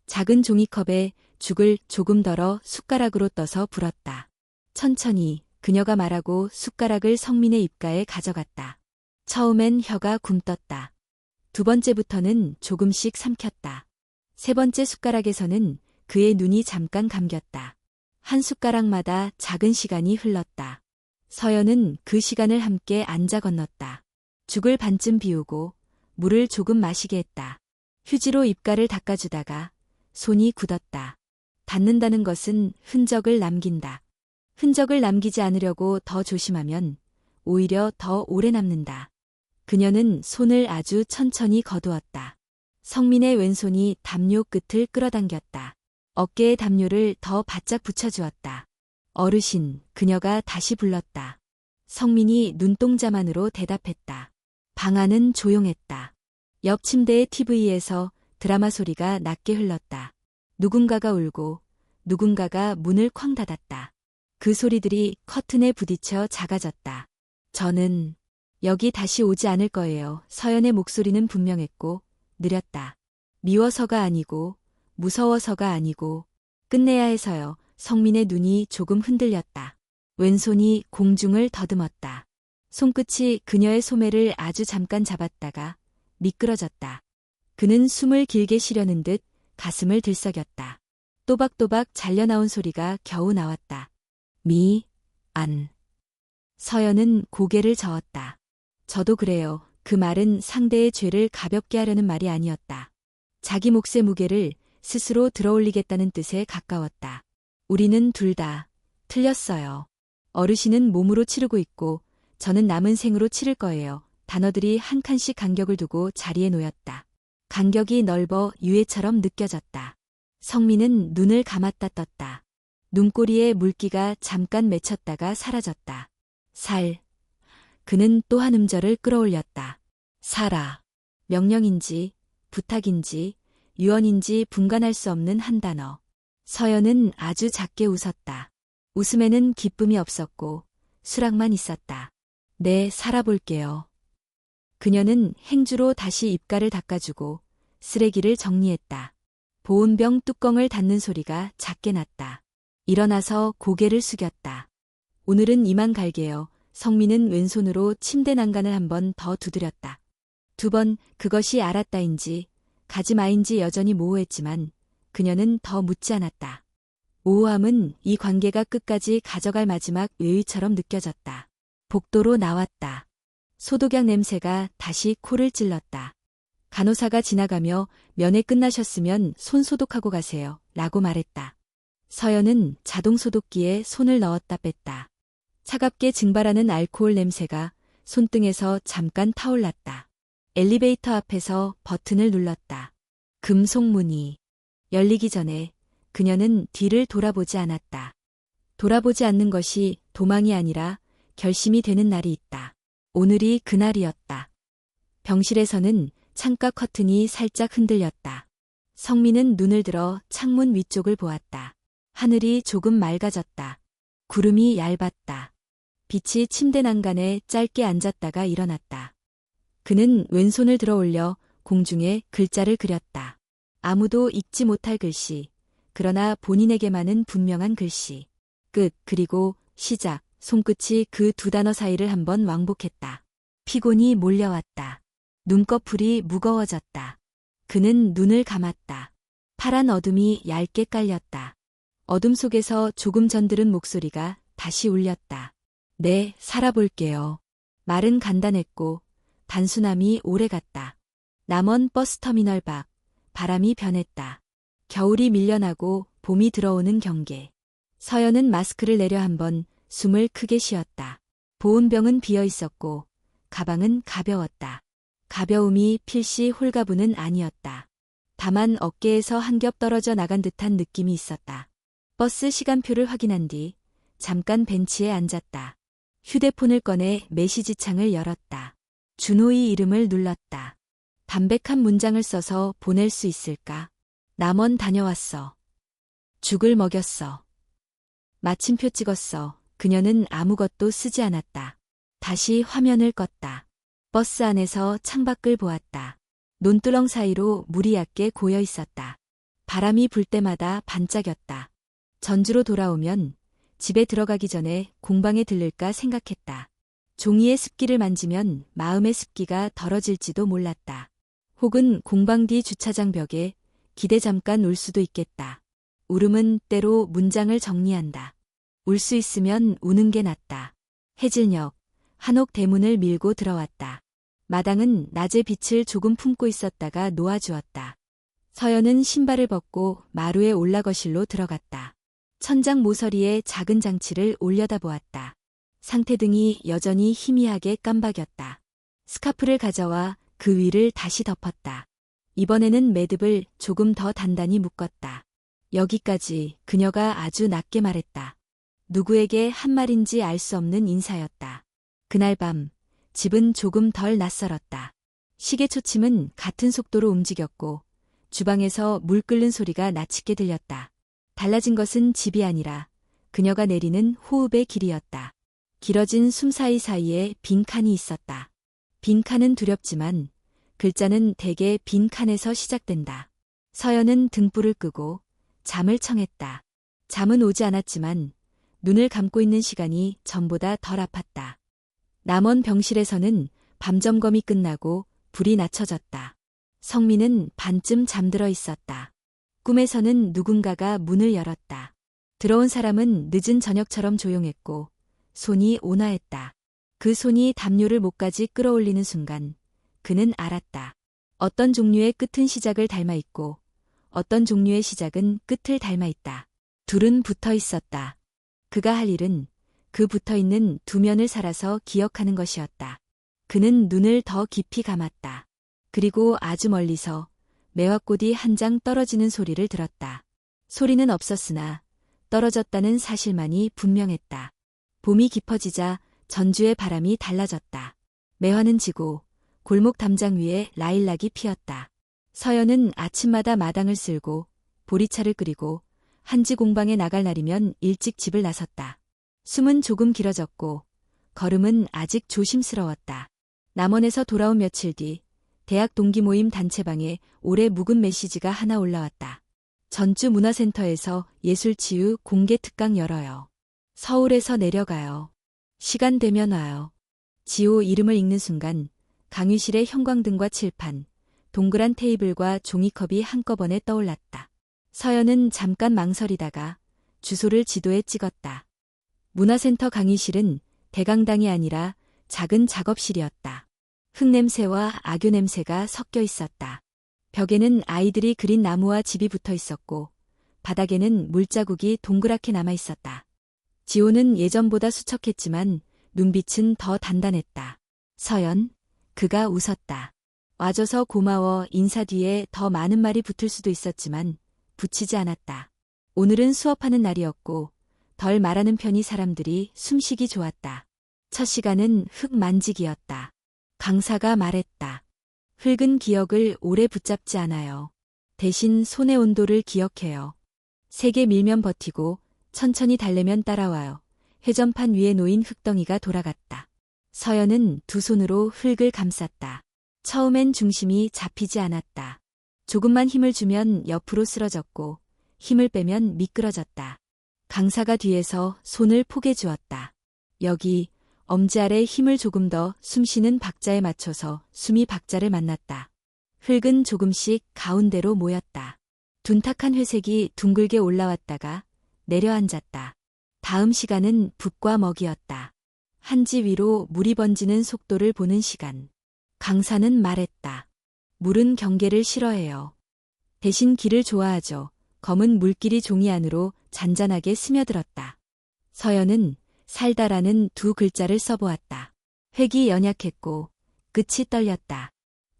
작은 종이컵에 죽을 조금 덜어 숟가락으로 떠서 불었다. 천천히 그녀가 말하고 숟가락을 성민의 입가에 가져갔다. 처음엔 혀가 굼떴다. 두 번째부터는 조금씩 삼켰다. 세 번째 숟가락에서는 그의 눈이 잠깐 감겼다. 한 숟가락마다 작은 시간이 흘렀다. 서연은 그 시간을 함께 앉아 건넜다. 죽을 반쯤 비우고 물을 조금 마시게 했다. 휴지로 입가를 닦아주다가 손이 굳었다. 닿는다는 것은 흔적을 남긴다. 흔적을 남기지 않으려고 더 조심하면 오히려 더 오래 남는다. 그녀는 손을 아주 천천히 거두었다. 성민의 왼손이 담요 끝을 끌어당겼다. 어깨에 담요를 더 바짝 붙여주었다. 어르신, 그녀가 다시 불렀다. 성민이 눈동자만으로 대답했다. 방 안은 조용했다. 옆 침대의 TV에서 드라마 소리가 낮게 흘렀다. 누군가가 울고 누군가가 문을 쾅 닫았다. 그 소리들이 커튼에 부딪혀 작아졌다. 저는 여기 다시 오지 않을 거예요. 서연의 목소리는 분명했고 느렸다. 미워서가 아니고 무서워서가 아니고 끝내야 해서요. 성민의 눈이 조금 흔들렸다. 왼손이 공중을 더듬었다. 손끝이 그녀의 소매를 아주 잠깐 잡았다가 미끄러졌다. 그는 숨을 길게 쉬려는 듯 가슴을 들썩였다. 또박또박 잘려나온 소리가 겨우 나왔다. 안. 서연은 고개를 저었다. 저도 그래요. 그 말은 상대의 죄를 가볍게 하려는 말이 아니었다. 자기 몫의 무게를 스스로 들어올리겠다는 뜻에 가까웠다. 우리는 둘 다 틀렸어요. 어르신은 몸으로 치르고 있고 저는 남은 생으로 치를 거예요. 단어들이 한 칸씩 간격을 두고 자리에 놓였다. 간격이 넓어 유해처럼 느껴졌다. 성민은 눈을 감았다 떴다. 눈꼬리에 물기가 잠깐 맺혔다가 사라졌다. 그는 또 한 음절을 끌어올렸다. 살아. 명령인지 부탁인지 유언인지 분간할 수 없는 한 단어. 서연은 아주 작게 웃었다. 웃음에는 기쁨이 없었고 수락만 있었다. 네, 살아볼게요. 그녀는 행주로 다시 입가를 닦아주고 쓰레기를 정리했다. 보온병 뚜껑을 닫는 소리가 작게 났다. 일어나서 고개를 숙였다. 오늘은 이만 갈게요. 성민은 왼손으로 침대 난간을 한 번 더 두드렸다. 두 번 그것이 알았다인지 가지마인지 여전히 모호했지만 그녀는 더 묻지 않았다. 모호함은 이 관계가 끝까지 가져갈 마지막 외의처럼 느껴졌다. 복도로 나왔다. 소독약 냄새가 다시 코를 찔렀다. 간호사가 지나가며 면회 끝나셨으면 손 소독하고 가세요. 라고 말했다. 서연은 자동 소독기에 손을 넣었다 뺐다. 차갑게 증발하는 알코올 냄새가 손등에서 잠깐 타올랐다. 엘리베이터 앞에서 버튼을 눌렀다. 금속 문이 열리기 전에 그녀는 뒤를 돌아보지 않았다. 돌아보지 않는 것이 도망이 아니라 결심이 되는 날이 있다. 오늘이 그날이었다. 병실에서는 창가 커튼이 살짝 흔들렸다. 성민은 눈을 들어 창문 위쪽을 보았다. 하늘이 조금 맑아졌다. 구름이 얇았다. 빛이 침대 난간에 짧게 앉았다가 일어났다. 그는 왼손을 들어 올려 공중에 글자를 그렸다. 아무도 읽지 못할 글씨, 그러나 본인에게만은 분명한 글씨. 끝, 그리고 시작. 손끝이 그 두 단어 사이를 한번 왕복했다. 피곤이 몰려왔다. 눈꺼풀이 무거워졌다. 그는 눈을 감았다. 파란 어둠이 얇게 깔렸다. 어둠 속에서 조금 전들은 목소리가 다시 울렸다. 네, 살아볼게요. 말은 간단했고 단순함이 오래갔다. 남원 버스터미널 밖, 바람이 변했다. 겨울이 밀려나고 봄이 들어오는 경계. 서연은 마스크를 내려 한번 숨을 크게 쉬었다. 보온병은 비어 있었고 가방은 가벼웠다. 가벼움이 필시 홀가분은 아니었다. 다만 어깨에서 한 겹 떨어져 나간 듯한 느낌이 있었다. 버스 시간표를 확인한 뒤 잠깐 벤치에 앉았다. 휴대폰을 꺼내 메시지 창을 열었다. 준호의 이름을 눌렀다. 담백한 문장을 써서 보낼 수 있을까? 남원 다녀왔어. 죽을 먹였어. 마침표 찍었어. 그녀는 아무것도 쓰지 않았다. 다시 화면을 껐다. 버스 안에서 창밖을 보았다. 논두렁 사이로 물이 얕게 고여 있었다. 바람이 불 때마다 반짝였다. 전주로 돌아오면 집에 들어가기 전에 공방에 들를까 생각했다. 종이의 습기를 만지면 마음의 습기가 덜어질지도 몰랐다. 혹은 공방 뒤 주차장 벽에 기대 잠깐 올 수도 있겠다. 울음은 때로 문장을 정리한다. 울 수 있으면 우는 게 낫다. 해질녘, 한옥 대문을 밀고 들어왔다. 마당은 낮의 빛을 조금 품고 있었다가 놓아주었다. 서연은 신발을 벗고 마루에 올라 거실로 들어갔다. 천장 모서리에 작은 장치를 올려다보았다. 상태등이 여전히 희미하게 깜박였다. 스카프를 가져와 그 위를 다시 덮었다. 이번에는 매듭을 조금 더 단단히 묶었다. 여기까지 그녀가 아주 낮게 말했다. 누구에게 한 말인지 알 수 없는 인사였다. 그날 밤 집은 조금 덜 낯설었다. 시계 초침은 같은 속도로 움직였고 주방에서 물 끓는 소리가 나치게 들렸다. 달라진 것은 집이 아니라 그녀가 내리는 호흡의 길이었다. 길어진 숨 사이사이에 빈칸이 있었다. 빈칸은 두렵지만 글자는 대개 빈칸에서 시작된다. 서연은 등불을 끄고 잠을 청했다. 잠은 오지 않았지만 눈을 감고 있는 시간이 전보다 덜 아팠다. 남원 병실에서는 밤 점검이 끝나고 불이 낮춰졌다. 성민은 반쯤 잠들어 있었다. 꿈에서는 누군가가 문을 열었다. 들어온 사람은 늦은 저녁처럼 조용했고 손이 온화했다. 그 손이 담요를 목까지 끌어올리는 순간 그는 알았다. 어떤 종류의 끝은 시작을 닮아 있고 어떤 종류의 시작은 끝을 닮아 있다. 둘은 붙어 있었다. 그가 할 일은 그 붙어 있는 두 면을 살아서 기억하는 것이었다. 그는 눈을 더 깊이 감았다. 그리고 아주 멀리서 매화꽃이 한 장 떨어지는 소리를 들었다. 소리는 없었으나 떨어졌다는 사실만이 분명했다. 봄이 깊어지자 전주의 바람이 달라졌다. 매화는 지고 골목 담장 위에 라일락이 피었다. 서연은 아침마다 마당을 쓸고 보리차를 끓이고 한지 공방에 나갈 날이면 일찍 집을 나섰다. 숨은 조금 길어졌고 걸음은 아직 조심스러웠다. 남원에서 돌아온 며칠 뒤 대학 동기 모임 단체방에 올해 묵은 메시지가 하나 올라왔다. 전주 문화센터에서 예술치유 공개 특강 열어요. 서울에서 내려가요. 시간 되면 와요. 지호 이름을 읽는 순간 강의실의 형광등과 칠판, 동그란 테이블과 종이컵이 한꺼번에 떠올랐다. 서연은 잠깐 망설이다가 주소를 지도에 찍었다. 문화센터 강의실은 대강당이 아니라 작은 작업실이었다. 흙냄새와 악유 냄새가 섞여 있었다. 벽에는 아이들이 그린 나무와 집이 붙어 있었고 바닥에는 물자국이 동그랗게 남아 있었다. 지호는 예전보다 수척했지만 눈빛은 더 단단했다. 서연, 그가 웃었다. 와줘서 고마워 인사 뒤에 더 많은 말이 붙을 수도 있었지만 붙이지 않았다. 오늘은 수업하는 날이었고 덜 말하는 편이 사람들이 숨쉬기 좋았다. 첫 시간은 흙 만지기였다. 강사가 말했다. 흙은 기억을 오래 붙잡지 않아요. 대신 손의 온도를 기억해요. 세게 밀면 버티고 천천히 달래면 따라와요. 회전판 위에 놓인 흙덩이가 돌아갔다. 서연은 두 손으로 흙을 감쌌다. 처음엔 중심이 잡히지 않았다. 조금만 힘을 주면 옆으로 쓰러졌고 힘을 빼면 미끄러졌다. 강사가 뒤에서 손을 포개 주었다. 여기 엄지 아래 힘을 조금 더 숨쉬는 박자에 맞춰서 숨이 박자를 만났다. 흙은 조금씩 가운데로 모였다. 둔탁한 회색이 둥글게 올라왔다가 내려앉았다. 다음 시간은 붓과 먹이었다. 한지 위로 물이 번지는 속도를 보는 시간. 강사는 말했다. 물은 경계를 싫어해요. 대신 길을 좋아하죠. 검은 물길이 종이 안으로 잔잔하게 스며들었다. 서연은 살다라는 두 글자를 써보았다. 획이 연약했고 끝이 떨렸다.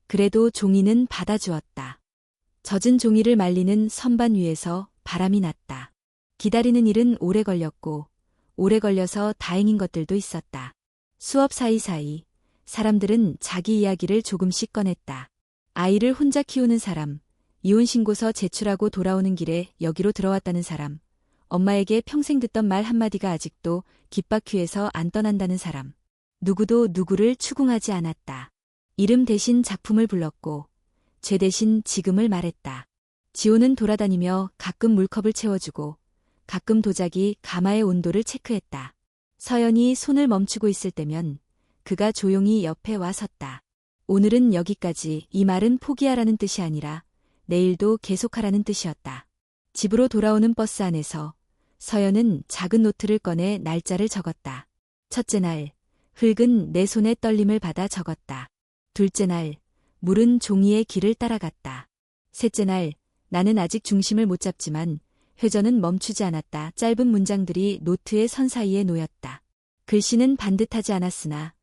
그래도 종이는 받아주었다. 젖은 종이를 말리는 선반 위에서 바람이 났다. 기다리는 일은 오래 걸렸고 오래 걸려서 다행인 것들도 있었다. 수업 사이사이 사람들은 자기 이야기를 조금씩 꺼냈다. 아이를 혼자 키우는 사람, 이혼신고서 제출하고 돌아오는 길에 여기로 들어왔다는 사람, 엄마에게 평생 듣던 말 한마디가 아직도 귓바퀴에서 안 떠난다는 사람. 누구도 누구를 추궁하지 않았다. 이름 대신 작품을 불렀고 죄 대신 지금을 말했다. 지호는 돌아다니며 가끔 물컵을 채워주고 가끔 도자기 가마의 온도를 체크했다. 서연이 손을 멈추고 있을 때면 그가 조용히 옆에 와 섰다. 오늘은 여기까지 이 말은 포기하라는 뜻이 아니라 내일도 계속하라는 뜻이었다. 집으로 돌아오는 버스 안에서 서연은 작은 노트를 꺼내 날짜를 적었다. 첫째 날, 흙은 내 손의 떨림을 받아 적었다. 둘째 날, 물은 종이의 길을 따라갔다. 셋째 날, 나는 아직 중심을 못 잡지만 회전은 멈추지 않았다. 짧은 문장들이 노트의 선 사이에 놓였다. 글씨는 반듯하지 않았으나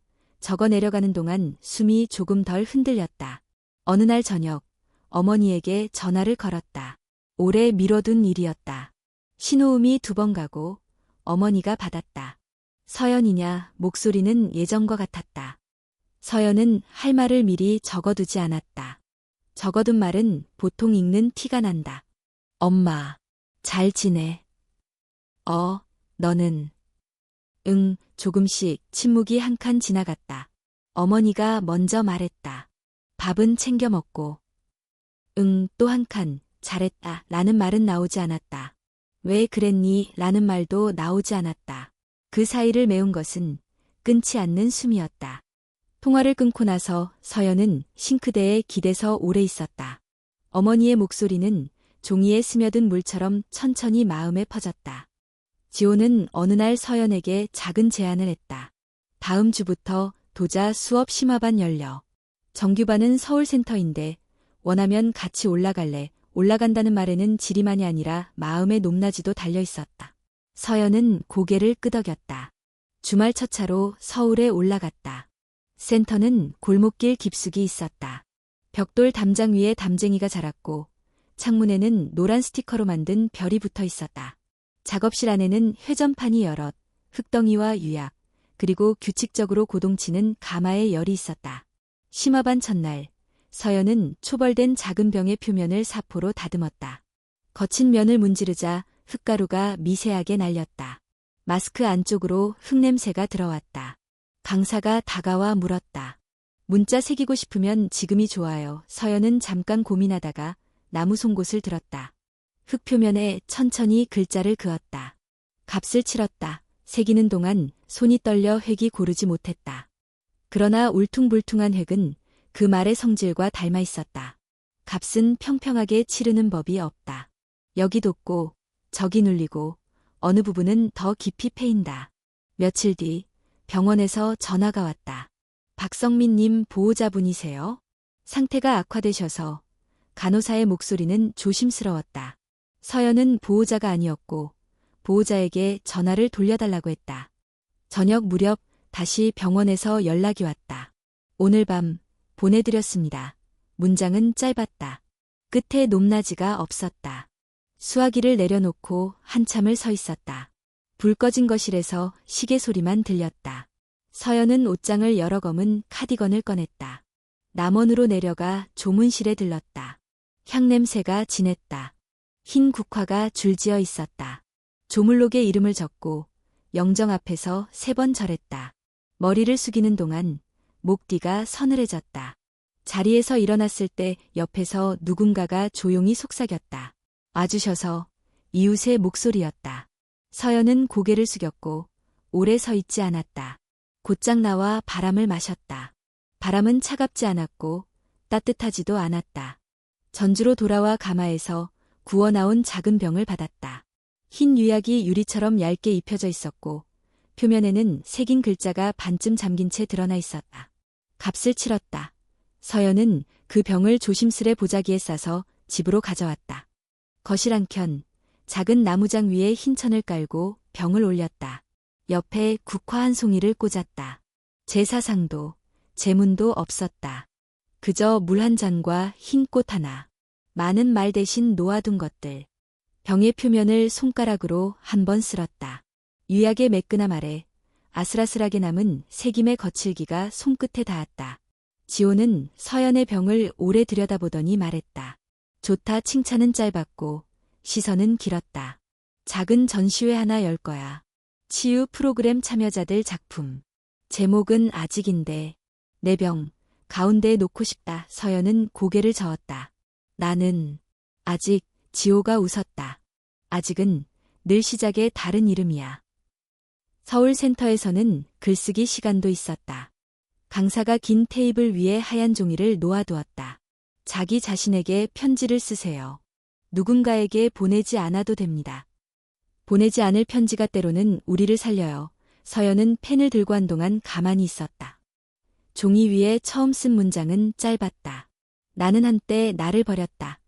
적어 내려가는 동안 숨이 조금 덜 흔들렸다. 어느 날 저녁, 어머니에게 전화를 걸었다. 오래 미뤄둔 일이었다. 신호음이 2번 가고 어머니가 받았다. 서연이냐? 목소리는 예전과 같았다. 서연은 할 말을 미리 적어두지 않았다. 적어둔 말은 보통 읽는 티가 난다. 엄마, 잘 지내? 너는? 응, 조금씩 침묵이 한 칸 지나갔다. 어머니가 먼저 말했다. 밥은 챙겨 먹고. 응, 또 한 칸, 잘했다. 라는 말은 나오지 않았다. 왜 그랬니? 라는 말도 나오지 않았다. 그 사이를 메운 것은 끊지 않는 숨이었다. 통화를 끊고 나서 서연은 싱크대에 기대서 오래 있었다. 어머니의 목소리는 종이에 스며든 물처럼 천천히 마음에 퍼졌다. 지호는 어느 날 서연에게 작은 제안을 했다. 다음 주부터 도자 수업 심화반 열려. 정규반은 서울센터인데 원하면 같이 올라갈래. 올라간다는 말에는 지리만이 아니라 마음의 높낮이도 달려 있었다. 서연은 고개를 끄덕였다. 주말 첫 차로 서울에 올라갔다. 센터는 골목길 깊숙이 있었다. 벽돌 담장 위에 담쟁이가 자랐고 창문에는 노란 스티커로 만든 별이 붙어 있었다. 작업실 안에는 회전판이 여럿, 흙덩이와 유약, 그리고 규칙적으로 고동치는 가마의 열이 있었다. 심화반 첫날, 서연은 초벌된 작은 병의 표면을 사포로 다듬었다. 거친 면을 문지르자 흙가루가 미세하게 날렸다. 마스크 안쪽으로 흙냄새가 들어왔다. 강사가 다가와 물었다. 문자 새기고 싶으면 지금이 좋아요. 서연은 잠깐 고민하다가 나무 송곳을 들었다. 흙 표면에 천천히 글자를 그었다. 값을 치렀다. 새기는 동안 손이 떨려 획이 고르지 못했다. 그러나 울퉁불퉁한 획은 그 말의 성질과 닮아 있었다. 값은 평평하게 치르는 법이 없다. 여기 돋고 저기 눌리고 어느 부분은 더 깊이 패인다. 며칠 뒤 병원에서 전화가 왔다. 박성민님 보호자분이세요? 상태가 악화되셔서. 간호사의 목소리는 조심스러웠다. 서연은 보호자가 아니었고 보호자에게 전화를 돌려달라고 했다. 저녁 무렵 다시 병원에서 연락이 왔다. 오늘 밤 보내드렸습니다. 문장은 짧았다. 끝에 높낮이가 없었다. 수화기를 내려놓고 한참을 서 있었다. 불 꺼진 거실에서 시계 소리만 들렸다. 서연은 옷장을 열어 검은 카디건을 꺼냈다. 남원으로 내려가 조문실에 들렀다. 향냄새가 진했다. 흰 국화가 줄지어 있었다. 조물록에 이름을 적고 영정 앞에서 3번 절했다. 머리를 숙이는 동안 목 뒤가 서늘해졌다. 자리에서 일어났을 때 옆에서 누군가가 조용히 속삭였다. 와주셔서. 이웃의 목소리였다. 서연은 고개를 숙였고 오래 서 있지 않았다. 곧장 나와 바람을 마셨다. 바람은 차갑지 않았고 따뜻하지도 않았다. 전주로 돌아와 가마에서 구워나온 작은 병을 받았다. 흰 유약이 유리처럼 얇게 입혀져 있었고 표면에는 새긴 글자가 반쯤 잠긴 채 드러나 있었다. 값을 치렀다. 서연은 그 병을 조심스레 보자기에 싸서 집으로 가져왔다. 거실 한켠 작은 나무장 위에 흰 천을 깔고 병을 올렸다. 옆에 국화 한 송이를 꽂았다. 제사상도 제문도 없었다. 그저 물 한 잔과 흰 꽃 하나. 많은 말 대신 놓아둔 것들. 병의 표면을 손가락으로 한 번 쓸었다. 유약의 매끈함 아래 아슬아슬하게 남은 새김의 거칠기가 손끝에 닿았다. 지호는 서연의 병을 오래 들여다보더니 말했다. 좋다. 칭찬은 짧았고 시선은 길었다. 작은 전시회 하나 열 거야. 치유 프로그램 참여자들 작품. 제목은 아직인데 내 병 가운데에 놓고 싶다. 서연은 고개를 저었다. 나는 아직. 지호가 웃었다. 아직은 늘 시작의 다른 이름이야. 서울센터에서는 글쓰기 시간도 있었다. 강사가 긴 테이블 위에 하얀 종이를 놓아두었다. 자기 자신에게 편지를 쓰세요. 누군가에게 보내지 않아도 됩니다. 보내지 않을 편지가 때로는 우리를 살려요. 서연은 펜을 들고 한동안 가만히 있었다. 종이 위에 처음 쓴 문장은 짧았다. 나는 한때 나를 버렸다.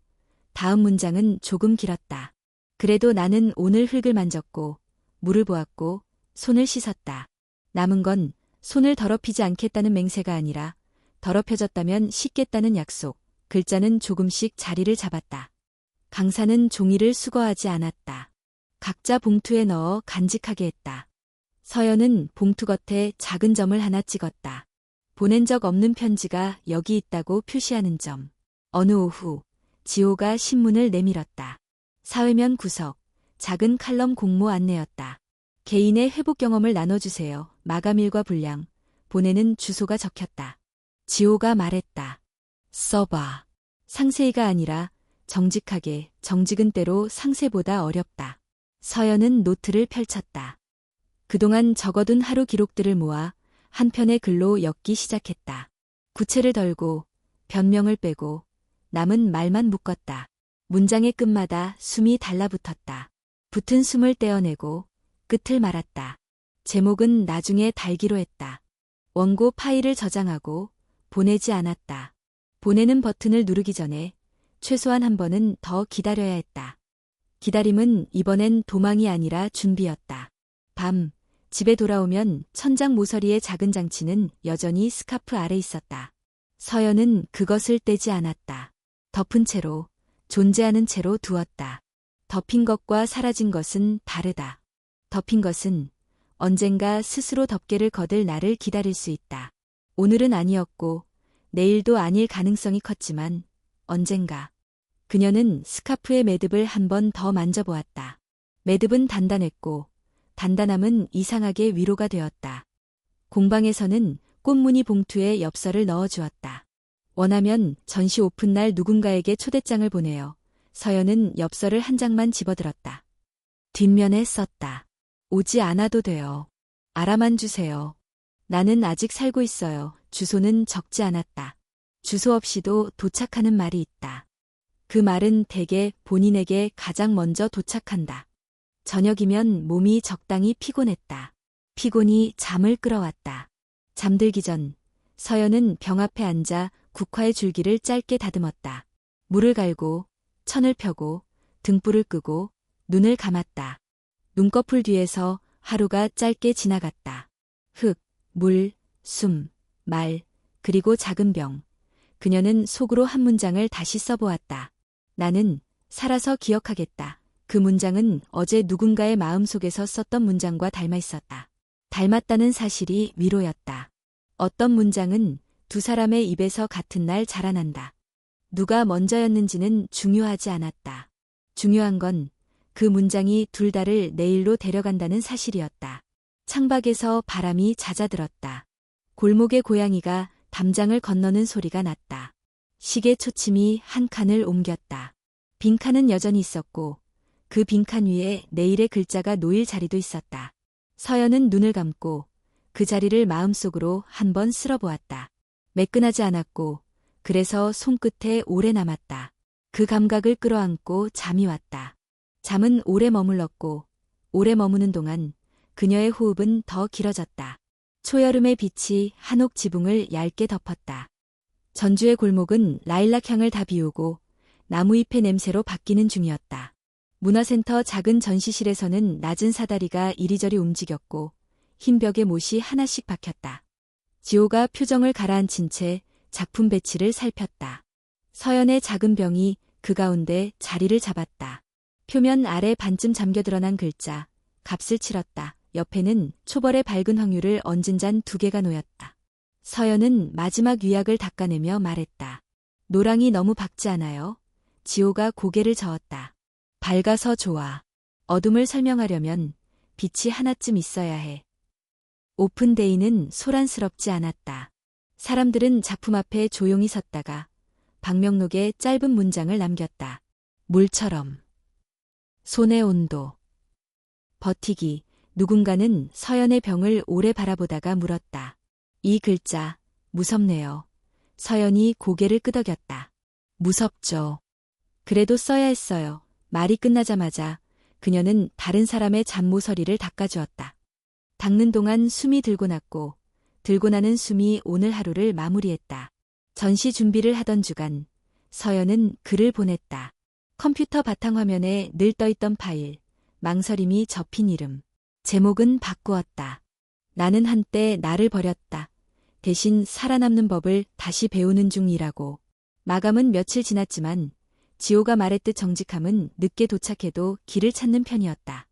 다음 문장은 조금 길었다. 그래도 나는 오늘 흙을 만졌고, 물을 보았고, 손을 씻었다. 남은 건 손을 더럽히지 않겠다는 맹세가 아니라 더럽혀졌다면 씻겠다는 약속. 글자는 조금씩 자리를 잡았다. 강사는 종이를 수거하지 않았다. 각자 봉투에 넣어 간직하게 했다. 서연은 봉투 겉에 작은 점을 하나 찍었다. 보낸 적 없는 편지가 여기 있다고 표시하는 점. 어느 오후 지호가 신문을 내밀었다. 사회면 구석, 작은 칼럼 공모 안내였다. 개인의 회복 경험을 나눠주세요. 마감일과 분량, 보내는 주소가 적혔다. 지호가 말했다. 써봐. 상세히가 아니라 정직하게, 정직은 때로 상세보다 어렵다. 서연은 노트를 펼쳤다. 그동안 적어둔 하루 기록들을 모아 한 편의 글로 엮기 시작했다. 구체를 덜고, 변명을 빼고, 남은 말만 묶었다. 문장의 끝마다 숨이 달라붙었다. 붙은 숨을 떼어내고, 끝을 말았다. 제목은 나중에 달기로 했다. 원고 파일을 저장하고, 보내지 않았다. 보내는 버튼을 누르기 전에 최소한 한 번은 더 기다려야 했다. 기다림은 이번엔 도망이 아니라 준비였다. 밤, 집에 돌아오면 천장 모서리의 작은 장치는 여전히 스카프 아래 있었다. 서연은 그것을 떼지 않았다. 덮은 채로, 존재하는 채로 두었다. 덮인 것과 사라진 것은 다르다. 덮인 것은 언젠가 스스로 덮개를 거들 나를 기다릴 수 있다. 오늘은 아니었고 내일도 아닐 가능성이 컸지만 언젠가. 그녀는 스카프의 매듭을 한 번 더 만져보았다. 매듭은 단단했고 단단함은 이상하게 위로가 되었다. 공방에서는 꽃무늬 봉투에 엽서를 넣어주었다. 원하면 전시 오픈날 누군가에게 초대장을 보내요. 서연은 엽서를 한 장만 집어들었다. 뒷면에 썼다. 오지 않아도 돼요. 알아만 주세요. 나는 아직 살고 있어요. 주소는 적지 않았다. 주소 없이도 도착하는 말이 있다. 그 말은 대개 본인에게 가장 먼저 도착한다. 저녁이면 몸이 적당히 피곤했다. 피곤이 잠을 끌어왔다. 잠들기 전 서연은 병 앞에 앉아 국화의 줄기를 짧게 다듬었다. 물을 갈고 천을 펴고 등불을 끄고 눈을 감았다. 눈꺼풀 뒤에서 하루가 짧게 지나갔다. 흙, 물, 숨, 말, 그리고 작은 병. 그녀는 속으로 한 문장을 다시 써보았다. 나는 살아서 기억하겠다. 그 문장은 어제 누군가의 마음속에서 썼던 문장과 닮아 있었다. 닮았다는 사실이 위로였다. 어떤 문장은 두 사람의 입에서 같은 날 자라난다. 누가 먼저였는지는 중요하지 않았다. 중요한 건 그 문장이 둘 다를 내일로 데려간다는 사실이었다. 창밖에서 바람이 잦아들었다. 골목의 고양이가 담장을 건너는 소리가 났다. 시계 초침이 한 칸을 옮겼다. 빈칸은 여전히 있었고 그 빈칸 위에 내일의 글자가 놓일 자리도 있었다. 서연은 눈을 감고 그 자리를 마음속으로 한번 쓸어보았다. 매끈하지 않았고 그래서 손끝에 오래 남았다. 그 감각을 끌어안고 잠이 왔다. 잠은 오래 머물렀고 오래 머무는 동안 그녀의 호흡은 더 길어졌다. 초여름의 빛이 한옥 지붕을 얇게 덮었다. 전주의 골목은 라일락 향을 다 비우고 나무잎의 냄새로 바뀌는 중이었다. 문화센터 작은 전시실에서는 낮은 사다리가 이리저리 움직였고 흰 벽에 못이 하나씩 박혔다. 지호가 표정을 가라앉힌 채 작품 배치를 살폈다. 서연의 작은 병이 그 가운데 자리를 잡았다. 표면 아래 반쯤 잠겨 드러난 글자, 값을 치렀다. 옆에는 초벌의 밝은 확률을 얹은 잔 2개가 놓였다. 서연은 마지막 위약을 닦아내며 말했다. 노랑이 너무 밝지 않아요? 지호가 고개를 저었다. 밝아서 좋아. 어둠을 설명하려면 빛이 하나쯤 있어야 해. 오픈데이는 소란스럽지 않았다. 사람들은 작품 앞에 조용히 섰다가 방명록에 짧은 문장을 남겼다. 물처럼. 손의 온도. 버티기. 누군가는 서연의 병을 오래 바라보다가 물었다. 이 글자, 무섭네요. 서연이 고개를 끄덕였다. 무섭죠. 그래도 써야 했어요. 말이 끝나자마자 그녀는 다른 사람의 잠모서리를 닦아주었다. 닦는 동안 숨이 들고 났고 들고 나는 숨이 오늘 하루를 마무리했다. 전시 준비를 하던 주간 서연은 글을 보냈다. 컴퓨터 바탕화면에 늘 떠있던 파일, 망설임이 접힌 이름. 제목은 바꾸었다. 나는 한때 나를 버렸다. 대신 살아남는 법을 다시 배우는 중이라고. 마감은 며칠 지났지만 지호가 말했듯 정직함은 늦게 도착해도 길을 찾는 편이었다.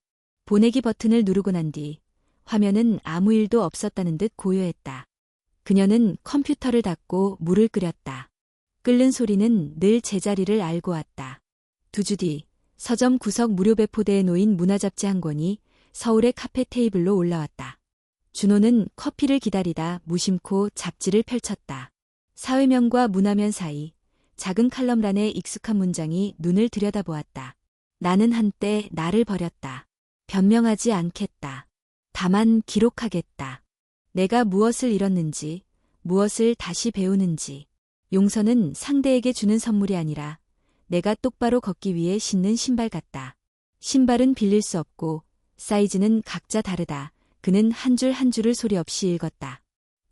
보내기 버튼을 누르고 난 뒤 화면은 아무 일도 없었다는 듯 고요했다. 그녀는 컴퓨터를 닫고 물을 끓였다. 끓는 소리는 늘 제자리를 알고 왔다. 2주 뒤 서점 구석 무료 배포대에 놓인 문화잡지 한 권이 서울의 카페 테이블로 올라왔다. 준호는 커피를 기다리다 무심코 잡지를 펼쳤다. 사회면과 문화면 사이 작은 칼럼란의 익숙한 문장이 눈을 들여다보았다. 나는 한때 나를 버렸다. 변명하지 않겠다. 다만 기록하겠다. 내가 무엇을 잃었는지, 무엇을 다시 배우는지. 용서는 상대에게 주는 선물이 아니라 내가 똑바로 걷기 위해 신는 신발 같다. 신발은 빌릴 수 없고 사이즈는 각자 다르다. 그는 한 줄 한 줄을 소리 없이 읽었다.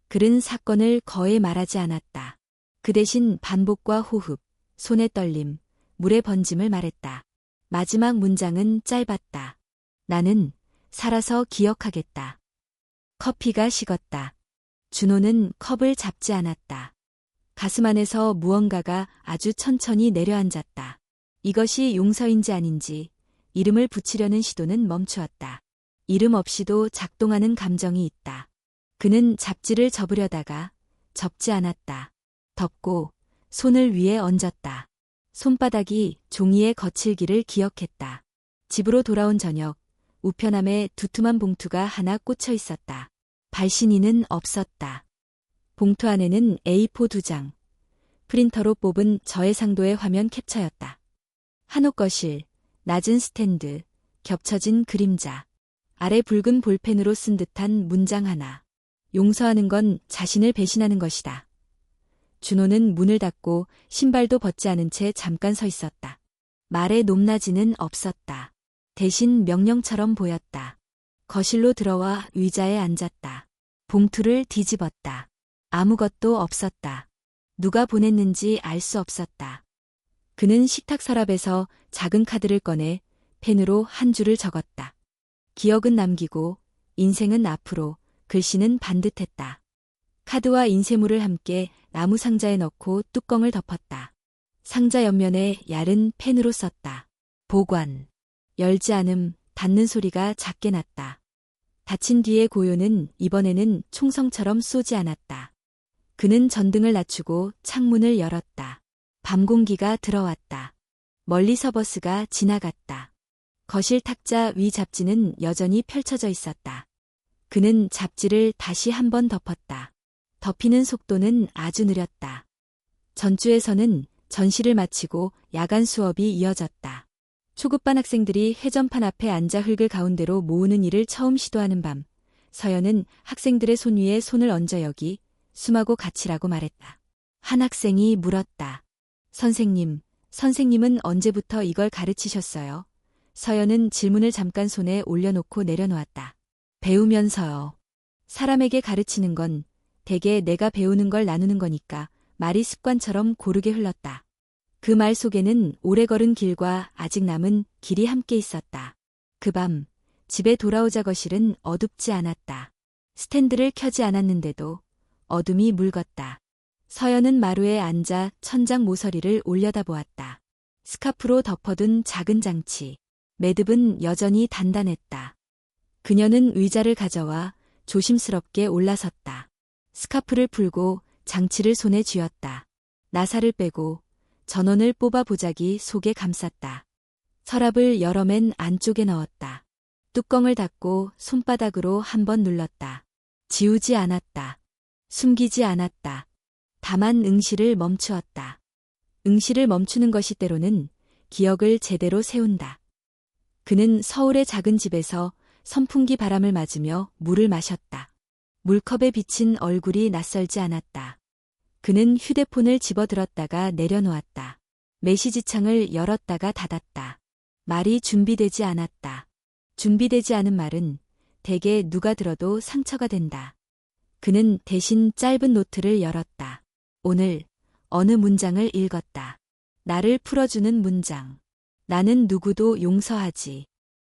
글은 사건을 거의 말하지 않았다. 그 대신 반복과 호흡, 손의 떨림, 물의 번짐을 말했다. 마지막 문장은 짧았다. 나는 살아서 기억하겠다. 커피가 식었다. 준호는 컵을 잡지 않았다. 가슴 안에서 무언가가 아주 천천히 내려앉았다. 이것이 용서인지 아닌지 이름을 붙이려는 시도는 멈추었다. 이름 없이도 작동하는 감정이 있다. 그는 잡지를 접으려다가 접지 않았다. 덮고 손을 위에 얹었다. 손바닥이 종이의 거칠기를 기억했다. 집으로 돌아온 저녁, 우편함에 두툼한 봉투가 하나 꽂혀 있었다. 발신인은 없었다. 봉투 안에는 A4 2장, 프린터로 뽑은 저해상도의 화면 캡처였다. 한옥 거실, 낮은 스탠드, 겹쳐진 그림자, 아래 붉은 볼펜으로 쓴 듯한 문장 하나. 용서하는 건 자신을 배신하는 것이다. 준호는 문을 닫고 신발도 벗지 않은 채 잠깐 서 있었다. 말의 높낮이는 없었다. 대신 명령처럼 보였다. 거실로 들어와 의자에 앉았다. 봉투를 뒤집었다. 아무것도 없었다. 누가 보냈는지 알 수 없었다. 그는 식탁 서랍에서 작은 카드를 꺼내 펜으로 한 줄을 적었다. 기억은 남기고 인생은 앞으로, 글씨는 반듯했다. 카드와 인쇄물을 함께 나무 상자에 넣고 뚜껑을 덮었다. 상자 옆면에 얇은 펜으로 썼다. 보관. 열지 않음, 닫는 소리가 작게 났다. 닫힌 뒤의 고요는 이번에는 총성처럼 쏘지 않았다. 그는 전등을 낮추고 창문을 열었다. 밤 공기가 들어왔다. 멀리서 버스가 지나갔다. 거실 탁자 위 잡지는 여전히 펼쳐져 있었다. 그는 잡지를 다시 한 번 덮었다. 덮이는 속도는 아주 느렸다. 전주에서는 전시를 마치고 야간 수업이 이어졌다. 초급반 학생들이 회전판 앞에 앉아 흙을 가운데로 모으는 일을 처음 시도하는 밤, 서연은 학생들의 손 위에 손을 얹어 여기 숨하고 같이라고 말했다. 한 학생이 물었다. 선생님은 언제부터 이걸 가르치셨어요? 서연은 질문을 잠깐 손에 올려놓고 내려놓았다. 배우면서요. 사람에게 가르치는 건 대개 내가 배우는 걸 나누는 거니까. 말이 습관처럼 고르게 흘렀다. 그 말 속에는 오래 걸은 길과 아직 남은 길이 함께 있었다. 그 밤, 집에 돌아오자 거실은 어둡지 않았다. 스탠드를 켜지 않았는데도 어둠이 물었다. 서연은 마루에 앉아 천장 모서리를 올려다보았다. 스카프로 덮어둔 작은 장치. 매듭은 여전히 단단했다. 그녀는 의자를 가져와 조심스럽게 올라섰다. 스카프를 풀고 장치를 손에 쥐었다. 나사를 빼고 전원을 뽑아 보자기 속에 감쌌다. 서랍을 열어 맨 안쪽에 넣었다. 뚜껑을 닫고 손바닥으로 한번 눌렀다. 지우지 않았다. 숨기지 않았다. 다만 응시를 멈추었다. 응시를 멈추는 것이 때로는 기억을 제대로 세운다. 그는 서울의 작은 집에서 선풍기 바람을 맞으며 물을 마셨다. 물컵에 비친 얼굴이 낯설지 않았다. 그는 휴대폰을 집어들었다가 내려놓았다. 메시지 창을 열었다가 닫았다. 말이 준비되지 않았다. 준비되지 않은 말은 대개 누가 들어도 상처가 된다. 그는 대신 짧은 노트를 열었다. 오늘 어느 문장을 읽었다. 나를 풀어주는 문장. 나는 누구도 용서하지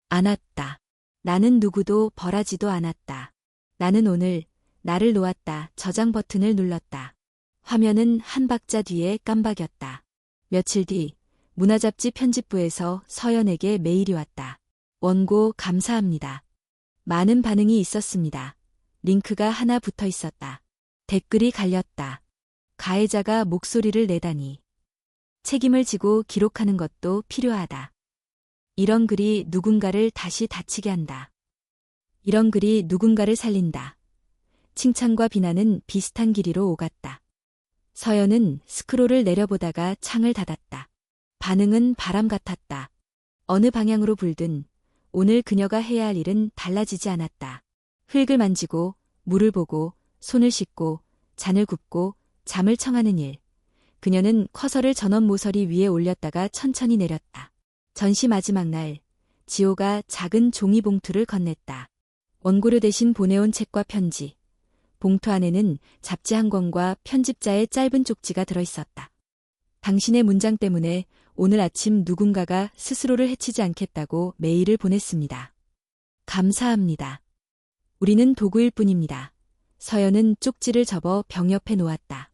않았다. 나는 누구도 벌하지도 않았다. 나는 오늘 나를 놓았다. 저장 버튼을 눌렀다. 화면은 한 박자 뒤에 깜박였다. 며칠 뒤 문화잡지 편집부에서 서연에게 메일이 왔다. 원고 감사합니다. 많은 반응이 있었습니다. 링크가 하나 붙어 있었다. 댓글이 갈렸다. 가해자가 목소리를 내다니. 책임을 지고 기록하는 것도 필요하다. 이런 글이 누군가를 다시 다치게 한다. 이런 글이 누군가를 살린다. 칭찬과 비난은 비슷한 길이로 오갔다. 서연은 스크롤을 내려보다가 창을 닫았다. 반응은 바람 같았다. 어느 방향으로 불든 오늘 그녀가 해야 할 일은 달라지지 않았다. 흙을 만지고 물을 보고 손을 씻고 잔을 굽고 잠을 청하는 일. 그녀는 커서를 전원 모서리 위에 올렸다가 천천히 내렸다. 전시 마지막 날 지호가 작은 종이 봉투를 건넸다. 원고료 대신 보내온 책과 편지. 봉투 안에는 잡지 한 권과 편집자의 짧은 쪽지가 들어있었다. 당신의 문장 때문에 오늘 아침 누군가가 스스로를 해치지 않겠다고 메일을 보냈습니다. 감사합니다. 우리는 도구일 뿐입니다. 서연은 쪽지를 접어 병 옆에 놓았다.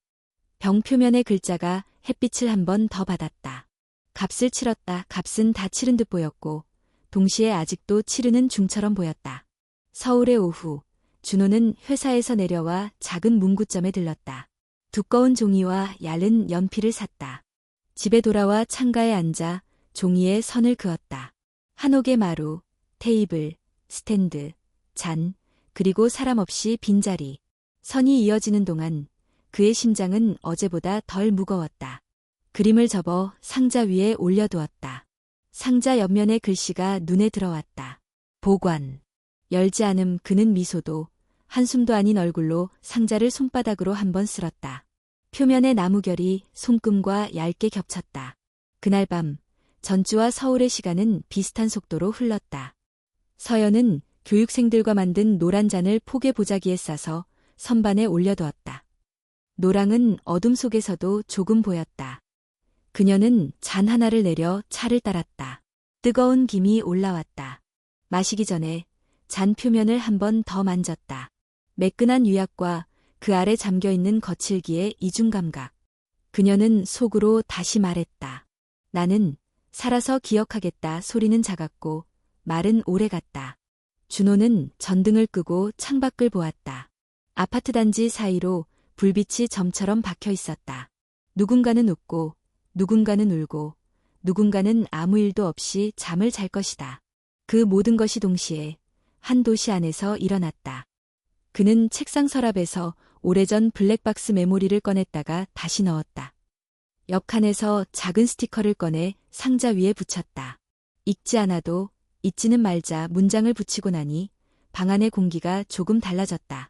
병 표면의 글자가 햇빛을 한 번 더 받았다. 값을 치렀다. 값은 다 치른 듯 보였고 동시에 아직도 치르는 중처럼 보였다. 서울의 오후, 준호는 회사에서 내려와 작은 문구점에 들렀다. 두꺼운 종이와 얇은 연필을 샀다. 집에 돌아와 창가에 앉아 종이에 선을 그었다. 한옥의 마루, 테이블, 스탠드, 잔, 그리고 사람 없이 빈자리. 선이 이어지는 동안 그의 심장은 어제보다 덜 무거웠다. 그림을 접어 상자 위에 올려두었다. 상자 옆면의 글씨가 눈에 들어왔다. 보관. 열지 않음. 그는 미소도 한숨도 아닌 얼굴로 상자를 손바닥으로 한번 쓸었다. 표면의 나무결이 손금과 얇게 겹쳤다. 그날 밤 전주와 서울의 시간은 비슷한 속도로 흘렀다. 서연은 교육생들과 만든 노란 잔을 포개 보자기에 싸서 선반에 올려두었다. 노랑은 어둠 속에서도 조금 보였다. 그녀는 잔 하나를 내려 차를 따랐다. 뜨거운 김이 올라왔다. 마시기 전에 잔 표면을 한 번 더 만졌다. 매끈한 유약과 그 아래 잠겨있는 거칠기의 이중감각. 그녀는 속으로 다시 말했다. 나는 살아서 기억하겠다. 소리는 작았고 말은 오래갔다. 준호는 전등을 끄고 창밖을 보았다. 아파트 단지 사이로 불빛이 점처럼 박혀 있었다. 누군가는 웃고 누군가는 울고 누군가는 아무 일도 없이 잠을 잘 것이다. 그 모든 것이 동시에 한 도시 안에서 일어났다. 그는 책상 서랍에서 오래전 블랙박스 메모리를 꺼냈다가 다시 넣었다. 옆칸에서 작은 스티커를 꺼내 상자 위에 붙였다. 읽지 않아도 잊지는 말자. 문장을 붙이고 나니 방 안의 공기가 조금 달라졌다.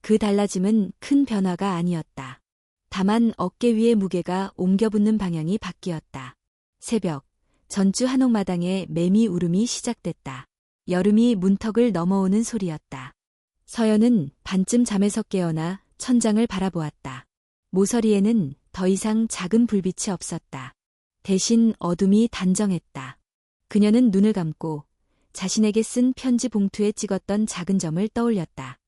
그 달라짐은 큰 변화가 아니었다. 다만 어깨 위의 무게가 옮겨붙는 방향이 바뀌었다. 새벽, 전주 한옥마당에 매미 울음이 시작됐다. 여름이 문턱을 넘어오는 소리였다. 서연은 반쯤 잠에서 깨어나 천장을 바라보았다. 모서리에는 더 이상 작은 불빛이 없었다. 대신 어둠이 단정했다. 그녀는 눈을 감고 자신에게 쓴 편지 봉투에 찍었던 작은 점을 떠올렸다.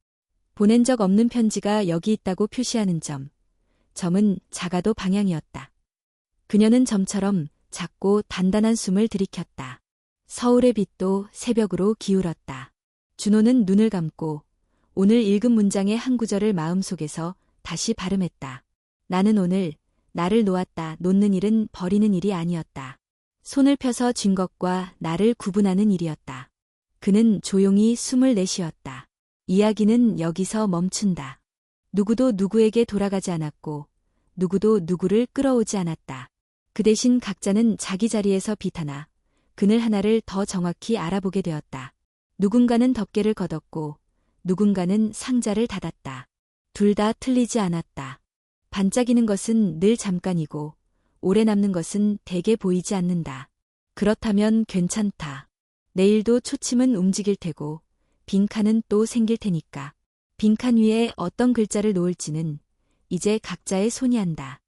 보낸 적 없는 편지가 여기 있다고 표시하는 점. 점은 작아도 방향이었다. 그녀는 점처럼 작고 단단한 숨을 들이켰다. 서울의 빛도 새벽으로 기울었다. 준호는 눈을 감고 오늘 읽은 문장의 한 구절을 마음속에서 다시 발음했다. 나는 오늘 나를 놓았다. 놓는 일은 버리는 일이 아니었다. 손을 펴서 쥔 것과 나를 구분하는 일이었다. 그는 조용히 숨을 내쉬었다. 이야기는 여기서 멈춘다. 누구도 누구에게 돌아가지 않았고 누구도 누구를 끌어오지 않았다. 그 대신 각자는 자기 자리에서 비타나 그늘 하나를 더 정확히 알아보게 되었다. 누군가는 덮개를 걷었고 누군가는 상자를 닫았다. 둘 다 틀리지 않았다. 반짝이는 것은 늘 잠깐이고 오래 남는 것은 대개 보이지 않는다. 그렇다면 괜찮다. 내일도 초침은 움직일 테고 빈칸은 또 생길 테니까. 빈칸 위에 어떤 글자를 놓을지는 이제 각자의 손이 한다.